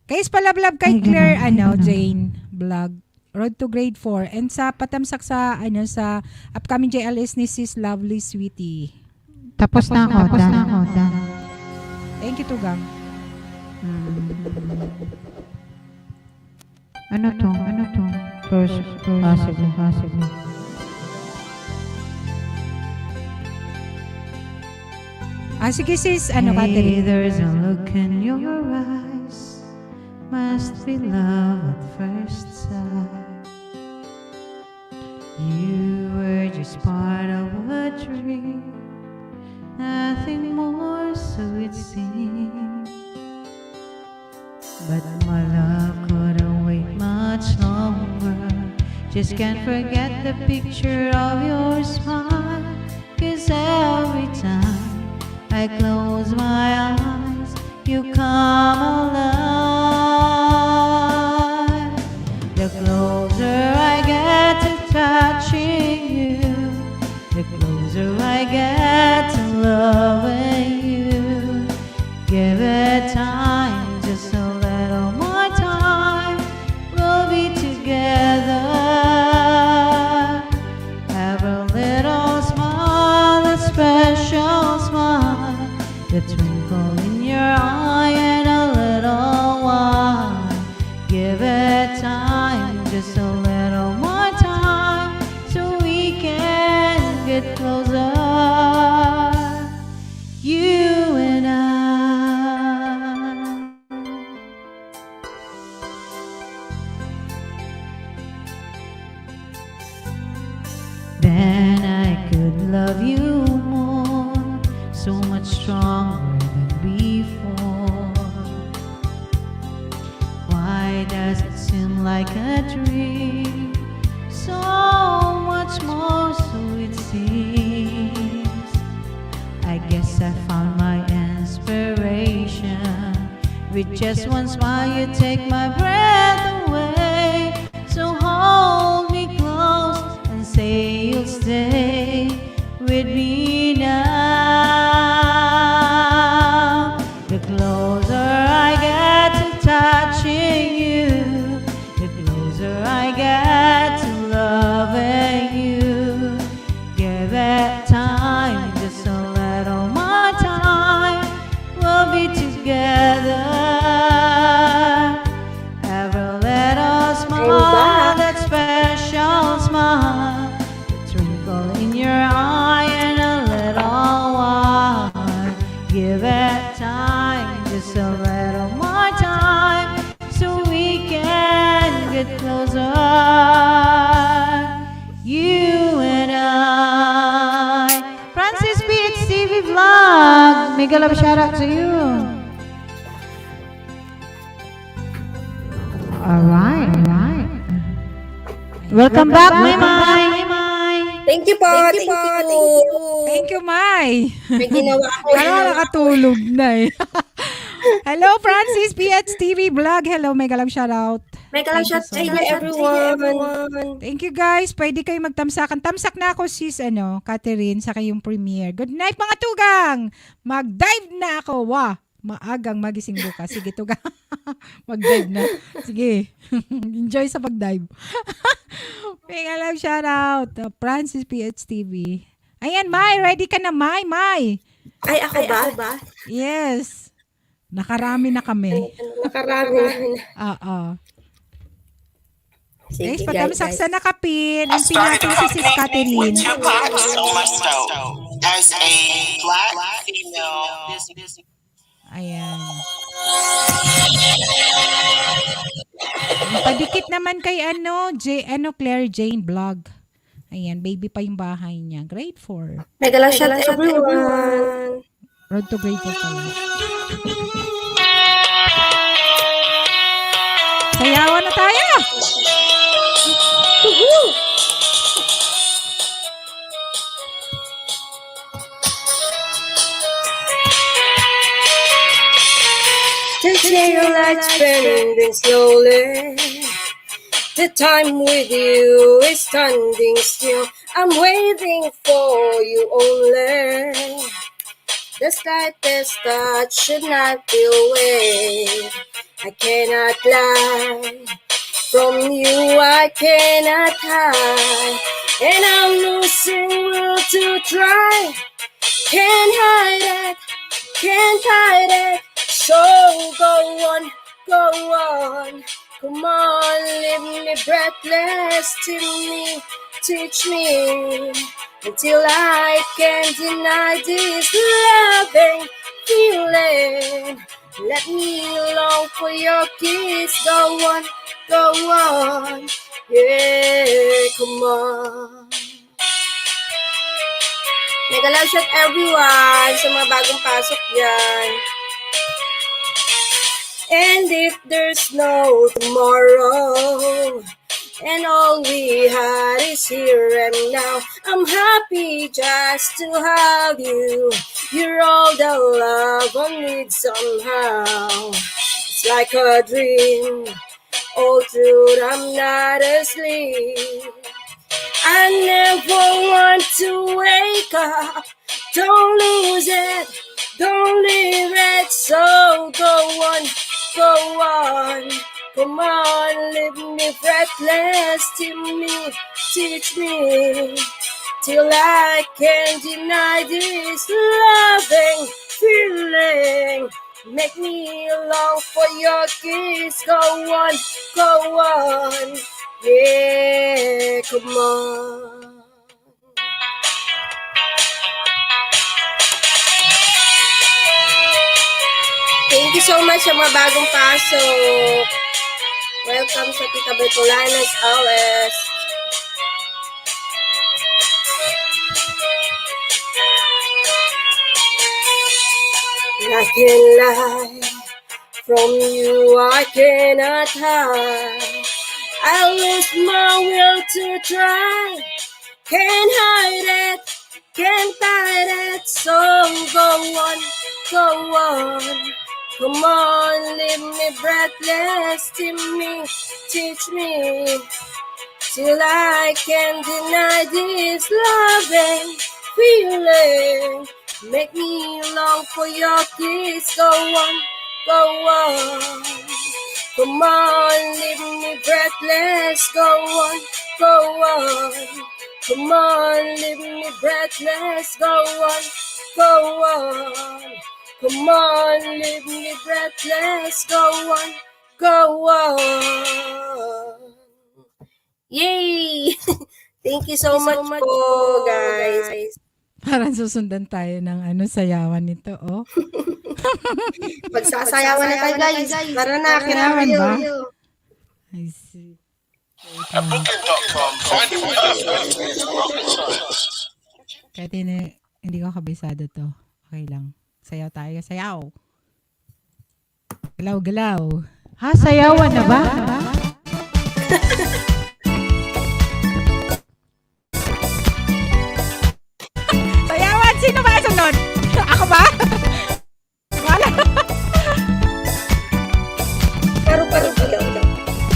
Speaker 1: Kay Spalablab kay
Speaker 2: Ay,
Speaker 1: Claire,
Speaker 2: ganun.
Speaker 1: Jane vlog. Road to grade 4. And sa patamsak sa, sa upcoming JLS ni Sis Lovely Sweetie.
Speaker 2: Tapos na ako.
Speaker 1: Thank you, Tugang.
Speaker 2: Ano to? First, possible.
Speaker 1: Sige sis,
Speaker 2: Hey,
Speaker 1: Catherine?
Speaker 2: there's a look in your eyes. Must be love at first sight. You were just part of a dream. Nothing more, so it seemed. But my love couldn't wait much longer. Just can't forget the picture of your smile. 'Cause every time I close my eyes, you come alive. The closer I get to touching you, the closer I get to loving you. Give it time, just a little more time. We'll be together. Have a little smile, a special smile, the twinkle in your eye and a little while. Give it time, just a little more time, so we can get closer. You and I. Then I could love you more, so much stronger than before. Why does it seem like a dream? So much more, so it seems. I guess I found my inspiration. With just one smile you take my breath away. So hold me close and say you'll stay with me now. The closer I get to touching you, the closer I get to loving you. Give it time, just a little more time. We'll be together.
Speaker 3: just a little more time so we can get closer. You and I. Francis Beach TV Vlog. Mega love shout out to you.
Speaker 2: Alright.
Speaker 3: Welcome back, Mai.
Speaker 4: Thank you po. Thank you.
Speaker 1: Thank you, Mai.
Speaker 4: May ginawa ako.
Speaker 1: Parang nakatulog na eh. Hello, Francis PH TV Vlog. Hello, mega love shoutout.
Speaker 4: May kalang shot
Speaker 1: Thank you
Speaker 4: sa everyone.
Speaker 1: Thank you guys. Pwede kayo magtamsakan. Tamsak na ako sis, Catherine, sa kayong premiere. Good night mga tugang. Mag-dive na ako. Wah, maagang magising bukas. Sige tugang. Mag-dive na. Sige. Enjoy sa pag-dive. Mega love shoutout. Francis PH TV. Ayan, Mai. Ready ka na, Mai?
Speaker 4: Ay, ako ba?
Speaker 1: Yes. Nakarami na kami.
Speaker 4: Nakarami na.
Speaker 1: Oo.
Speaker 4: Sige,
Speaker 1: Guys, patamsak sa nakapin. Ang natin si Sis Catherine.
Speaker 8: Tupac so much so. As a black female,
Speaker 1: Ayan. Padikit naman kay Claire Jane Vlog. Ayan, baby pa yung bahay niya. Grade 4.
Speaker 4: May kalang shot everyone.
Speaker 1: Road to grade 4 pala. Sayawan na tayo!
Speaker 4: Just see your lights burning slowly. The time with you is standing still. I'm waiting for you only. The slightest touch should not be away. I cannot lie. From you I cannot hide. And I'm losing will to try. Can't hide it. So go on. Come on, leave me breathless. Teach me until I can't deny this loving feeling. Let me long for your kiss. Go on, yeah, come on. Mega love shot everyone sa mga bagong pasok dyan. And if there's no tomorrow, and all we had is here and now, I'm happy just to have you. You're all the love I need somehow. It's like a dream, all through I'm not asleep. I never want to wake up. Don't lose it, don't leave it. So go on. Come on, leave me breathless. Teach me till I can't deny this loving feeling. Make me long for your kiss. Go on, yeah, come on. Thank you so much sa mga bagong pasok. Welcome sa Tita Bicolana as always. I can lie. From you I cannot hide. I lose my will to try. Can't hide it. So go on. Come on, leave me breathless. Teach me till I can't deny this loving feeling. Make me long for your kiss. Go on. Come on, leave me breathless. Go on. Come on, leave me breathless. Go on. Come on, leave me breathless. Go on. Yay! Thank you so much po, guys.
Speaker 1: Parang susundan tayo ng sayawan nito, oh.
Speaker 4: Magsasayawan na tayo, guys. Tara na,
Speaker 1: Sayawan ba?
Speaker 4: kinakayo.
Speaker 1: I see. Kahit hindi ko kabisado to. Okay lang. Sayaw tayo, sayaw. Galaw, galaw.
Speaker 2: Ha, sayawan na ba?
Speaker 1: Sayawan! Sino ba sunod? Ako ba? Wala.
Speaker 4: Paru-paro bigaw.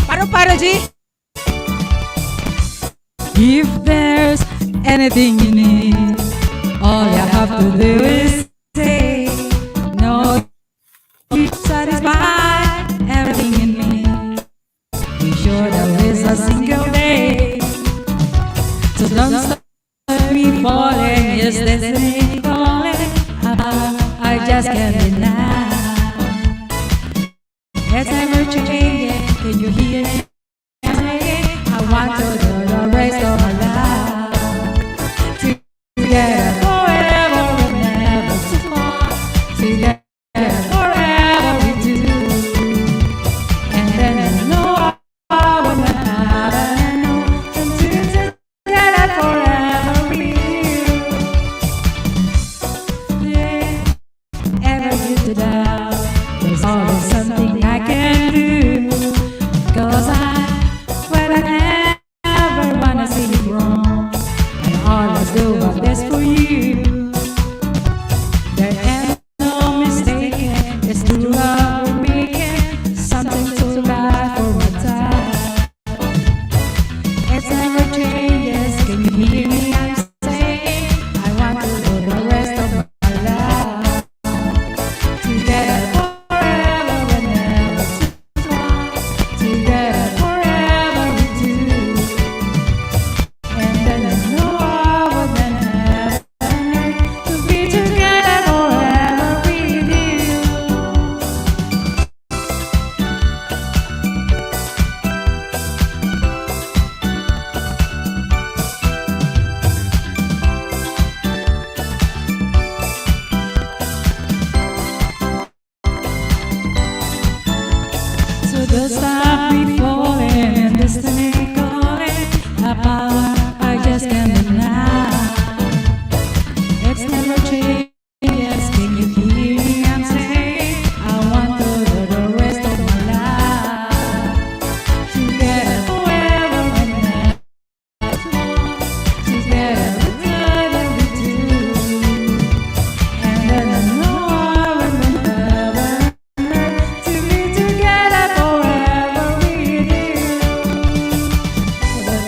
Speaker 1: Paru-paro, G. If there's anything you need, all you have to do is say, no, keep satisfied everything in me. Be sure there is a single day. So don't stop me falling, yes, destiny calling. I just can't deny. It's ever changing, can you hear it? I want to do the rest of my life together forever and never to part. Together forever we do. And then I know I will not have and I know together forever we do. Yeah, ever get to doubt, there's always something I can do. 'Cause when I never wanna see you wrong, and all I do my best for you. There ain't no mistaking, it's true love we're making, something to life for my time. It's never changes, can you hear me? I'm saying I want to do the rest of my life together forever and never to part. Together forever we do. And then I know I would never to be together forever with you. So don't stop me falling and destiny calling. A power I just can't deny. It's never changes. Can you hear me? I'm saying I want to do the rest of my life together forever and ever. Together together we do. And then I know I will never to be together forever with you.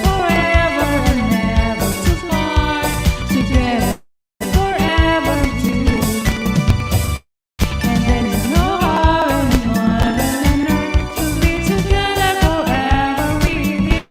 Speaker 1: Forever and never to part. Together forever we do. And then you know I will never to be together forever with you.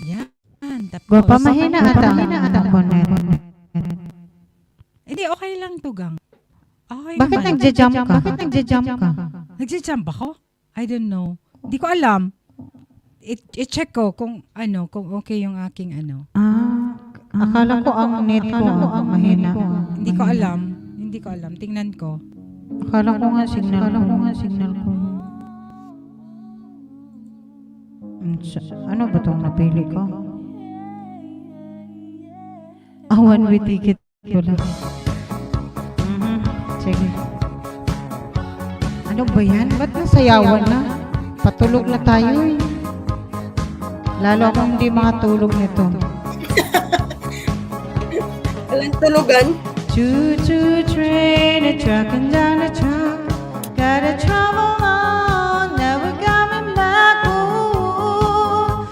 Speaker 1: Yan. Tapos.
Speaker 2: Gwapa, mahina ata ang bonnet.
Speaker 1: Hindi, okay lang tugang. Okay
Speaker 2: Bakit
Speaker 1: naman.
Speaker 2: nagja-jump ka? Bakit nagja-jump ka?
Speaker 1: Nagsi-jump ako? I don't know. Hindi ko alam. I-check ko kung kung okay yung aking
Speaker 2: Akala ko ang net ko ang mahina.
Speaker 1: Hindi ko alam. Hindi ko alam. Tingnan ko.
Speaker 2: Akala ko nga signal ko. Ano ba itong napili ko? One way ticket ko lang. Sige. Ano ba yan? Ba't nasayawan na? Patulog na tayo eh. Lalo akong hindi makatulog nito.
Speaker 4: Walang tulugan.
Speaker 2: Choo-choo train, a trucking down the track. Gotta travel on, never coming back. Ooh,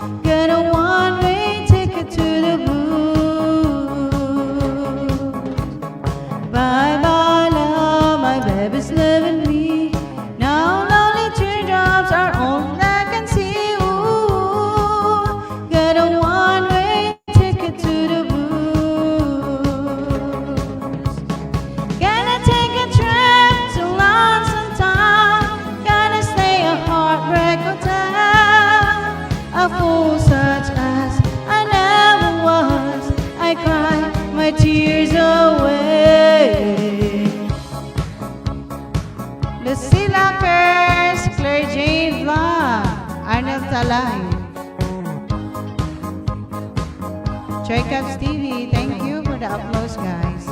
Speaker 2: Stray Cats TV, thank you for the applause, guys.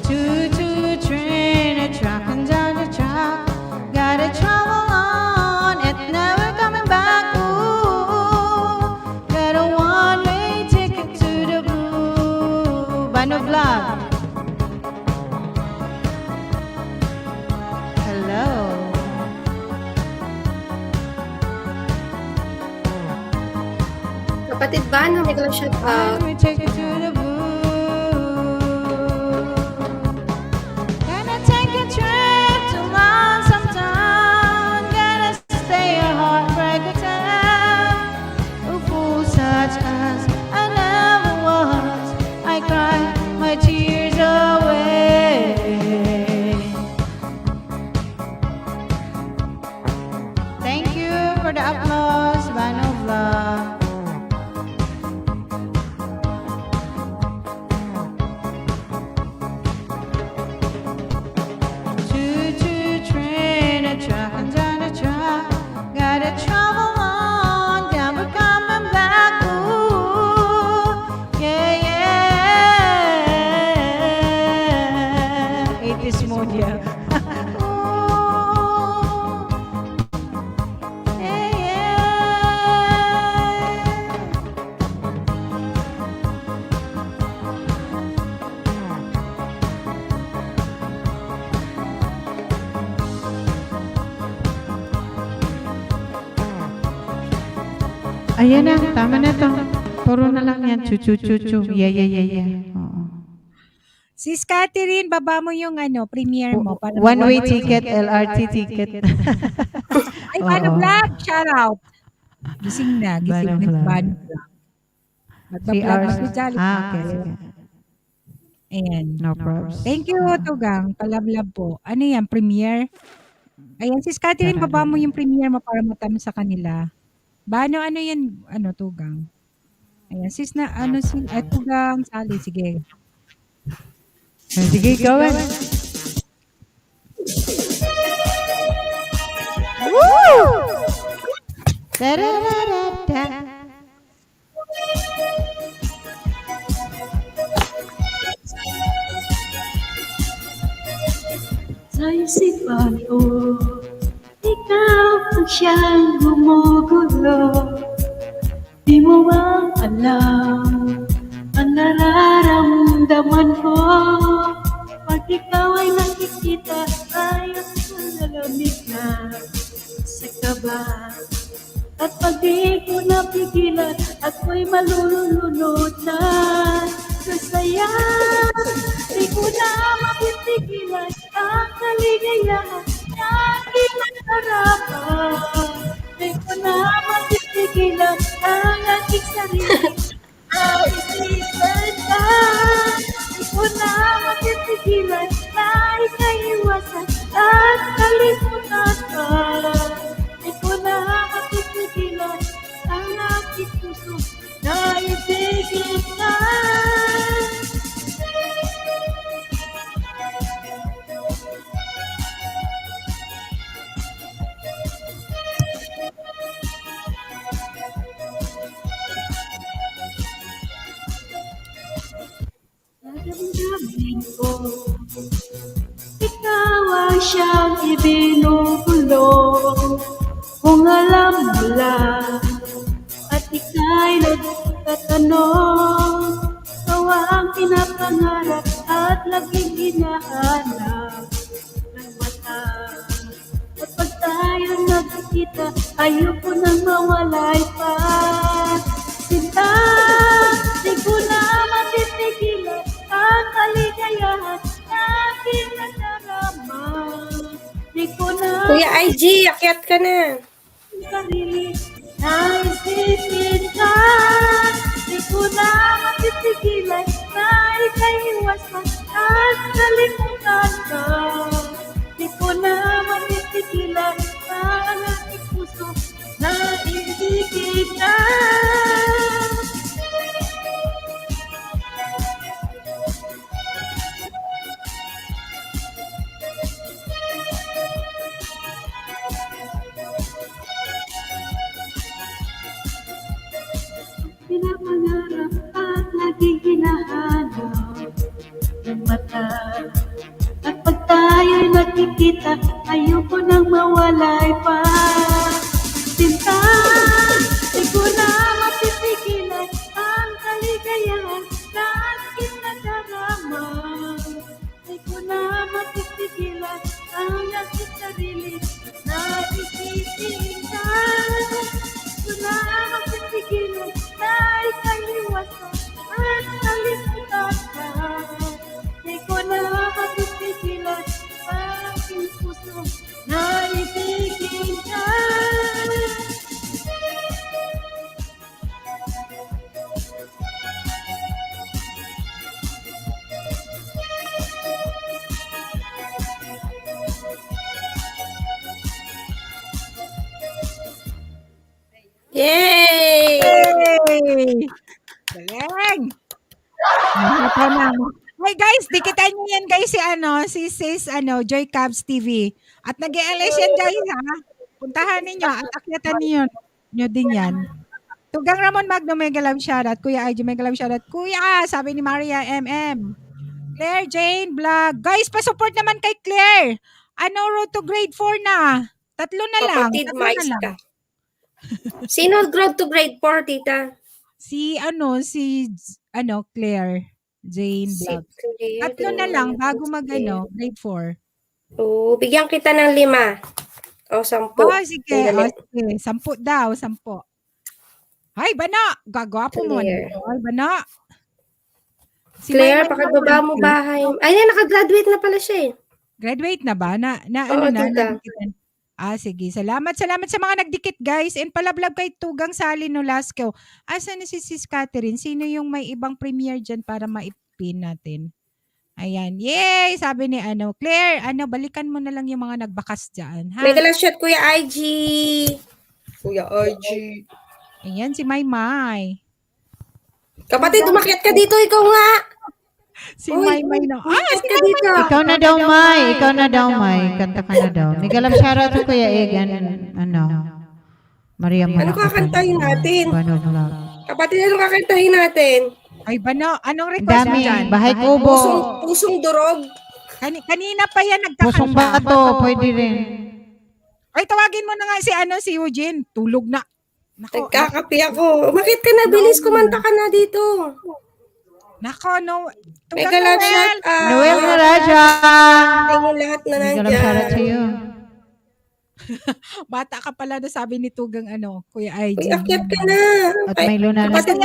Speaker 2: Choo-choo train, a truckin' down the track. Gotta travel on, it's never coming back. Ooh, got a one-way ticket to the blue. Bano Vlog. Hello.
Speaker 4: Kapatid ba na may shout out?
Speaker 2: One-way ticket to the blue. Gonna take a trip to Lonesome Town. Gonna stay a heartbreaker town. A fool such as I never was. I cry my tears away. Thank you for the applause, Bano Vlog. Choo-choo train, a truckin' down the track. Gotta travel on, never coming back. Ooh, yeah, yeah. 80s mode, yeah. Ooh, yeah, yeah. Ayan na, tama na to. Puro na lang yan. Chu-chu-chu-chu. Yeah, yeah, yeah, yeah. Oo.
Speaker 1: Sis Catherine, baba mo yung premiere mo. Para
Speaker 2: One-way ticket, LRT ticket.
Speaker 1: Ay, Bano
Speaker 2: Oo.
Speaker 1: Vlog, shout out. Gising na, gising
Speaker 2: Bano
Speaker 1: na
Speaker 2: Vlog.
Speaker 1: Bano Vlog. Magpa-vlog
Speaker 2: CR.
Speaker 1: si Jolly.
Speaker 2: Okay, sige.
Speaker 1: Ayan.
Speaker 2: No problems.
Speaker 1: Thank you, Tugang. Palablab po. Ano yan, premiere? Ayan, sis Catherine, baba mo yung premiere mo para matama sa kanila. Bano, ano yan, Tugang? Ayan, sis na, Tugang, Sally, sige.
Speaker 2: Sige, gawin. Woo! Da-da-da-da-da.
Speaker 6: Sa isipan ko, ikaw ang siyang gumugulo. Di mo bang alam ang nararamdaman ko? Pag ikaw ay nakikita, ay ako nalamig na sa kaba. At pag di ko napigilan, ako'y malulunod na sa saya. Di ko na mapipigilan ang kaligayahan na aking nadarama. Di ko na mapipigilan ang aking sarili na isipan ka. Di ko na mapipigilan na ika'y iwasan at kalimutan ka. Di ko na mapipigilan ang aking puso na ibigin ka. Naramdamin ko, ikaw ang siyang ibinubulong. Kung alam mo lang, at ika'y nagtatanong, ikaw ang pinapangarap at laging hinahanap ng mata. At pag tayo nagkikita, ayoko nang mawalay pa. Sinta, di ko na matipigilan ang kaligayahan na aking nadarama. Di ko na
Speaker 4: Kuya IG, akyat ka na.
Speaker 6: sarili na isipin ka. Di ko na matipigilan na ika'y iwasan at kalimutan ka. Di ko na matipigilan ang aking puso na ibigin ka. ng mata. At pag tayo'y nakikita, ayoko nang mawalay pa. Sinta, di ko na mapipigilay ang kaligayahan na aking nadarama. Di ko na mapipigilay ang aking sarili na ikikitan. Di ko na mapipigilay na ikaliwasan at kalimutan ka. Di ko na mapipigilay ang aking puso na ikikitan.
Speaker 4: Yay!
Speaker 1: Yay! Galing! Nakita na. Hey guys, dikitan niyo yan guys si Sis Joy Cubs TV. At nag-e-LS yan guys ha. Puntahan ninyo at akyatan niyo din yan. Tugang Ramon Magno Mega Love Shoutout. Kuya Ajo Mega Love Shoutout. Kuya, sabi ni Maria MM. Claire Jane Vlog. Guys, pa-support naman kay Claire. Road to grade 4 na. Tatlo na lang.
Speaker 4: Kapatid,
Speaker 1: Tatlo na
Speaker 4: mais
Speaker 1: lang.
Speaker 4: ka. Sino grade to grade 4, tita?
Speaker 1: Si Claire Jane
Speaker 4: Si
Speaker 1: Vlog.
Speaker 4: Claire.
Speaker 1: Tatlo na lang bago grade 4.
Speaker 4: Oo, bigyan kita ng 5. O, 10.
Speaker 1: Sige. Sige. 10 daw, 10. Ay, Bana! Gagwapo mo.
Speaker 4: Claire.
Speaker 1: Ay, Bana. Si
Speaker 4: Claire,
Speaker 1: Maymay
Speaker 4: pakibaba
Speaker 1: naman.
Speaker 4: mo bahay. Ay, nakagraduate na pala siya eh.
Speaker 1: Graduate na ba?
Speaker 4: Oo, tita.
Speaker 1: Nadikitan. Sige. Salamat sa mga nagdikit, guys. And palablab kay Tugang Sally Nolasco. Asa na si Sis Catherine? Sino yung may ibang premiere dyan para maipin natin? Ayan. Yay! Sabi ni Claire, balikan mo na lang yung mga nagbakas dyan. Ha?
Speaker 4: Mega love shot, Kuya IG. Kuya IG.
Speaker 1: Ayan, si Maymay.
Speaker 4: Kapatid, umakyat ka dito, ikaw nga.
Speaker 1: Si
Speaker 4: Uy,
Speaker 1: Maymay na.
Speaker 4: umakyat
Speaker 1: Si
Speaker 4: ka dito.
Speaker 2: Ikaw na daw, May. Ikaw na daw, May. Kanta ka na daw. Miguel Love Shoutout to Kuya Egan. Maria
Speaker 4: Ano kakantahin natin?
Speaker 2: Bano Vlog.
Speaker 4: Kapatid, ano kakantahin natin?
Speaker 1: Ay, Bano, anong request mo
Speaker 2: Dami.
Speaker 1: dyan?
Speaker 2: Bahay Kubo.
Speaker 4: Pusong durog.
Speaker 1: Kanina pa yan
Speaker 2: Pusong
Speaker 1: nagkakanta.
Speaker 2: Bato. Pwede rin.
Speaker 1: Ay, tawagin mo na nga si Eugene. Tulog na. Nako,
Speaker 4: Nagkakapi ako. Umakyat ka na, bilis, kumanta ka na dito.
Speaker 1: no.
Speaker 4: Mega love shot.
Speaker 2: Noel Naraja.
Speaker 4: Tingin lahat na
Speaker 2: Miguel Love Shoutout
Speaker 4: nandyan.
Speaker 2: sa'yo.
Speaker 1: Bata ka pala na sabi ni Tugang Kuya IG.
Speaker 4: Uy, akyat ka na.
Speaker 2: At may Luna na.
Speaker 4: Kapatid,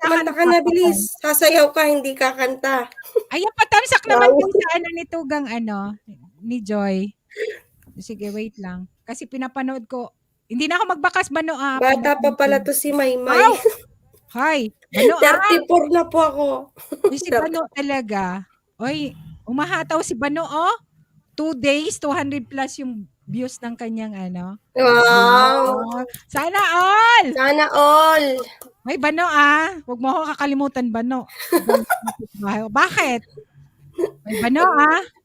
Speaker 4: kumanta ka na, bilis. Sasayaw ka, hindi kakanta.
Speaker 1: Ayan, patamsak naman yung sa ni Tugang ni Joy. Sige, wait lang. Kasi pinapanood ko. Hindi na ako magbakas, Bano.
Speaker 4: Bata pa pala to si Maymay.
Speaker 1: Wow! Hi, Bano.
Speaker 4: 34 na po ako.
Speaker 1: Si Bano talaga. Oy, umahataw si Bano, 2 days, 200 plus yung views ng kanyang
Speaker 4: Wow.
Speaker 1: Sana all!
Speaker 4: Sana all.
Speaker 1: May Bano, huwag mo ako kakalimutan, Bano. Bakit? May Bano,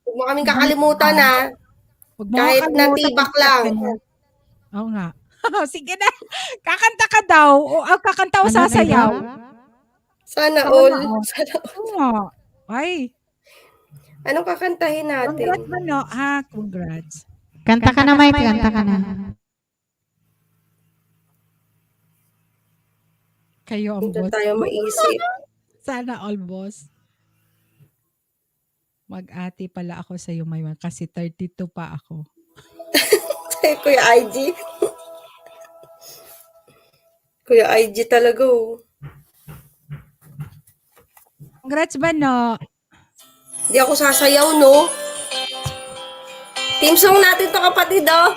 Speaker 4: Huwag mo kaming kakalimutan, ha.
Speaker 1: Huwag mo
Speaker 4: Kahit
Speaker 1: ako kakalimutan.
Speaker 4: natibak lang.
Speaker 1: Oo nga. Sige na. Kakanta ka daw. O kakanta o sasayaw.
Speaker 4: Sana all. Sana all.
Speaker 1: Oo nga. Ay.
Speaker 4: Anong kakantahin natin?
Speaker 1: Congrats, Bano. Congrats.
Speaker 2: Kanta ka na, May. Kanta ka na.
Speaker 1: Kayo ang
Speaker 4: Hindi
Speaker 1: boss.
Speaker 4: tayo maisip.
Speaker 1: Sana all, boss. Mag-ati pala ako sa iyo, Maywan, kasi 32 pa ako.
Speaker 4: Kuya IG. Kuya IG talaga, oh.
Speaker 1: Congrats, Bano.
Speaker 4: Hindi ako sasayaw, no? Team song natin to, kapatid, oh.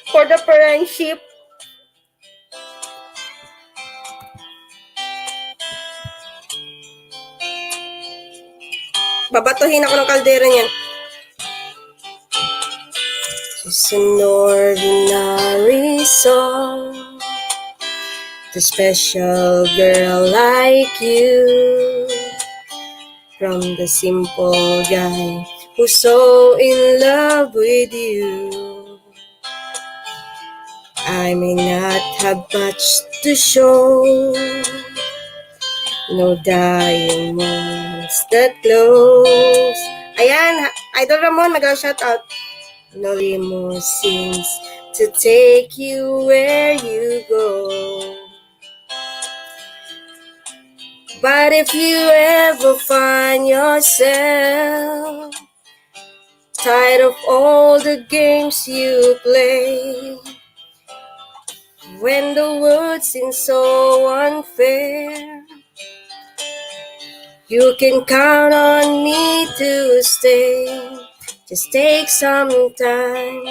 Speaker 4: For the friendship. Babatuhin ako ng kaldero niyan. Just an ordinary song. The special girl like you. From the simple guy who's so in love with you. I may not have much to show, No diamonds that glows. Ayan, Idol Ramon, mag-shout out. No limousines to take you where you go. But if you ever find yourself tired of all the games you play, when the world seems so unfair, you can count on me to stay. Just take some time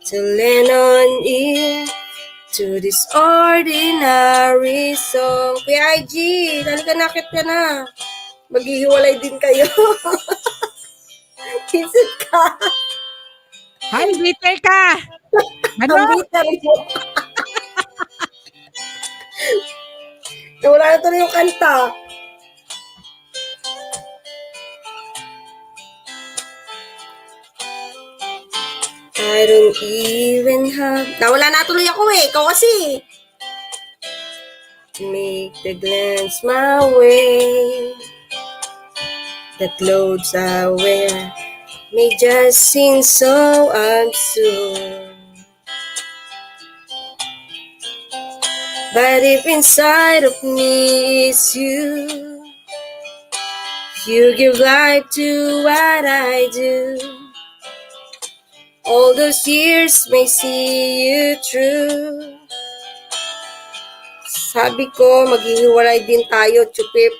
Speaker 4: to lend an ear to this ordinary song. Kuya IG, halika na, akit ka na. Maghihiwalay din kayo. Isip ka.
Speaker 1: Hay, bitter ka! Ano?
Speaker 4: Ang bitter mo. Nawala na tuloy yung kanta. I don't even have... Nawala na tuloy ako eh. Ikaw kasi. Make the glance my way. The clothes I wear may just seem so absurd. But if inside of me is you, you give life to what I do. All those years may see you through. Sabi ko, maghihiwalay din tayo, Chupip.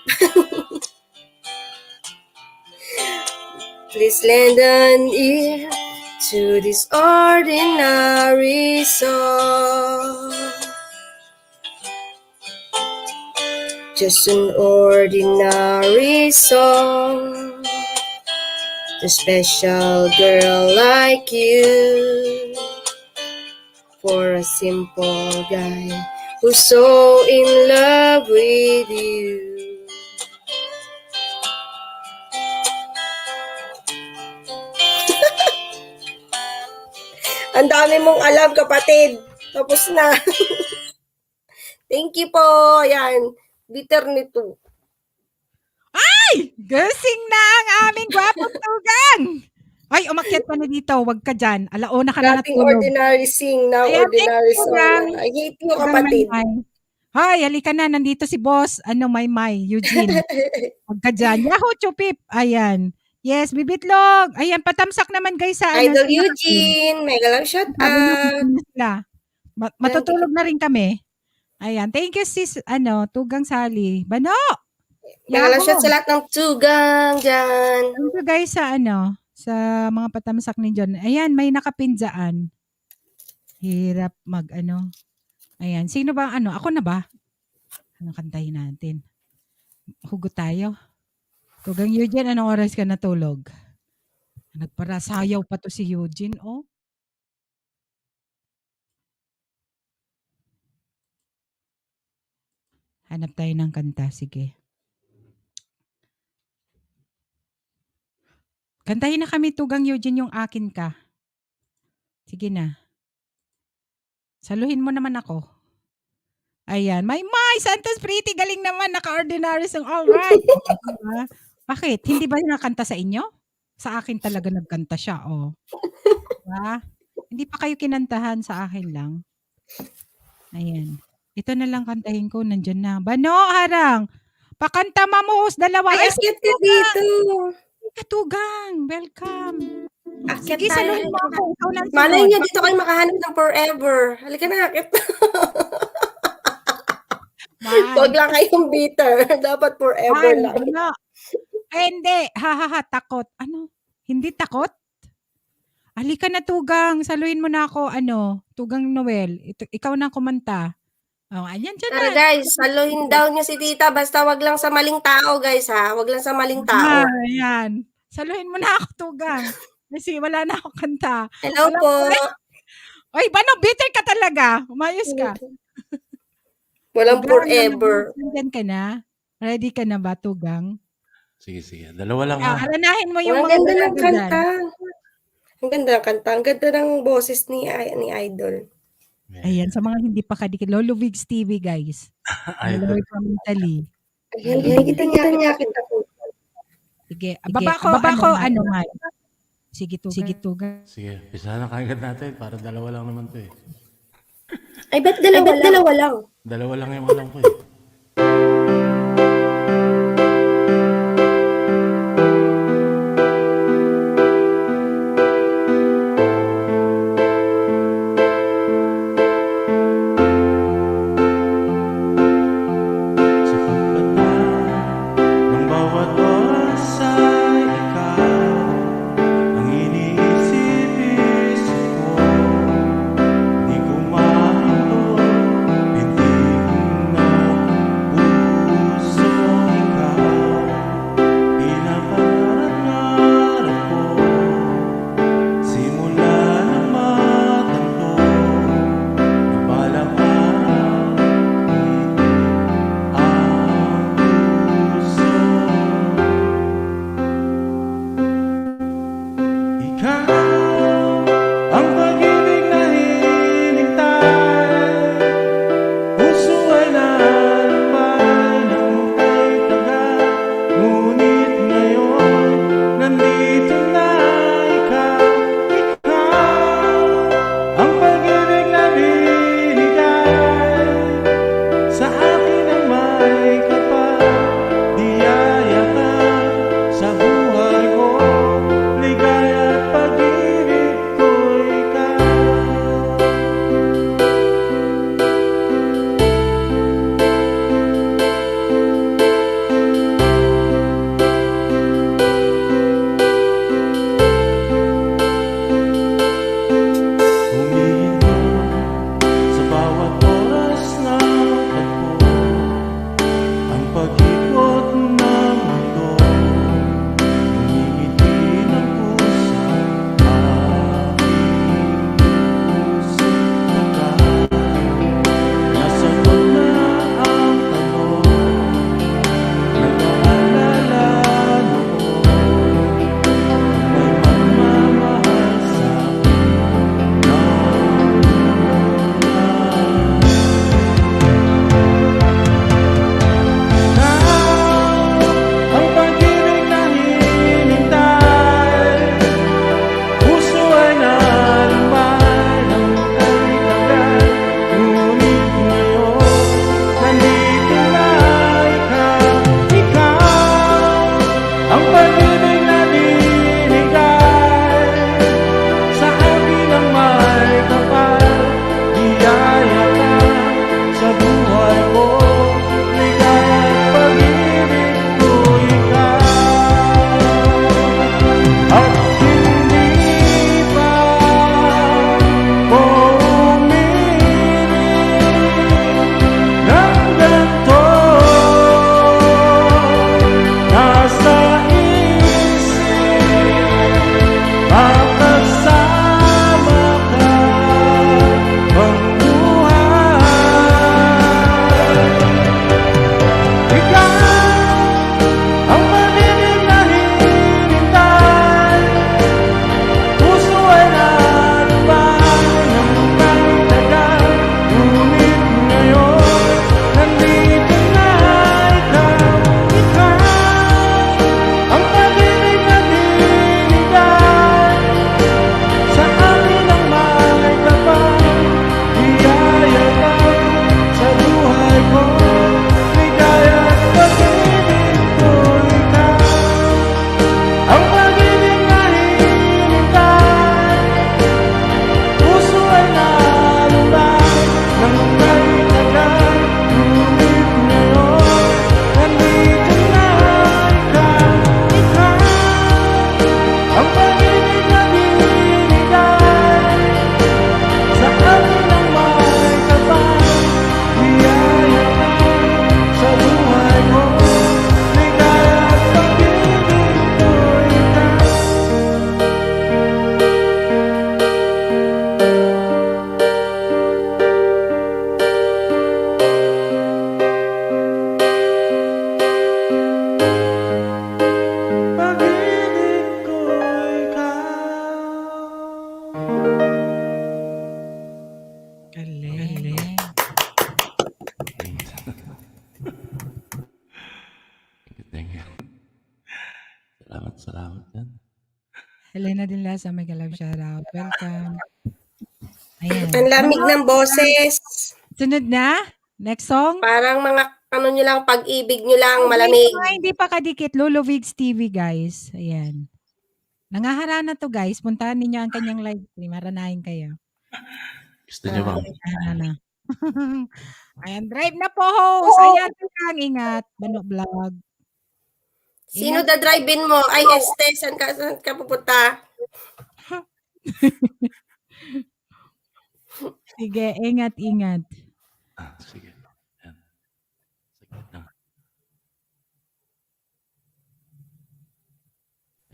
Speaker 4: Please lend an ear to this ordinary song. Just an ordinary song. A special girl like you. For a simple guy who's so in love with you. Ang dami mong alam, kapatid. Tapos na. Thank you po. Ayan. Bitter nito.
Speaker 1: Ay! Gising na ang aming gwapong tugang! Ay, umakyat pa na dito. Huwag ka dyan. Alauna ka na
Speaker 4: Dating
Speaker 1: natulog.
Speaker 4: ordinary sing, now
Speaker 1: Ayan,
Speaker 4: ordinary
Speaker 1: thank you,
Speaker 4: song.
Speaker 1: Gang.
Speaker 4: I hate you,
Speaker 1: Tugang
Speaker 4: kapatid.
Speaker 1: Maymay. Hay, halika na. Nandito si boss. Maymay, Eugene. Huwag ka dyan. Yahoo, Chupip. Ayan. Yes, bibitlog. Ayan, patamsak naman guys sa
Speaker 4: Idol
Speaker 1: sa akin.
Speaker 4: Eugene, mega lang shout
Speaker 1: Sabi na,
Speaker 4: out.
Speaker 1: gutom na sila. Matutulog na rin kami. Ayan. Thank you, sis, Tugang Sally. Bano!
Speaker 4: Mega lang
Speaker 1: Yahoo!
Speaker 4: shout sa lahat ng tugang dyan.
Speaker 1: Thank you guys sa mga patamsak ni John. Ayan, may nakapinjaan. Hirap Ayan, sino ba Ako na ba? Anong kantahin natin? Hugot tayo. Tugang Eugene, anong oras ka natulog? Nagparasayaw pa to si Eugene, oh. Hanap tayo ng kanta, sige. Kantahin na kami, Tugang Eugene, yung akin ka. Sige na. Saluhin mo naman ako. Ayan. May Santos Pretty. Galing naman. Naka-ordinary song. Alright. Diba? Bakit? Hindi ba nakanta sa inyo? Sa akin talaga nagkanta siya. Oh. Diba? Hindi pa kayo kinantahan, sa akin lang. Ayan. Ito na lang kantahin ko. Nandyan na. Bano, harang. Pakanta mamuhos. Dalawa.
Speaker 4: Ay, akyat ka dito.
Speaker 1: Katugang. Welcome.
Speaker 4: Akyat
Speaker 1: Sige,
Speaker 4: tayo.
Speaker 1: saluhin mo ako. Ikaw lang
Speaker 4: Malay
Speaker 1: sunod.
Speaker 4: niyo, dito kayo makahanap ng forever. Halika na, akyat. Huwag lang kayong bitter. Dapat forever
Speaker 1: Ay,
Speaker 4: lang.
Speaker 1: ano? Ay, hindi. Takot. Ano? Hindi takot? Halika na, Tugang. Saluhin mo na ako, Tugang Noel. Ikaw na kumanta. Oh, ayan dyan
Speaker 4: Tara
Speaker 1: na.
Speaker 4: guys, saluhin daw niyo si tita. Basta wag lang sa maling tao, guys, ha? Wag lang sa maling tao.
Speaker 1: Ayan. Saluhin mo na ako, Tugang. Kasi wala na akong kanta.
Speaker 4: Hello
Speaker 1: Walang
Speaker 4: po.
Speaker 1: Oy, Bano, bitter ka talaga. Umayos ka.
Speaker 4: Walang
Speaker 1: Tugang,
Speaker 4: forever.
Speaker 1: Nandyan ka na? Ready ka na ba, Tugang?
Speaker 9: Sige. Dalawa lang ha.
Speaker 1: Alanahin mo yung
Speaker 4: Ang
Speaker 1: mga
Speaker 4: ganda ng
Speaker 1: dalaga dyan.
Speaker 4: kanta. Ang ganda ng kanta. Ang ganda ng boses ni Idol.
Speaker 1: Ayan, sa mga hindi pa kadikit. Lolo Vigs TV, guys. All the way from Italy.
Speaker 4: Hindi niya kita po.
Speaker 1: Sige, baba ko, ano man. Sige, tugan.
Speaker 9: Sige, pisa na kagad natin. Para dalawa lang naman to eh.
Speaker 4: Ay, ba't dalawa lang?
Speaker 9: Dalawa lang yung alam ko eh. Sa pagpatay ng bawat oras ay ikaw ang iniisip-isip ko. Di ko mahinto, hindi ko na Thank you. Salamat yan.
Speaker 1: Helena din Lasa, mega love shoutout. Welcome. Ayan.
Speaker 4: Ang lamig ng boses.
Speaker 1: Sunod na? Next song?
Speaker 4: Parang mga ano nyo lang, pag-ibig nyo lang,
Speaker 1: Guys,
Speaker 4: malamig.
Speaker 1: mga hindi pa kadikit, Lolo Vigs TV, guys. Ayan. Nangahara na to, guys. Puntahan ninyo ang kanyang live stream. Maranahin kayo.
Speaker 9: Gusto niyo bang?
Speaker 1: Ano. Ayan, drive na po, host. Ayan, kang ingat. Bano vlog.
Speaker 4: Sino da-drive-in mo? Ay, Este, saan ka pupunta?
Speaker 1: Sige, ingat.
Speaker 9: Sige. Yan. Sige na.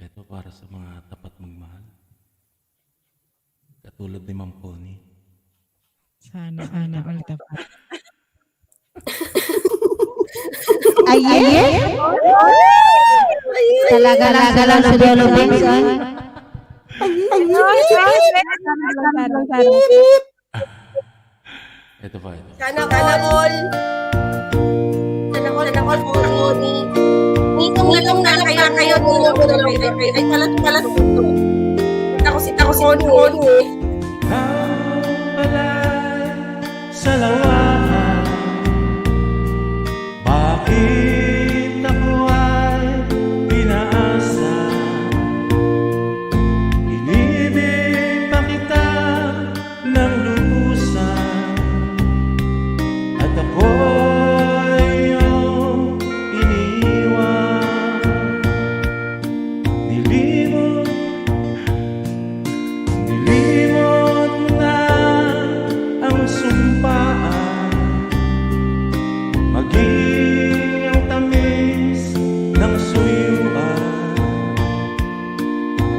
Speaker 9: Ito para sa mga tapat magmahal. Katulad ni Ma'am Connie.
Speaker 1: Sana ulit ako.
Speaker 2: Ayen? Talaga lang si Lolo Bigs.
Speaker 9: Ito pa.
Speaker 4: Sana all. Sana all, Connie. Ninong na lang kayo. Ay, pala. Ako si Connie.
Speaker 9: Ang pala'y sa lawahan, bakit ako ay pinaasa? Inibig pa kita ng lubusan, at ako'y iyong iniwan. Nilimot na ang sumpaan, maging ang tamis ng suyuan.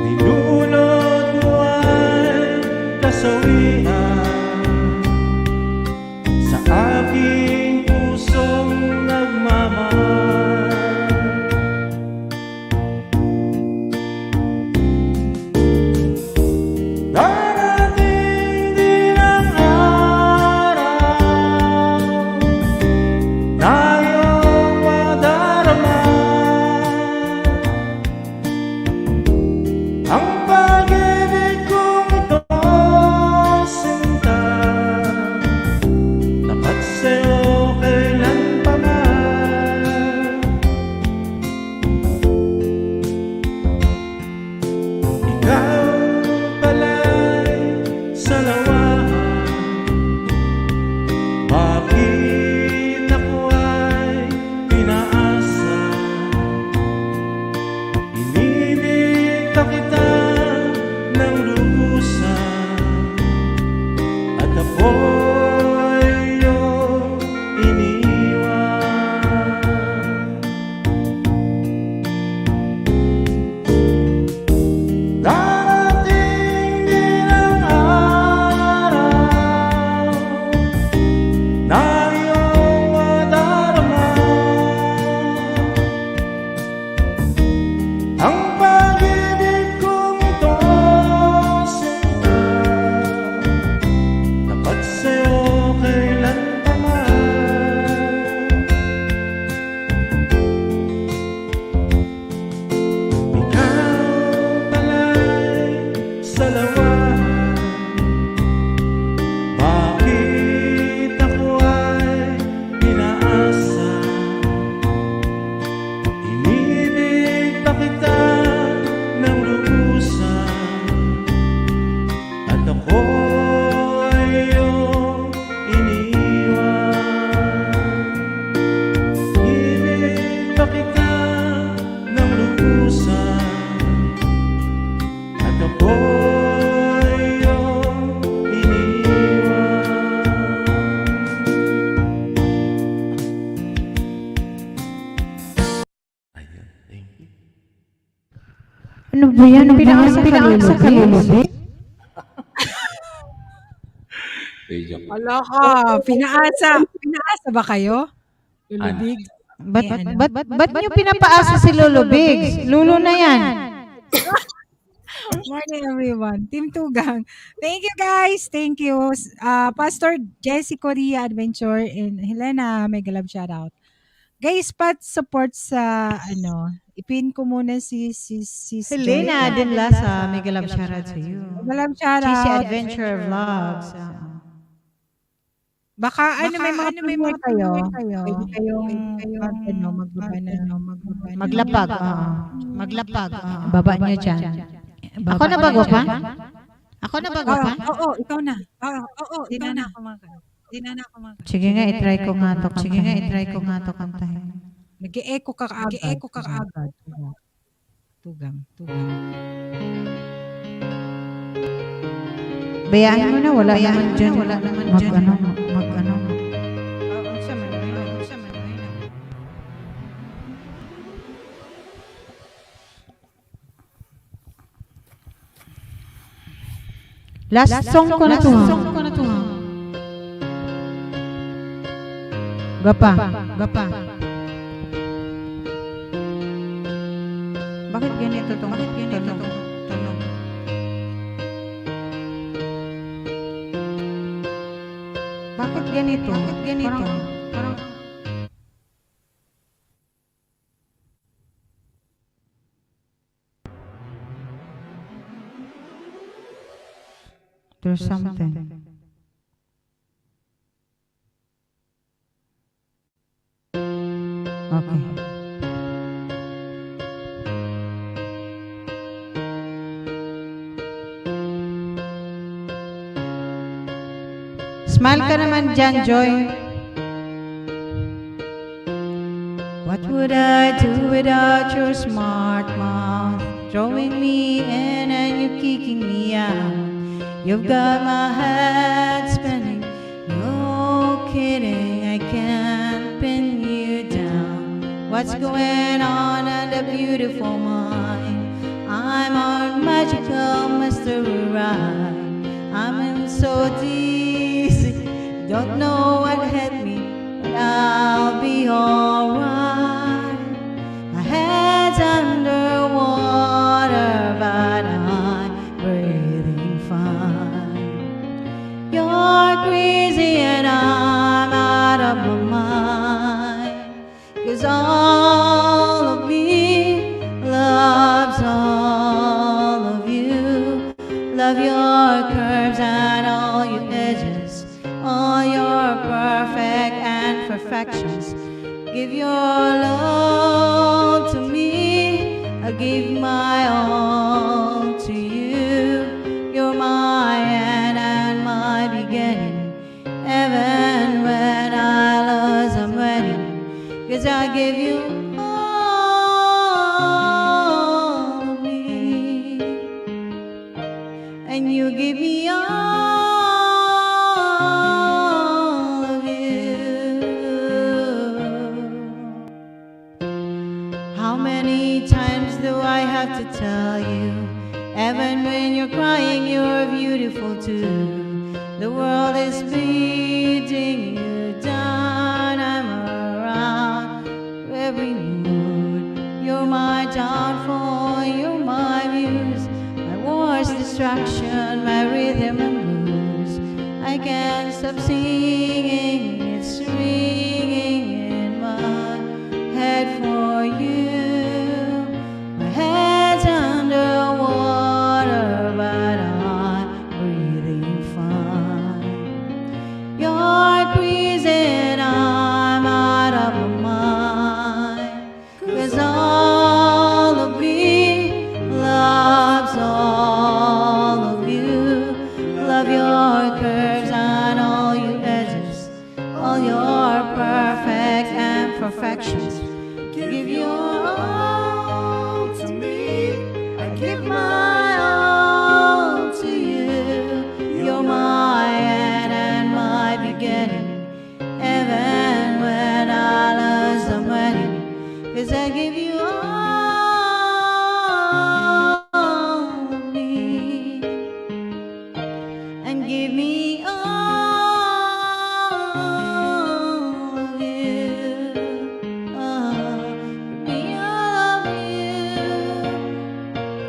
Speaker 9: Dinulot mo ay kasawian sa aking pusong nagmamahal. Darating din ang araw na iyong madarama ang pag-ibig kong ito, sinta, tapat sa'yo kailanpaman. Ikaw pala'y sa lawahan, bakit ako ay pinaasa? Inibig pa kita ng lubusan, at ako'y iyong iniwan. Darating din ang araw na iyong madarama ang pag-ibig kong ito, sinta, tapat sa'yo kailanpaman. Ikaw pala'y sa lawahan, bakit ako ay pinaasa? Inibig pa kita ng lubusan, at ako'y iyong iniwan. Inibig pa kita ng lubusan, at ako'y iyong iniwan. Ayun, thank you.
Speaker 2: Ano ba yan? Pinaasa ka, Lolo Bigs?
Speaker 1: Wala ka. Pinaasa ba kayo? Lolo
Speaker 9: Ano?
Speaker 1: Vigs?
Speaker 2: Ba't nyo pinapaasa si Lolo Bigs? Lulo na yan.
Speaker 1: Morning everyone. Team Tugang. Thank you guys. Thank you. Pastor Jessie Korea Adventure and Helena, mega love shoutout. Guys, pat support sa ipin ko muna si Joy.
Speaker 2: Helena din Lasa, mega love shout out to you.
Speaker 1: Walang shout
Speaker 2: Cheesy
Speaker 1: out.
Speaker 2: Adventure Vlogs.
Speaker 1: Baka may mga premiere kayo. Pwede kayong
Speaker 2: Maglapag. Maglapag. Baba nyo dyan. Ako na bago pa? Ako na bago pa?
Speaker 1: Oo, ikaw na. Oo, ikaw na. Di na ako mag-
Speaker 2: Sige nga, itry ko nga to. Sige nga, itry ko nga to kantahin.
Speaker 1: Nag-e-echo ka kaagad. Tugang.
Speaker 2: Bayaan mo na, wala naman dyan. Mag-ano. Last song ko na to. Gapa. Bakit ganito to? Tanong. Bakit ganito? Parang there's something. Okay. Smile ka naman dyan, Joy. What would I do without your smart mouth? Throwing me in and you kicking me out. You've got my head spinning. No kidding, I can't pin you down. What's going on in the beautiful mind? I'm on magical mystery ride. I'm in so dizzy, don't know what hit me, but I'll be alright. My head's underwater, but I'm breathing fine. You're crazy and I'm out of my mind, 'cause all of me loves all of you. Love your curves and all your edges, all your perfect and perfections. Give your love to me, I give my all to you. You're my end and my beginning. Even when I lose, I'm winning, 'cause I give you all of me, and you give me all of you. How many times do I have to tell you? Even when you're crying, you're beautiful too. The world is beating you down. I'm around every mood. You're my downfall, you're my muse, my worst distraction, my rhythm and blues. I can't stop singing, it's ringing in my head for you. My head's underwater, but I'm breathing fine. You're crazy and I'm out of my mind, 'cause all of me loves all of you. Love your curves and all your edges, all your perfect and perfections. Give your all to me, I give my all to you. You're my end and my beginning. Even when I lose, I'm winning, 'cause I give you all of me, and give me all of you. Give me all of you.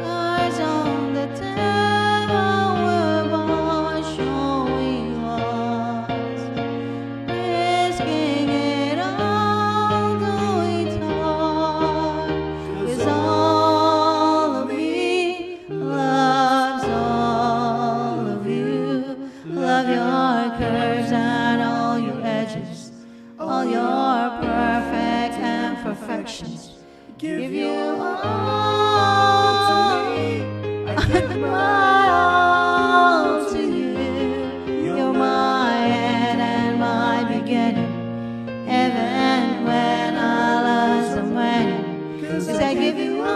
Speaker 2: Cards on the table, we're both showing us, risking it all to
Speaker 3: give you all to me. I give my all to you. You're my end and my beginning. Even when I lost I'm winning. 'Cause I give you all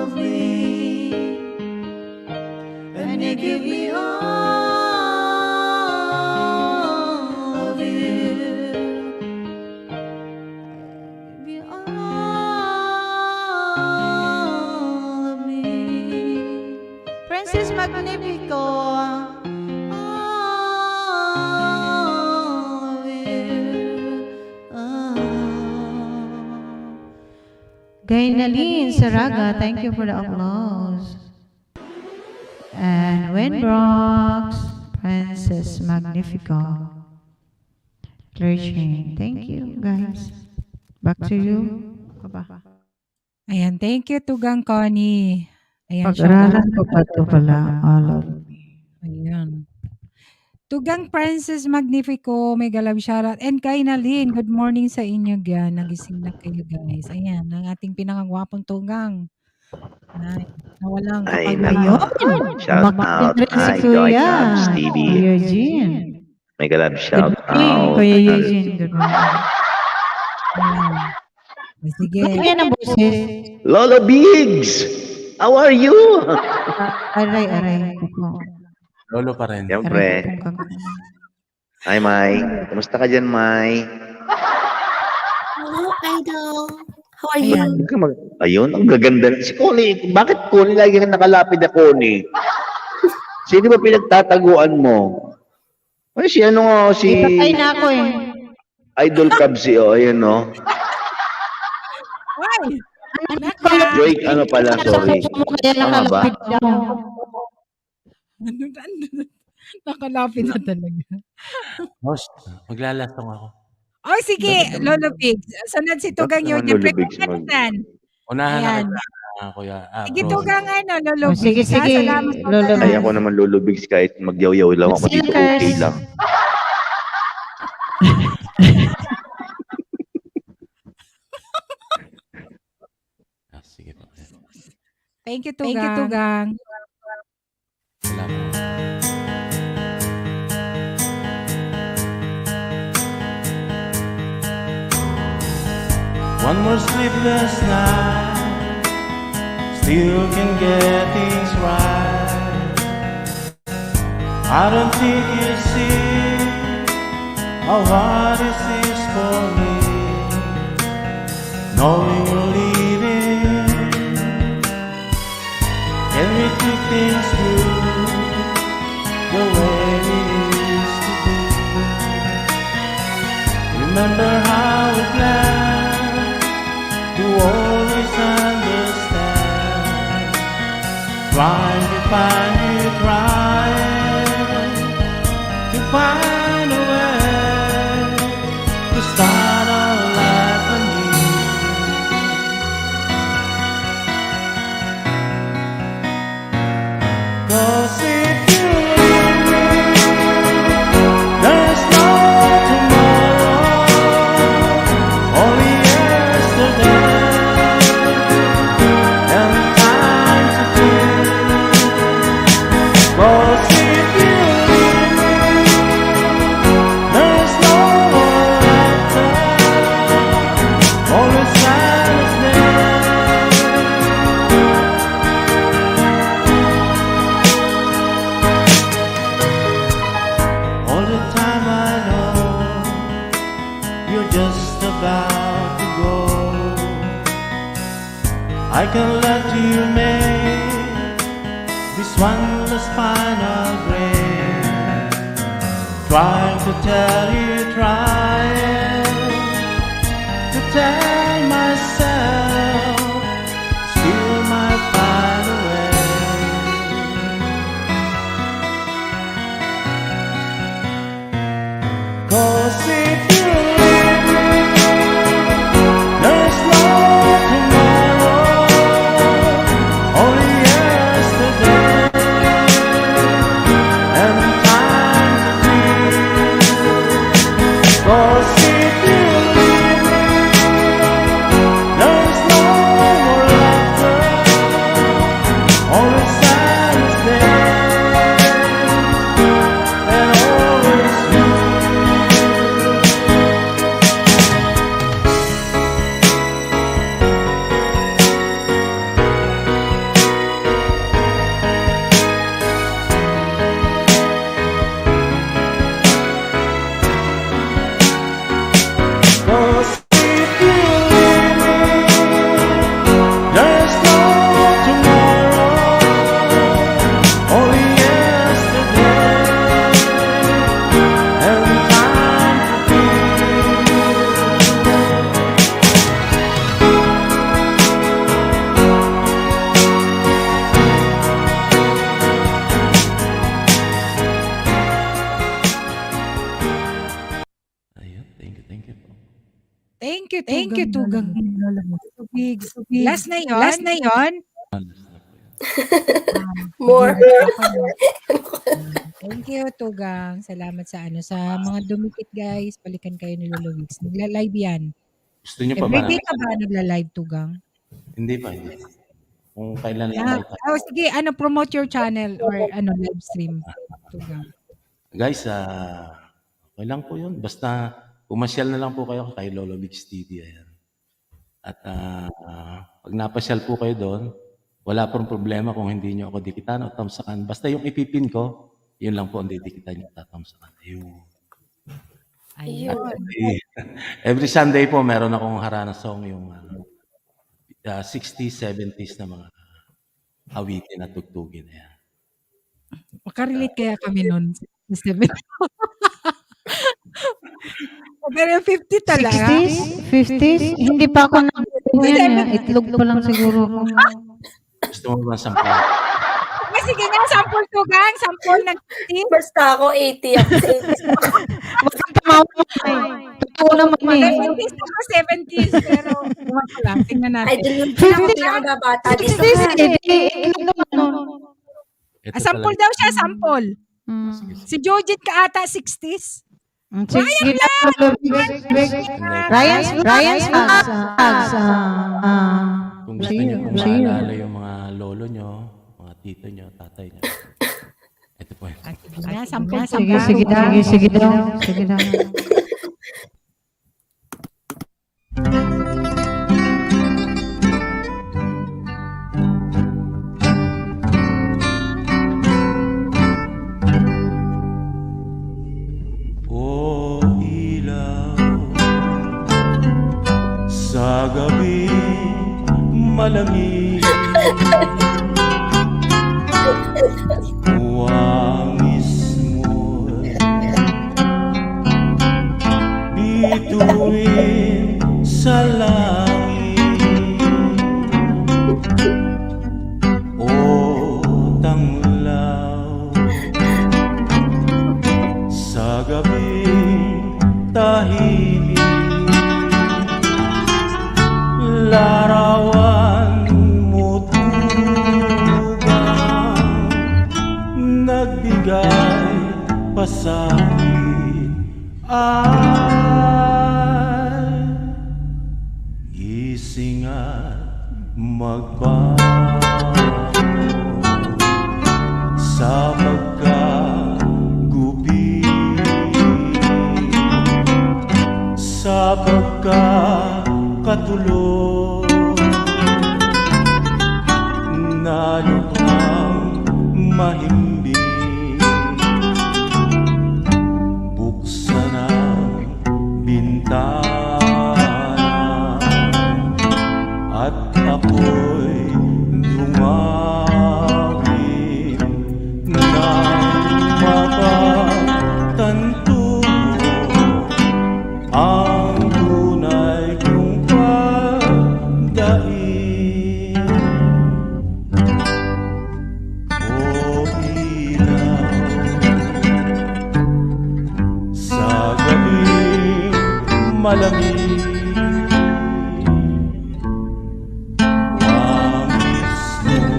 Speaker 3: of me. And you give me all of you. Give me all of me. Princess Magnifico. All of you.
Speaker 2: Gainalin Saraga, thank you for the applause. And Winbrooks, Princess Magnifico. Clergy, thank you guys. Back to you. Baba.
Speaker 1: Ayan, thank you Tugang Connie. Ayan,
Speaker 2: Pag-aralan ko pa ito pala. All of me.
Speaker 1: Ayan. Tugang Princess Magnifico, mega love shoutout. And kay Nalin, good morning sa inyo gan. Nagising na kayo guys. Ayan, ang ating pinakagwapong Tugang. Ay, nawalang
Speaker 10: Ay,
Speaker 1: kapag
Speaker 2: Ayun!
Speaker 10: shout out.
Speaker 2: Umakitin rin si
Speaker 10: Hi, Joy
Speaker 2: Kuya.
Speaker 10: Cubs TV.
Speaker 2: Eugene.
Speaker 10: Mega love
Speaker 2: Good
Speaker 10: shout
Speaker 2: morning,
Speaker 10: out.
Speaker 2: Kuya Eugene. Good morning.
Speaker 1: Ayan. Sige.
Speaker 2: Sige na boses.
Speaker 10: Lolo Biggs! How are you?
Speaker 2: Aray. Kuko.
Speaker 9: Lolo pa rin.
Speaker 10: Siyempre.
Speaker 2: Aray, kukong.
Speaker 10: Hi, Mai. Kamusta ka dyan, Mai?
Speaker 4: Hello, Idol. How are you?
Speaker 1: Ayan.
Speaker 10: Ayun, ang gaganda. Si Connie, bakit Connie lagi kang nakalapid na Connie? Sino ba pinagtataguan mo? Ay, si ano nga, si
Speaker 2: Ipatay na ako eh.
Speaker 10: Idol Cubs, ayan no.
Speaker 1: Why?
Speaker 10: Joy, ano pala, sorry.
Speaker 2: Kaya
Speaker 10: Tama ba?
Speaker 2: nakalapit ako.
Speaker 1: Ano? Nakalapit na talaga.
Speaker 9: Boss, maglalasong ako.
Speaker 1: Oh, sige, Lolo Pigs. Sunod si Tugang
Speaker 10: Bakit
Speaker 1: yun.
Speaker 10: naman Lolo Pigs
Speaker 1: Prepare
Speaker 10: mag-
Speaker 1: ka na.
Speaker 9: Unahan na
Speaker 1: Ayan.
Speaker 9: kita, Kuya.
Speaker 1: Sige,
Speaker 9: Bro.
Speaker 1: Tugang Lolo
Speaker 2: Oh, sige,
Speaker 1: Pigs. ha?
Speaker 2: sige,
Speaker 1: Salamat po
Speaker 2: Lolo
Speaker 1: talaga.
Speaker 10: Ay, ako naman lulubigs kahit magyaw-yaw lang ako dito, okay lang.
Speaker 9: Sige po.
Speaker 1: Thank you, Tugang.
Speaker 9: Salamat. One more sleepless night, still can get things right. I don't think you see how hard this is for me, knowing you're leaving. Can we take things through the way we used to do? Remember how we planned to always understand, trying to find you, trying to find a way to start our life anew. Cause if you leave me, there's no tomorrow, only yesterday, and time to feel. Cause if you leave me, there's no more after, only silence there. All the time I know you're just about to go, I can let you make this one last final break, trying to tell you, trying to tell myself, still might find a way. Cause if you leave me, there's no tomorrow, only yesterday, and time to feel. Cause if you leave me,
Speaker 1: Thank you, Tugang. Bigs. Last na yon.
Speaker 4: More.
Speaker 1: Thank you, Tugang. Salamat sa mga dumikit guys. Balikan kayo ni Lolo Wigs. Nagla-live yan.
Speaker 11: Gusto niyo pa ba?
Speaker 1: Everyday ka ba nagla-live, Tugang?
Speaker 11: Hindi pa. Kung kailan lang tayo.
Speaker 1: Sige, promote your channel or live stream, Tugang.
Speaker 11: Guys, okay lang po yun. Basta pumasyal na lang po kayo kay Lolo Wigs TV. Ayan. At pag napasyal po kayo doon, wala pong problema kung hindi nyo ako dikitan o tamsakan. Basta yung ipipin ko, yun lang po ang didikitan nyo tatamsakan.
Speaker 1: Ayun.
Speaker 11: Every Sunday po, meron akong harana song yung 60s, 70s na mga awitin at tugtugin. Ayan.
Speaker 1: Makarelate kaya kami nun. Pero 50 talaga.
Speaker 2: 50s? Hindi pa ako itlog pa lang siguro ako.
Speaker 11: Gusto mo ba sample?
Speaker 1: Sige nga, sample, Tugang. Sample ng 50.
Speaker 4: Basta ako 80 ako.
Speaker 2: Tamawa mo. Totoo naman eh.
Speaker 1: 70s ako, 70s. Pero, ko lang. Tingnan natin.
Speaker 4: Ay, dun yung pinakababata dito.
Speaker 2: 60s.
Speaker 1: Sample daw siya, sample. Si Jojit ka ata, 60s.
Speaker 2: Sige lang. Ryan's Mags.
Speaker 11: Kung gusto niyo kung maalala yung mga lolo nyo, mga tito nyo, tatay nyo. Ito po yun.
Speaker 1: Sample.
Speaker 2: Sige daw.
Speaker 9: Sa gabi malamig, wangis mo'y bituin sa langit. O tanglaw sa gabing tahimik, larawan mo tugang nagbigay pasakit ay gising at magbago sa pagkagubi, sa pagkakatulog na lukang mahimbing. Buksan ang bintana at ako'y dumawin nang mapatanto ang tunay kong pagdaing. O ilaw sa gabing malamig, wangis mo'y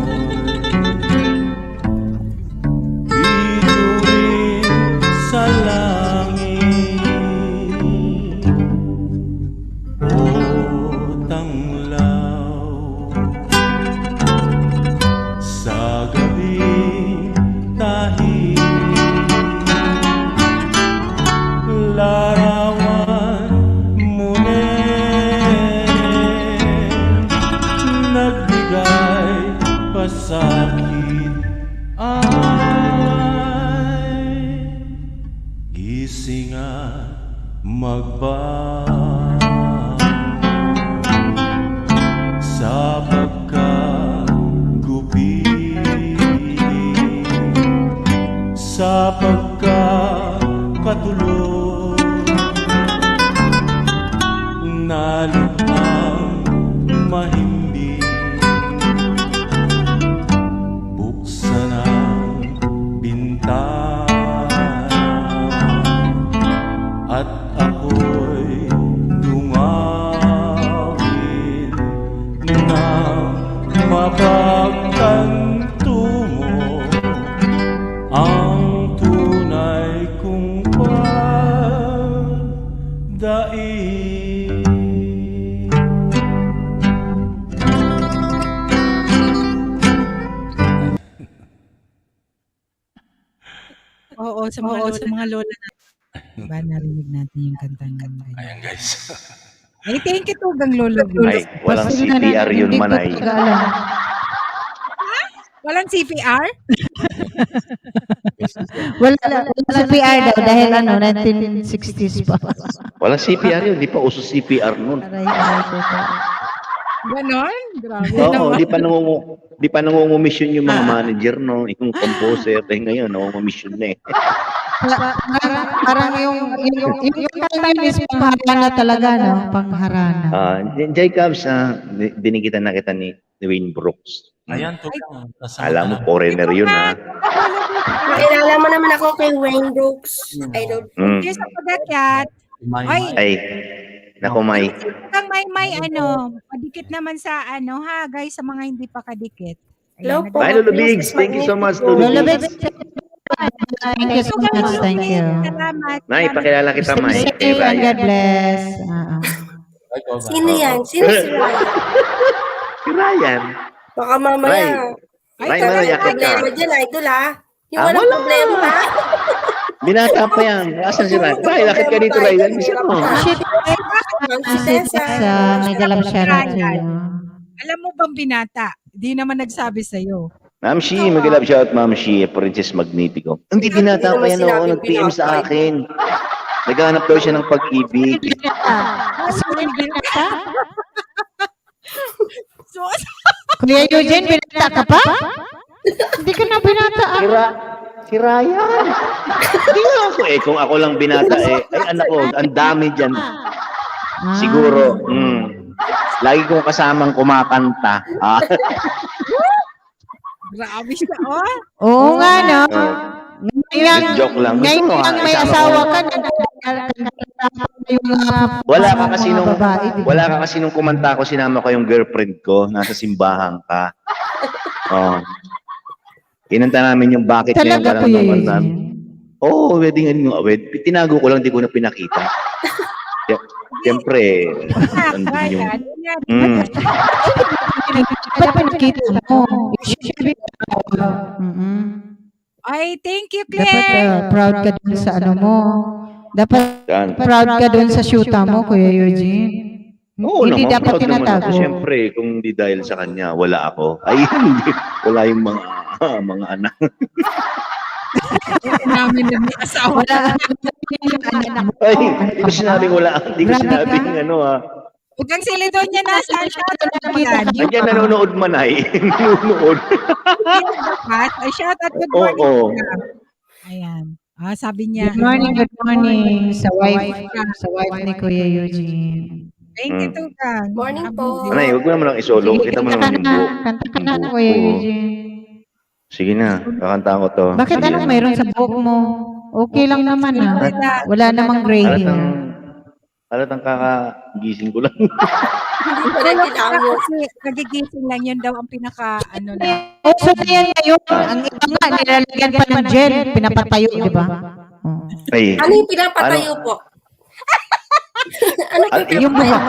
Speaker 9: bituin sa langit. O tanglaw sa gabing tahimik, larawan mo nagbigay pasakit ay gising at magbago sa pagkagubi, sa pagkakatulog na lukang mahimbing. Buksan ang bintana at ako'y dumawin
Speaker 1: sa mga lola natin. Diba, narinig natin yung kantang ganyan.
Speaker 11: Ayan guys.
Speaker 1: Ay, thank you Tugang Lolo Vince.
Speaker 10: Ay, walang CPR yun, Manay.
Speaker 1: Walang CPR?
Speaker 2: Wala CPR daw dahil 1960s pa.
Speaker 10: Walang CPR yun. Di pa uso CPR nun.
Speaker 2: Aray ko.
Speaker 1: Ganon? Grabe
Speaker 10: Oo,
Speaker 1: naman.
Speaker 10: di pa nangungumisyon yung mga manager, no? Yung composer. Eh, ngayon, nangungumisyon na eh.
Speaker 2: Parang yung time is pangharana talaga, no? Pangharana.
Speaker 10: Jay Cubs, dinikitan na kita ni Wayne Brooks.
Speaker 11: Ayan, Tugang.
Speaker 10: Alam mo, foreigner yun, ha?
Speaker 4: Pakilala mo naman ako kay Wayne Brooks. Idol.
Speaker 1: Thank you sa pagakyat.
Speaker 10: Ay, naku, May.
Speaker 1: Tugang may padikit naman sa ha, guys, sa mga hindi pa kadikit.
Speaker 4: Hello po.
Speaker 10: Bye, Lolo Bigs. Thank you so much, Lolo
Speaker 2: Lolo
Speaker 10: Bigs.
Speaker 2: Bix, thank you so much. Thank you.
Speaker 1: Salamat.
Speaker 10: May, pakilala kita, May.
Speaker 2: Stay
Speaker 10: Kay
Speaker 2: safe and God
Speaker 10: Ryan.
Speaker 2: bless.
Speaker 4: Sino yan? Sino si Ryan?
Speaker 10: Si Ryan.
Speaker 4: Baka mamaya.
Speaker 10: Ray,
Speaker 4: Walang
Speaker 10: Maria,
Speaker 4: problema dyan, idol ha. Yung
Speaker 10: Ah,
Speaker 4: walang
Speaker 10: wala.
Speaker 4: problema ha.
Speaker 10: Binata pa yan. Asan si Ryan? Ray, lakit ka dito, Ryan. Bisa mo.
Speaker 4: Si Tessa.
Speaker 2: May galam siya natin.
Speaker 1: Alam mo bang binata? Di naman nagsabi sa'yo.
Speaker 10: Ma'am Shi, mag-love shout, Ma'am Shi, Princess Magnetico. Hindi binata pa yan, oo. Nag-PM sa akin. Naghanap daw siya ng pag-ibig.
Speaker 1: So,
Speaker 2: Kuya Eugene, binata ka pa? Hindi ka na binata.
Speaker 10: Si Ryan. Hindi nga ako eh. Kung ako lang binata eh. Ay, anak ko, ang dami dyan. Siguro. Lagi kong kasamang kumakanta.
Speaker 1: grabe siya, oh.
Speaker 2: Oo nga, no?
Speaker 10: Joke lang. Gusto
Speaker 2: Ngayon
Speaker 10: mo,
Speaker 2: lang may
Speaker 10: isama
Speaker 2: asawa
Speaker 10: ko.
Speaker 2: ka,
Speaker 10: Wala ka kasi nung kumanta ko, sinama ko yung girlfriend ko, nasa simbahan ka. Oh. Kinanta namin yung bakit ngayon
Speaker 2: Talaga
Speaker 10: ka
Speaker 2: po
Speaker 10: lang
Speaker 2: yun.
Speaker 10: naman. Oo, wedding and tinago ko lang, di ko na pinakita. Siyempre, andun yung...
Speaker 2: Ba't pinakita mo?
Speaker 1: Ay, thank you,
Speaker 2: Dapat
Speaker 1: Claire.
Speaker 2: proud ka dun sa ano mo. Dapat
Speaker 10: Yan.
Speaker 2: proud ka dun sa shoota mo, Kuya Eugene.
Speaker 10: Oo
Speaker 2: Hindi
Speaker 10: naman,
Speaker 2: dapat
Speaker 10: proud naman ako.
Speaker 2: tinatago.
Speaker 10: Siyempre, kung hindi dahil sa kanya, wala ako. Ay, hindi. Wala yung mga anak.
Speaker 1: Namin na may asawa.
Speaker 2: Wala.
Speaker 10: Ay, hindi ko sinabing wala. Hindi ko sinabing
Speaker 1: Huwag kang silidon niya na sa shout out naman.
Speaker 10: Nandiyan nanonood man ay. Nanonood.
Speaker 1: Ay, shout out, good morning.
Speaker 10: Oo.
Speaker 1: Ayan. Sabi niya.
Speaker 2: Good morning sa wife ni Kuya Eugene.
Speaker 1: Thank you, Tugang.
Speaker 4: Morning po.
Speaker 10: Anay, huwag mo naman lang isolo. Kita mo naman yung buhok.
Speaker 2: Kanta ka na, Kuya Eugene.
Speaker 10: Sige na, kakantaan ko to.
Speaker 2: Bakit
Speaker 10: Sige
Speaker 2: anong
Speaker 10: na.
Speaker 2: mayroon sa buhok mo? Okay lang naman Wala namang gray hair.
Speaker 10: Halatang kakagising ko lang.
Speaker 4: Hindi pa rin kinamo.
Speaker 1: Kasi nagigising lang yun daw ang pinaka na.
Speaker 2: So, yan ngayon. Ang iba nga, nilalagyan pa ng gel. Pinapatayo, di ba?
Speaker 10: Ay,
Speaker 4: Ano yung pinapatayo po? Ano
Speaker 2: Yung buhok.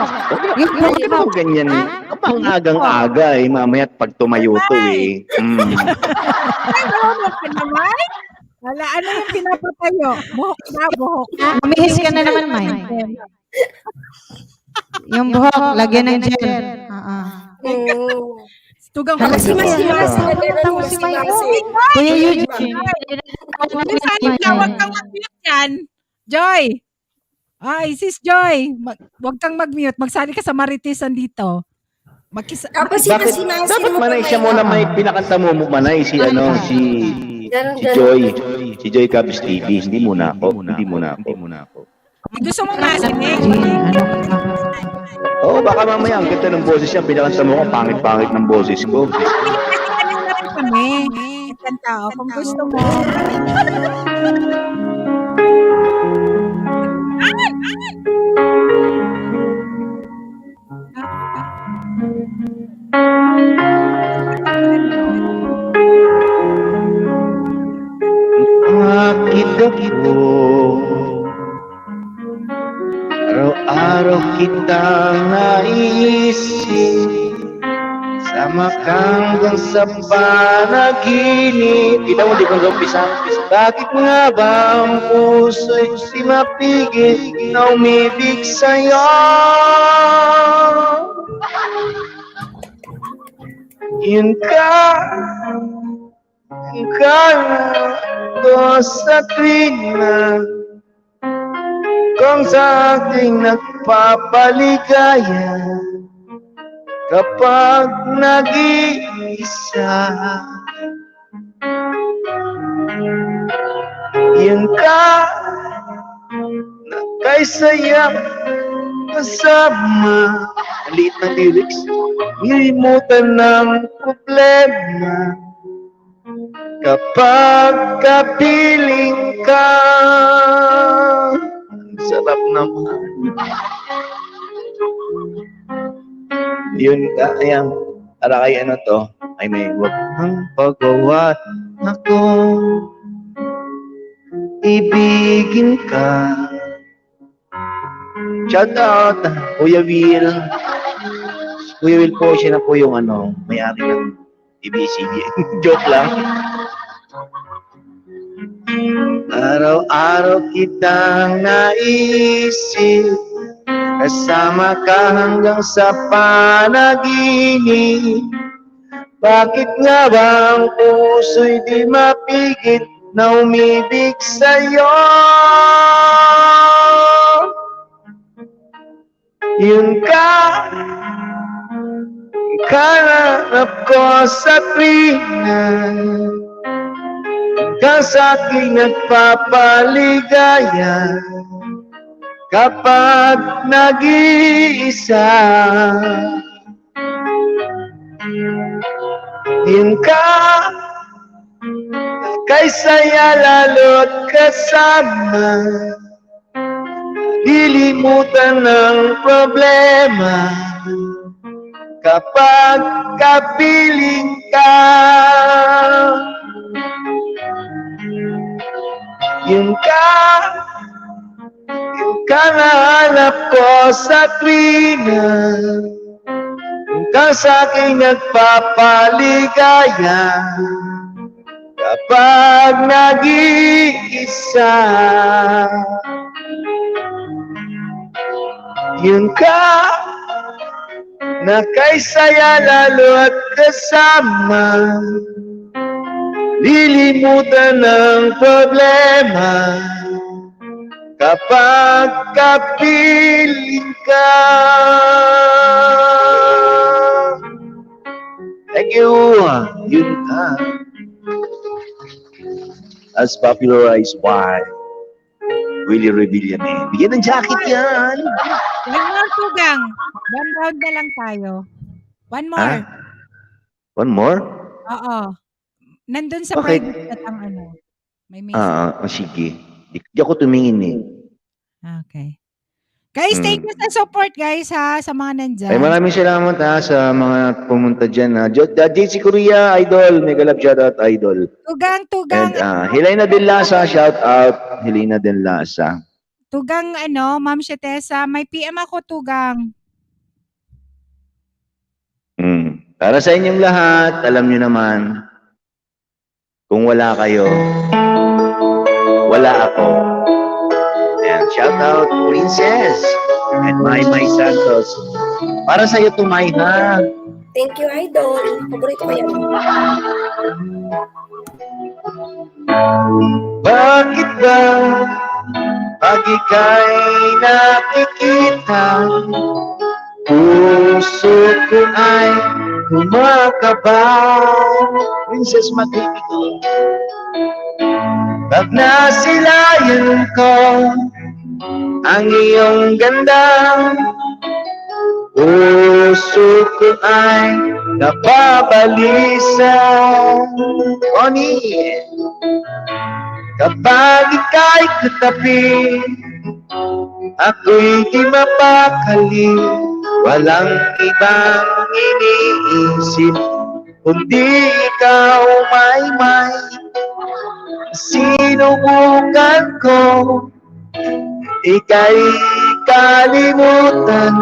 Speaker 2: Yung buhok
Speaker 10: Bakit mo ganyan? Kapang agang-aga eh. Mamaya pag tumayo to eh.
Speaker 1: Ay, buhok ka naman? Wala, ano yung pinapatayo? Buhok na, buhok.
Speaker 2: Lumihis ka na naman, May. Yung buhok, lagyan ng gel.
Speaker 1: Tugang
Speaker 2: Hala,
Speaker 1: kasi
Speaker 2: si May. Kuya Eugene.
Speaker 1: Sayang na, huwag kang mag-mute yan. Joy! Ay, sis Joy, huwag kang mag-mute. Magsali ka sa Maritisan dito.
Speaker 4: Tapos
Speaker 10: Bakit? Dapat manay siya muna may pinakanta mo manay si Joy. Si Joy Cubs TV. Hindi muna ako.
Speaker 1: Gusto mo masinig?
Speaker 10: Oo, baka mamaya ang ganda ng boses niya. Pinakanta mo ko, pangit-pangit ng boses ko.
Speaker 1: Kami. Kanta, kung gusto mo.
Speaker 10: Bakit ako araw-araw kitang naisip, Tama ka hanggang sa panaginip. Kita mo, di ko umpisa. Bakit nga ba ang puso'y di mapigil na umibig sa'yo? Yun ka ko sa tuwing kung sa aking nagpapaligaya kapag nag-iisa. Yun ka na kay saya kasama. Ang liit ng lyrics. Nilimutan ng problema kapag kapiling ka. Ang sarap naman. Yun ka, ayan. Para kay ano to, ay may wag kang pagawa ako. Ibigin ka. Shout out, Kuya Will. Kuya Will po, siya na po yung ano, may-ari ng ABCD. Joke lang. Araw-araw kitang naisip, kasama ka hanggang sa panaginip. Bakit nga ba ang puso'y di mapigit na umibig sa'yo? Yun ka, kananap ko sa tuwingan, ka sa aking nagpapaligaya kapag nag-iisa. Yun ka, kay saya lalo't kasama, lilimutan ng problema kapag kapiling ka. Yun ka nahanap ko sa tuwina, yun ka sa aking nagpapaligaya kapag nag-iisa. Yun ka na kay saya lalo at kasama, lilimutan ng problema kapag kapiling ka. Thank you. Yun ka. As popularized by Willie Revillame. Bigyan ng jacket yan.
Speaker 1: One more, Tugang. One round na lang tayo. One more.
Speaker 10: One more?
Speaker 1: Oo. Nandun sa
Speaker 10: Okay.
Speaker 1: private chat ang ano. May message.
Speaker 10: Sige. Di ako tumingin eh.
Speaker 1: Okay. Guys, thank you sa support, guys, ha, sa mga nandyan.
Speaker 10: Ay, maraming salamat ha sa mga pumunta dyan. JC Korea, Idol. Mega love shoutout, Idol.
Speaker 1: Tugang.
Speaker 10: And Helena Del Lasa, shoutout. Helena Del Lasa.
Speaker 1: Tugang, Ma'am Shetesa, may PM ako, Tugang.
Speaker 10: Para sa inyong lahat, alam nyo naman, kung wala kayo, wala ako. And shout out, Princess, and My Santos. Para sa iyo, Tumay, ha?
Speaker 4: Thank you, Idol. Paborito ko yan.
Speaker 10: Bakit ba pag ika'y nakikita, puso ko ay kumakabaw? Princess Magnifico. Pag nasilayan ko ang iyong ganda, puso ko ay napabalisa. Connie, kapag ika'y katabi, ako'y di mapakali. Walang ibang iniisip, kundi ikaw, may sinubukan ko, ika'y kalimutan,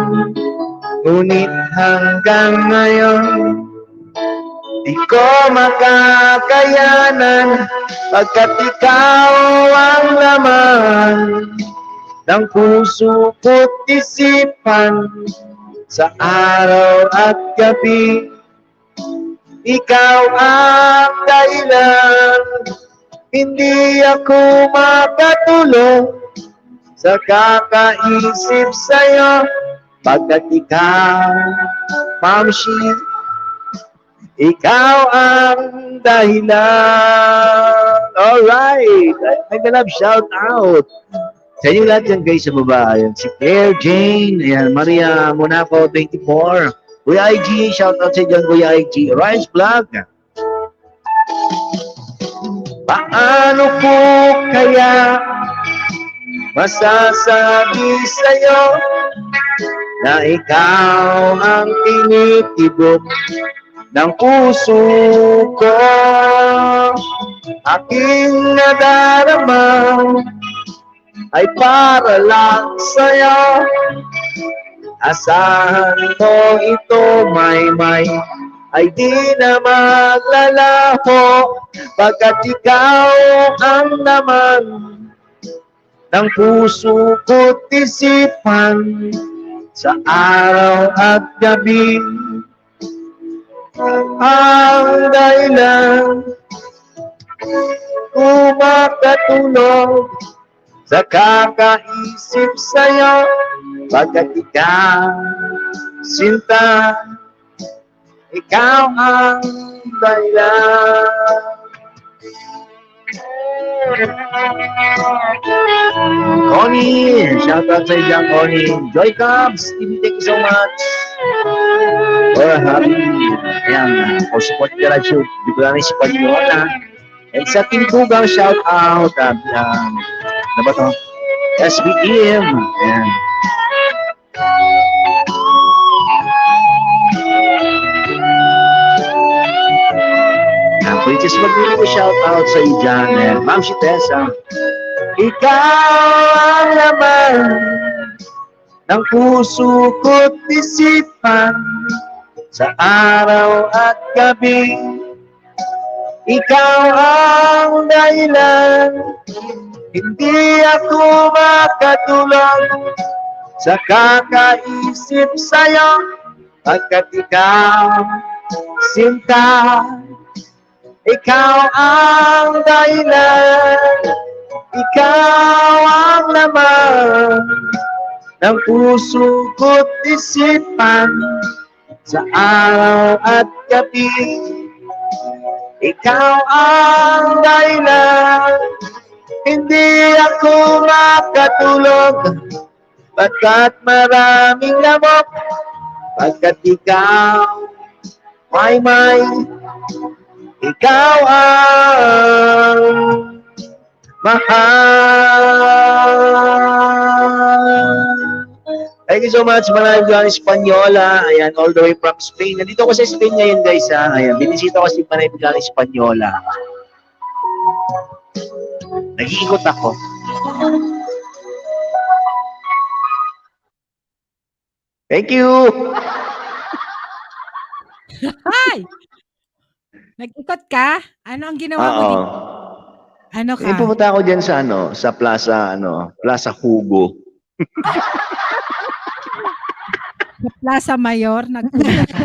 Speaker 10: ngunit hanggang ngayon Di ko makakayanan pagkat ikaw ang laman ng puso ko't isipan sa araw at gabi. Ikaw ang dahilan, hindi ako makatulog sa kakaisip sa'yo pagkat ikaw, Mamshi, ikaw ang dahilan. Alright, I'm gonna shout out sa inyo lahat yan guys sa baba. Ayan, si Claire Jane, ayan, Maria Monaco 24, Kuya IG, shout out sa inyo Kuya IG, Rise Vlog. Paano ko kaya masasabi sa'yo na ikaw ang tinitibok ng puso ko? Aking nadarama ay para lang sa'yo. Asahan mo ito, may ay di na maglalaho pagkat ikaw ang laman ng puso ko't isipan sa araw at gabi. Ang dahilan kumakatulog sa kakaisip sa'yo pagkat ikaw, sinta, ikaw ang dahilan. Connie, shout out sa iyo, Connie. Joy Cubs, thank you so much for happy. Ayan, for support ka lang siya. Bicolana Española. And sa Team Tugang, shout out. Ano ba ito? SBM. Ayan. Princess Magdalena, shout out sa iyo dyan. Ma'am si Tessa. Ikaw ang laman ng puso ko't isipan sa araw at gabi. Ikaw ang dahilan, hindi ako makatulog sa kakaisip sa'yo pagkat ikaw, sinta, ikaw ang dahilan, ikaw ang laman ng puso ko't isipan sa araw at gabi. Ikaw ang dahilan, hindi ako makatulog pagkat maraming lamok, pagkat ikaw, may ikaw ang mahal. Thank you so much, Bicolana Española. Ayan, all the way from Spain. Nandito ako sa Spain ngayon, guys. Ayan, binisita ko si Bicolana Española. Nag-iikot ako. Thank you.
Speaker 1: Hi! Nag-ikot ka? Ano ang ginawa mo dito? Ano ka?
Speaker 10: Pumunta ako dyan sa sa Plaza Hugo.
Speaker 1: Sa Plaza Mayor, nagpunta ka.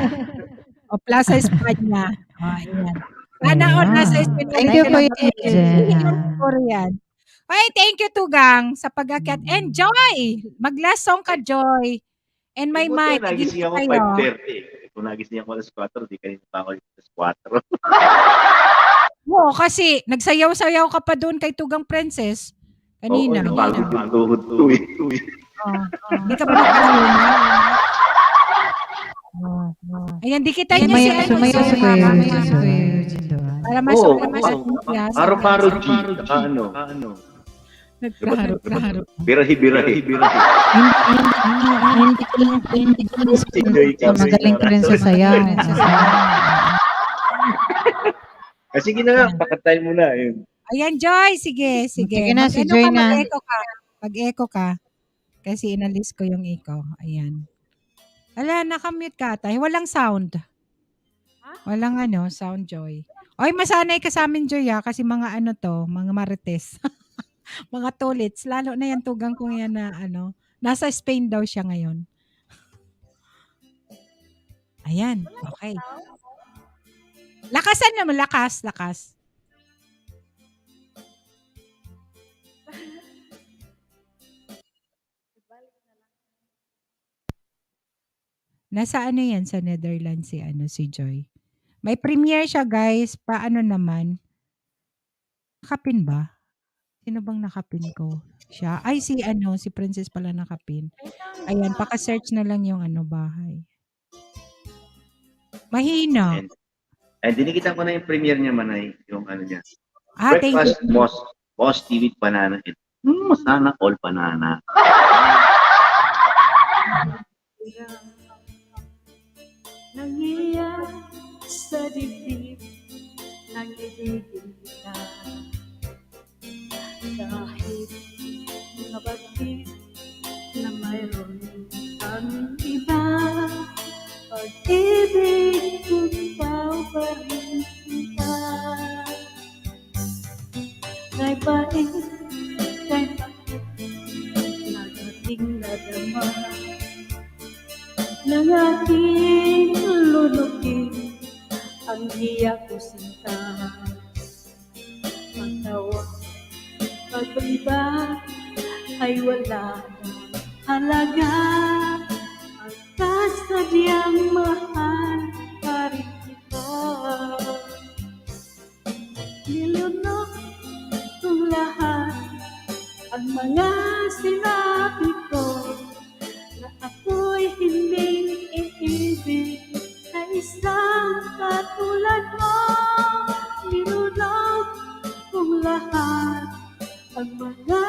Speaker 1: O Plaza España. O, ayan. Sana all nasa España.
Speaker 2: Thank you, Kuya
Speaker 1: Korean. Okay, thank you, Tugang, sa pag-akyat. Enjoy! Mag-last song ka, Joy. And my mic.
Speaker 10: Nagising ako 5:30. Kung nagising ako alas 4, di kanina pa ako alas 4.
Speaker 1: Oo, kasi nagsayaw-sayaw ka pa doon kay Tugang Princess. Kanina.
Speaker 10: Oo, pagod yung tuhod to eh.
Speaker 1: Hindi ka ba nagkaroon? Ayan, di kita niya si
Speaker 2: Sumayaw si Kuya
Speaker 1: para masok na
Speaker 10: Paro-paro G.
Speaker 1: Nagkaharo.
Speaker 10: Birahi.
Speaker 2: Hindi ko magaling ka rin sa sayaw.
Speaker 10: Sige na nga, pakatay mo na.
Speaker 1: Ayan, Joy. Sige.
Speaker 2: Sige na, si Joy na.
Speaker 1: Mag-echo ka. Kasi inalis ko yung echo. Ayan. Ala, nakamute ka tayo. Walang sound. Walang sound, Joy. Oy, masanay ka sa amin, Joy, kasi mga mga marites. Mga tulits, lalo na yan tugang kong yan na nasa Spain daw siya ngayon. Ayan, okay. Lakasan naman, lakas. Nasa yan, sa Netherlands si Joy. May premiere siya, guys. Paano naman? Nakapin ba? Sino bang nakapin ko? Siya. Ay, si Princess pala nakapin. Ayan, paka-search na lang yung bahay. Mahina.
Speaker 10: And dinikitan ko na yung premiere niya, Manay. Yung niya.
Speaker 1: Thank
Speaker 10: Breakfast,
Speaker 1: you.
Speaker 10: Boss TV with banana. Sana all banana.
Speaker 6: Nangiyak sa dibdib ng ibigin na kahit nabatid na mayroon kang iba, pag-ibig kong pa rin kita. Kay bait, kay bakit nagating nadama ng aking lulukin ang iyak ko sinta. Pagtawa, pag-iba ay wala ng halaga, at kasadyang mahal pa rin kita. Nilunok kong lahat ang mga sinabi ko, na ako'y hindi iibig na isang katulad mo. Nilunok kong lahat ang mga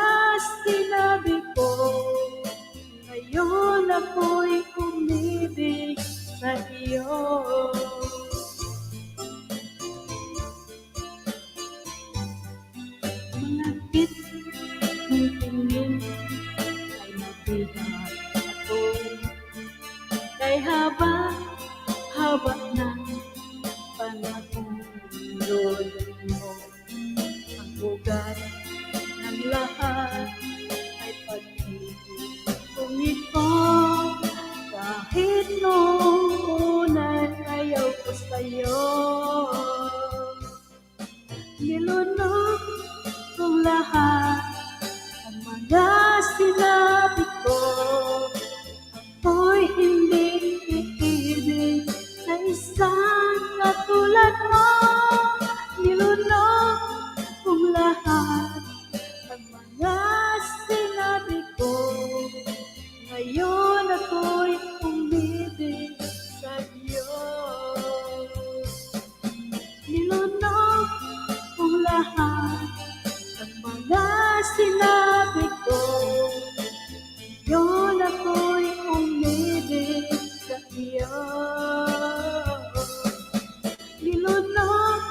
Speaker 6: sinabi ko, ngayon ako'y umibig sa iyo. Malapit ng tingin ay nabigat ako, kay haba ng panahon mo. Ang ugat ng lahat ay pag-ibig kong ito, kahit noong una'y ayaw ko sa'yo. Nilunok kong lahat ang mga sinabi ko, ako'y hindi iibig sa isang katulad mo. Nilunok kong lahat ang mga sinabi ko, ngayon ako'y umibig sa iyo. Nilunok kong lahat ang mga sinabi ko, ngayon ako'y umibig sa iyo. Nilunok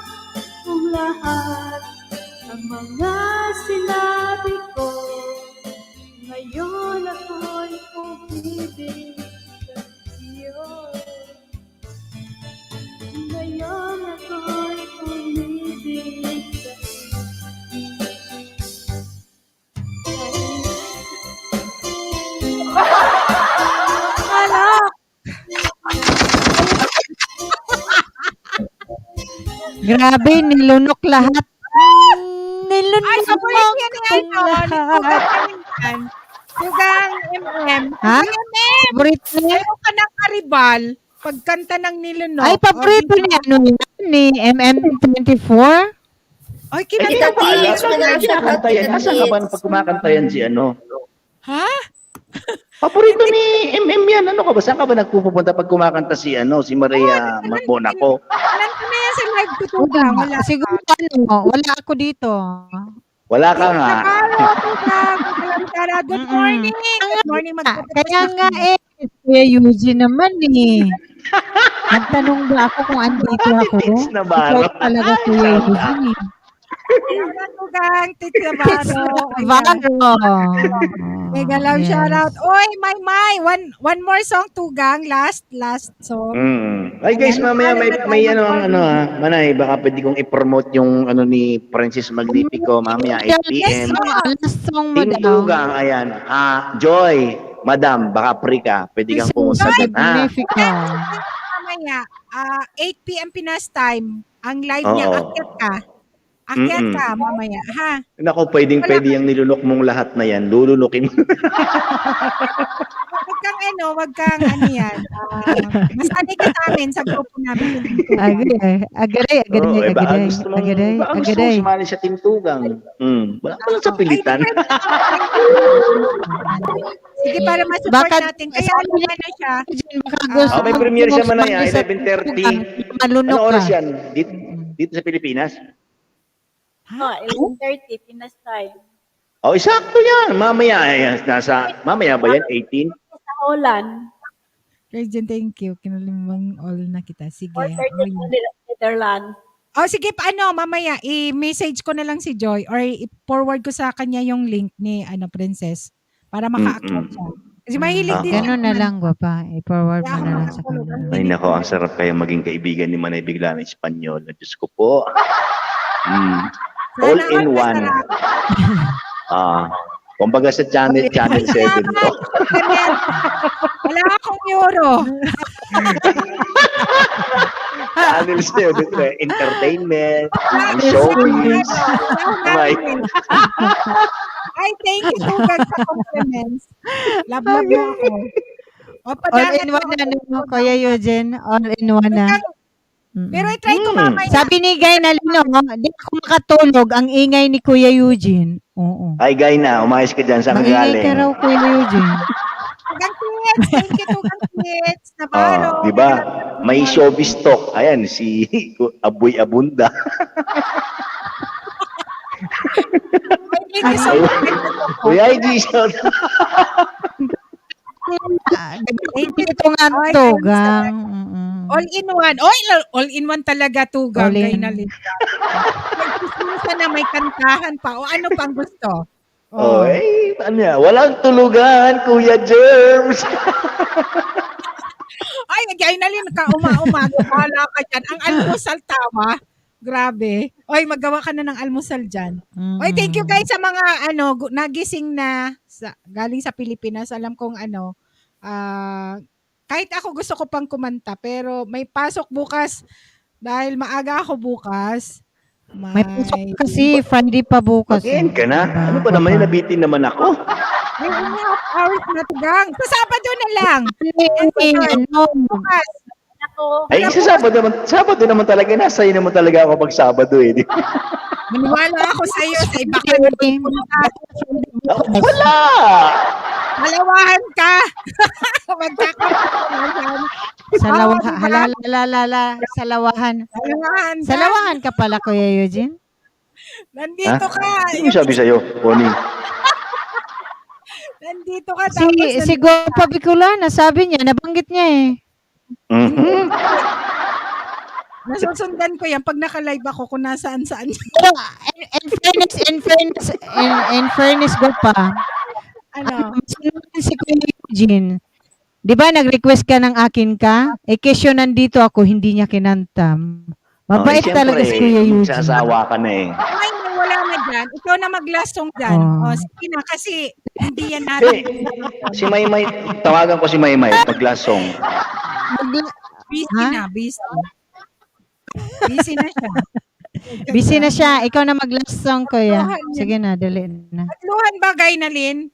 Speaker 6: kong lahat ang mga sinabi ko, ngayon ako'y umibig sa iyo. Ngayon ako'y umibig sa
Speaker 2: Grabe, nilunok lahat. Nilunok
Speaker 1: Ay, paborito yan
Speaker 2: kong lahat.
Speaker 1: Tugang MM.
Speaker 2: Ha?
Speaker 1: Tugang MM.
Speaker 2: Paborito niya?
Speaker 1: Ayaw ka ng karibal. Pagkanta ng nilunok.
Speaker 2: Ay, paborito niya. Ni MM24?
Speaker 1: Ay,
Speaker 10: Hindi ka pa alam. Kinakanta yan. Nasaan ka ba pag kumakanta yan si
Speaker 1: Ha?
Speaker 10: Paborito ni MM yan. Ano ka ba? Saan ka ba nagpupunta pag kumakanta si si Maria Monaco?
Speaker 1: Nandun na yan sa live ko, Tugang. Wala ka.
Speaker 2: Siguro wala ako dito.
Speaker 10: Wala ka nga.
Speaker 1: Good morning. Good morning.
Speaker 2: Kaya nga Kuya Eugene naman Nagtanong ba ako kung andito ako?
Speaker 10: Tits na baro.
Speaker 2: Ikaw talaga Kuya Eugene
Speaker 1: Salamat tugang, Tita Varo. Ayan.
Speaker 2: Navarro.
Speaker 1: Mega love
Speaker 2: Yes.
Speaker 1: shoutout. Oy, my. One more song tugang. Last song.
Speaker 10: Ay guys,
Speaker 1: Ayan,
Speaker 10: mamaya
Speaker 1: paalam na tayo
Speaker 10: may ano,
Speaker 1: mag-all-in.
Speaker 10: Manay, baka pwede kong i-promote yung ano ni Princess Magnifico mamaya 8 p.m.
Speaker 2: Last song mo
Speaker 10: Team
Speaker 2: daw.
Speaker 10: Tugang, ayan. Joy, Madam, baka free ka. Pwede kang pumunta
Speaker 2: Joy,
Speaker 10: doon, ha?
Speaker 2: Magnifico.
Speaker 1: Mamaya, 8 p.m. Pinas time. Ang live niya,
Speaker 10: Oo.
Speaker 1: akyat ka. Akyat ka mamaya, ha?
Speaker 10: Naku, pwede yung nilunok mong lahat na yan. Lulunukin mo.
Speaker 1: Wag kang ano yan. Masanay ka sa amin sa grupo namin.
Speaker 2: Agree.
Speaker 10: Baka gusto mong sumali sa Team Tugang. Wala sa pilitan.
Speaker 1: Sige, para ma-support natin. Kaya ano na siya.
Speaker 10: May premiere siya Manay, 11:30. Ano oras yan? Dito sa Pilipinas?
Speaker 3: 11:30 Pinas time.
Speaker 10: Sakto yan. Mamaya ba yan? 18?
Speaker 3: Sa Holland.
Speaker 1: Regine, thank you. Kinalimang all na kita. Sige.
Speaker 3: 4:30 Netherlands.
Speaker 1: Sige, mamaya, i-message ko na lang si Joy or i-forward ko sa kanya yung link ni Princess para maka-account siya. Kasi mahilig din.
Speaker 2: Ganun na lang, Gwapa. I-forward mo na lang sa kanya.
Speaker 10: Ay nako, ang sarap kayo maging kaibigan ni Manay Bicolana Española. Diyos ko po. All in one. Kumbaga sa channel 7 to.
Speaker 1: Wala akong euro.
Speaker 10: Channel 7 to. Entertainment, showbiz.
Speaker 1: Ay, thank you Tugang sa compliments. Love mo ako.
Speaker 2: All in one na, Kuya Eugene. All in one na.
Speaker 1: Pero i-try ko mamaya.
Speaker 2: Sabi ni Guy na di ako makatulog. Ang ingay ni Kuya Eugene. Oo.
Speaker 10: Ay, Guy na. Umayos ka dyan. Saan ka galing?
Speaker 2: Maingay ka raw, Kuya Eugene.
Speaker 1: Tugang Kids. Thank you, Tugang Kids. Navarro.
Speaker 10: Diba? May showbiz talk. Ayan, si Aboy Abunda.
Speaker 1: Thank you so much.
Speaker 10: Kuya IG, shout
Speaker 2: Ito nga Tugang.
Speaker 1: All in one. All in one talaga Tugang. Kay Nalin. Sana may kantahan pa. O ano pang gusto?
Speaker 10: Walang tulugan, Kuya Germs.
Speaker 1: Ay, Nalin, umaga. Bahala ka dyan. Ang almusal tawa. Grabe. Oy, magawa ka na ng almusal dyan. Oy, thank you guys sa mga nagising na galing sa Pilipinas. Alam kong kahit ako gusto ko pang kumanta pero may pasok bukas dahil maaga ako bukas.
Speaker 2: May pasok kasi Friday pa bukas.
Speaker 10: Again ka na? Ano ba naman yun? Nabitin naman ako.
Speaker 1: May 1.5 hours na Tugang. Sa Sabado na lang. Bukas.
Speaker 10: Ay, sa Sabado naman talaga. Nasa iyo naman talaga ako pag Sabado eh.
Speaker 1: Maniwala ako sa iyo. Sa iba ka
Speaker 10: wala!
Speaker 1: Malawahan ka!
Speaker 2: Salawahan. Salawahan ka pala, Kuya Eugene?
Speaker 1: Nandito ka.
Speaker 10: Ano sabi sa'yo, Connie?
Speaker 1: Nandito ka.
Speaker 2: Si Gwapa Bicolana, sabi niya, nabanggit niya eh.
Speaker 1: Nasusundan ko yan pag naka-live ako kung nasaan-saan.
Speaker 2: In fairness, Gwapa. Si Kuya Eugene. Di ba nag-request ka ng akin ka? Kesyo nandito ako, hindi niya kinantam. Mabait talaga si Kuya Eugene.
Speaker 10: Sasawa ka na eh.
Speaker 1: Ay, wala na dyan. Ikaw na mag-last song dyan. Sige na, kasi hindi yan natin.
Speaker 10: Si Maymay, tawagan ko si Maymay pag last song.
Speaker 1: Busy na. Busy na siya.
Speaker 2: Busy na siya. Ikaw na mag-last song, Kuya. Sige na, dali na.
Speaker 1: Atluhan ba, Guy Nalin?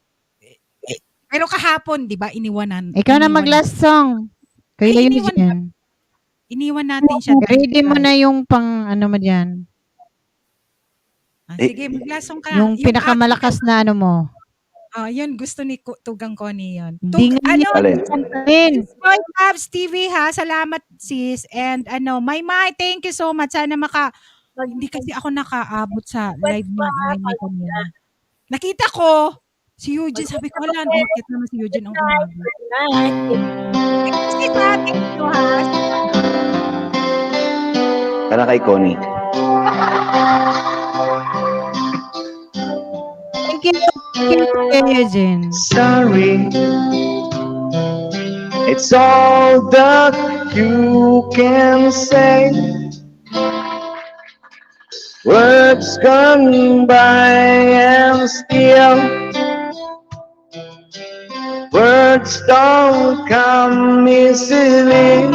Speaker 1: Pero kahapon, di ba, iniwanan.
Speaker 2: Ikaw na mag-last song. Kuya Eugene.
Speaker 1: Iniwan natin siya.
Speaker 2: Ready mo na yung pang ano mo dyan.
Speaker 1: Sige, mag-last song ka.
Speaker 2: Yung pinakamalakas na ano mo.
Speaker 1: Yun, gusto ni Tugang Connie yun. Boy Labs TV ha, salamat sis. And Maymay, thank you so much. Sana hindi kasi ako nakaabot sa live ni Maymay kanina. Nakita ko, si Eugene, sabi ko, nakita naman si Eugene ang umaga. Kasi natin ito ha.
Speaker 10: Para kay Connie.
Speaker 2: Kuya Eugene.
Speaker 10: Sorry, it's all that you can say. Words gone by and still words don't come easily.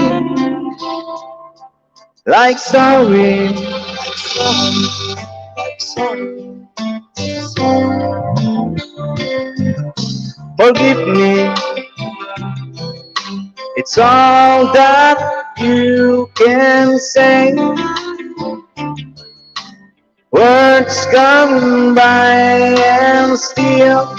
Speaker 10: Like sorry, forgive me. It's all that you can say. Words come by and still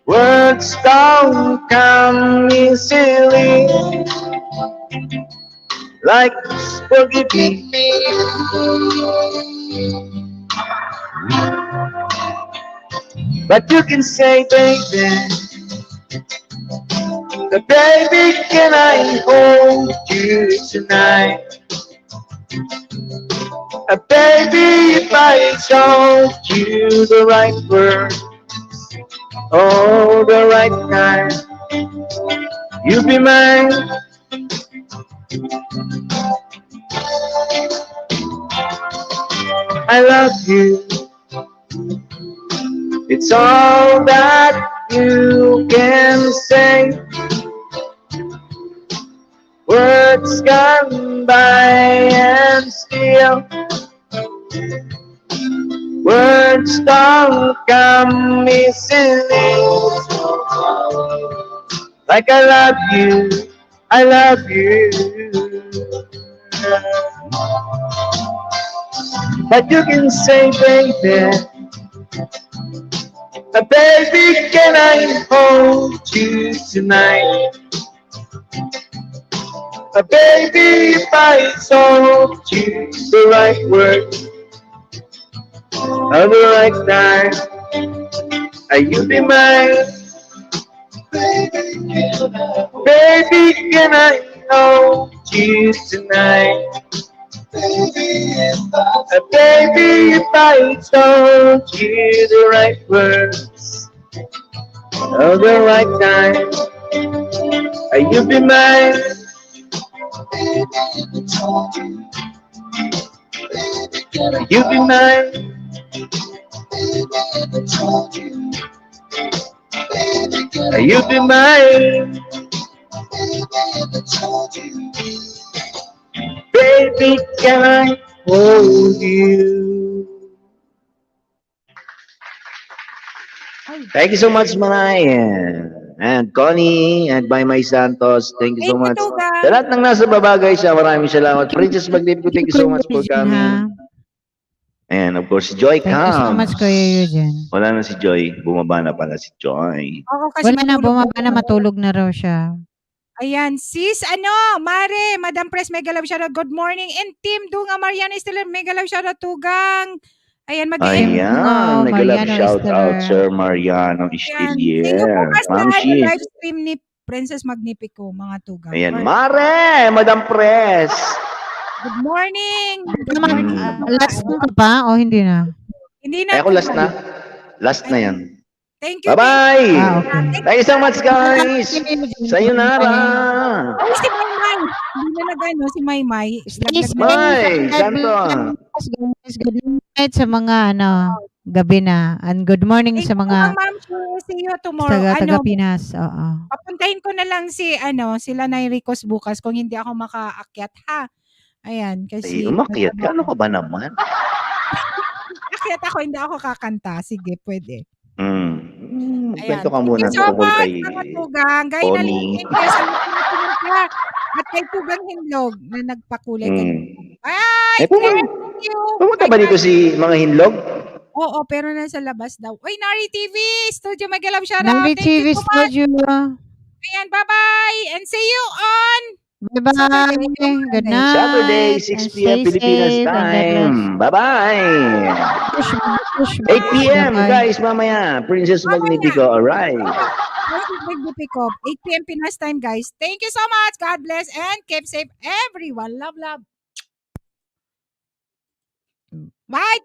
Speaker 10: words don't come easily. Like forgive me. But you can say, baby, baby, can I hold you tonight? Baby, if I told you the right word, oh, the right time, you'll be mine. I love you. It's all that you can say. Words gone by and still words don't come easily. Like I love you, I love you. But you can say, baby, baby, can I hold you tonight? Baby, if I told you the right word, at the right time, you'll be mine. Baby, can I hold you tonight? Baby, if I told you the right words, at the right time, you'll be mine. You'll be mine. You'll be mine. Baby, can I hold you? Thank you so much, Manayan. And Connie and Maymay Santos, thank you so
Speaker 1: Thank you,
Speaker 10: much.
Speaker 1: Tugang.
Speaker 10: Sa lahat ng nasa babagay siya, maraming salamat. Princess Magnifico, thank you so much for
Speaker 2: Eugene, ha?
Speaker 10: coming. And of course, si Joy
Speaker 2: Thank you so much,
Speaker 10: comes.
Speaker 2: Kuya Eugene.
Speaker 10: Wala na si Joy. Bumaba na pala si Joy.
Speaker 1: Oo, kasi
Speaker 2: Wala na,
Speaker 1: matulog
Speaker 2: bumaba na,
Speaker 1: ako.
Speaker 2: matulog na raw siya.
Speaker 1: Ayan, sis, Mare, Madam Press, mega love shoutout, good morning. And Team Dunga Mariano Estiller, mega love shoutout, Tugang. Ayan,
Speaker 2: Team Dunga,
Speaker 10: Ayan, nag-love
Speaker 2: Mariano
Speaker 10: shout out,
Speaker 2: Estiller.
Speaker 10: Sir Mariano
Speaker 1: Ayan, see you
Speaker 10: Estilier.
Speaker 1: bukas na
Speaker 10: Ma'am Shi.
Speaker 1: live stream ni Princess Magnifico, mga Tugang.
Speaker 10: Ayan,
Speaker 1: Or,
Speaker 10: Mare, Madam Press.
Speaker 1: good morning. Good
Speaker 2: Naman,
Speaker 1: morning.
Speaker 2: last mo ka pa o hindi na?
Speaker 1: Hindi na,
Speaker 10: Ako last
Speaker 1: Tugang.
Speaker 10: na. Last na yan.
Speaker 1: Thank you.
Speaker 10: Bye-bye.
Speaker 2: Okay.
Speaker 10: Thank you so much, guys. Sayonara.
Speaker 1: Oh, si Maymay. Hindi na nag-ano, si Maymay.
Speaker 2: Stay safe.
Speaker 10: Bye, Santo.
Speaker 2: Guys, good night sa mga gabi na. And good morning
Speaker 1: Thank
Speaker 2: sa
Speaker 1: you,
Speaker 2: mga
Speaker 1: Ma'am Chu. See you tomorrow.
Speaker 2: taga Pinas. Oo.
Speaker 1: Papuntahin ko na lang sila Nairicos bukas kung hindi ako makaakyat, ha? Ayan,
Speaker 10: Ay,
Speaker 1: kasi
Speaker 10: umakyat ka. Ano ka ba naman?
Speaker 1: akyat ako, hindi ako kakanta. Sige, pwede. Ayan.
Speaker 10: Kwento ka
Speaker 1: Thank
Speaker 10: muna
Speaker 1: you so
Speaker 10: tungkol
Speaker 1: much,
Speaker 10: kay
Speaker 1: mga Tugang. Gaya na
Speaker 10: Connie.
Speaker 1: thank you sa mga pinunta. At kay Tugang Hinlog na nagpakulay kanina. Bye! Thank you!
Speaker 10: Pumunta ba dito si mga hinlog?
Speaker 1: Oo, pero nasa labas daw. Uy, Nari TV! Studio Magalab shoutout!
Speaker 2: Nari
Speaker 1: Thank
Speaker 2: TV
Speaker 1: you so much!
Speaker 2: Studio.
Speaker 1: Ayan, bye-bye! And see you on
Speaker 2: Bye-bye. Good night.
Speaker 10: Saturday,
Speaker 2: And
Speaker 10: 6 p.m.
Speaker 2: stay
Speaker 10: Pilipinas
Speaker 2: safe and God bless.
Speaker 10: time. Bye-bye.
Speaker 2: Push
Speaker 10: 8 p.m.
Speaker 2: Bye-bye.
Speaker 10: guys, mamaya. Princess Magnifico, alright.
Speaker 1: Magnifico. 8 p.m. Pinas time, guys. Thank you so much. God bless and keep safe, everyone. Love, love. Bye.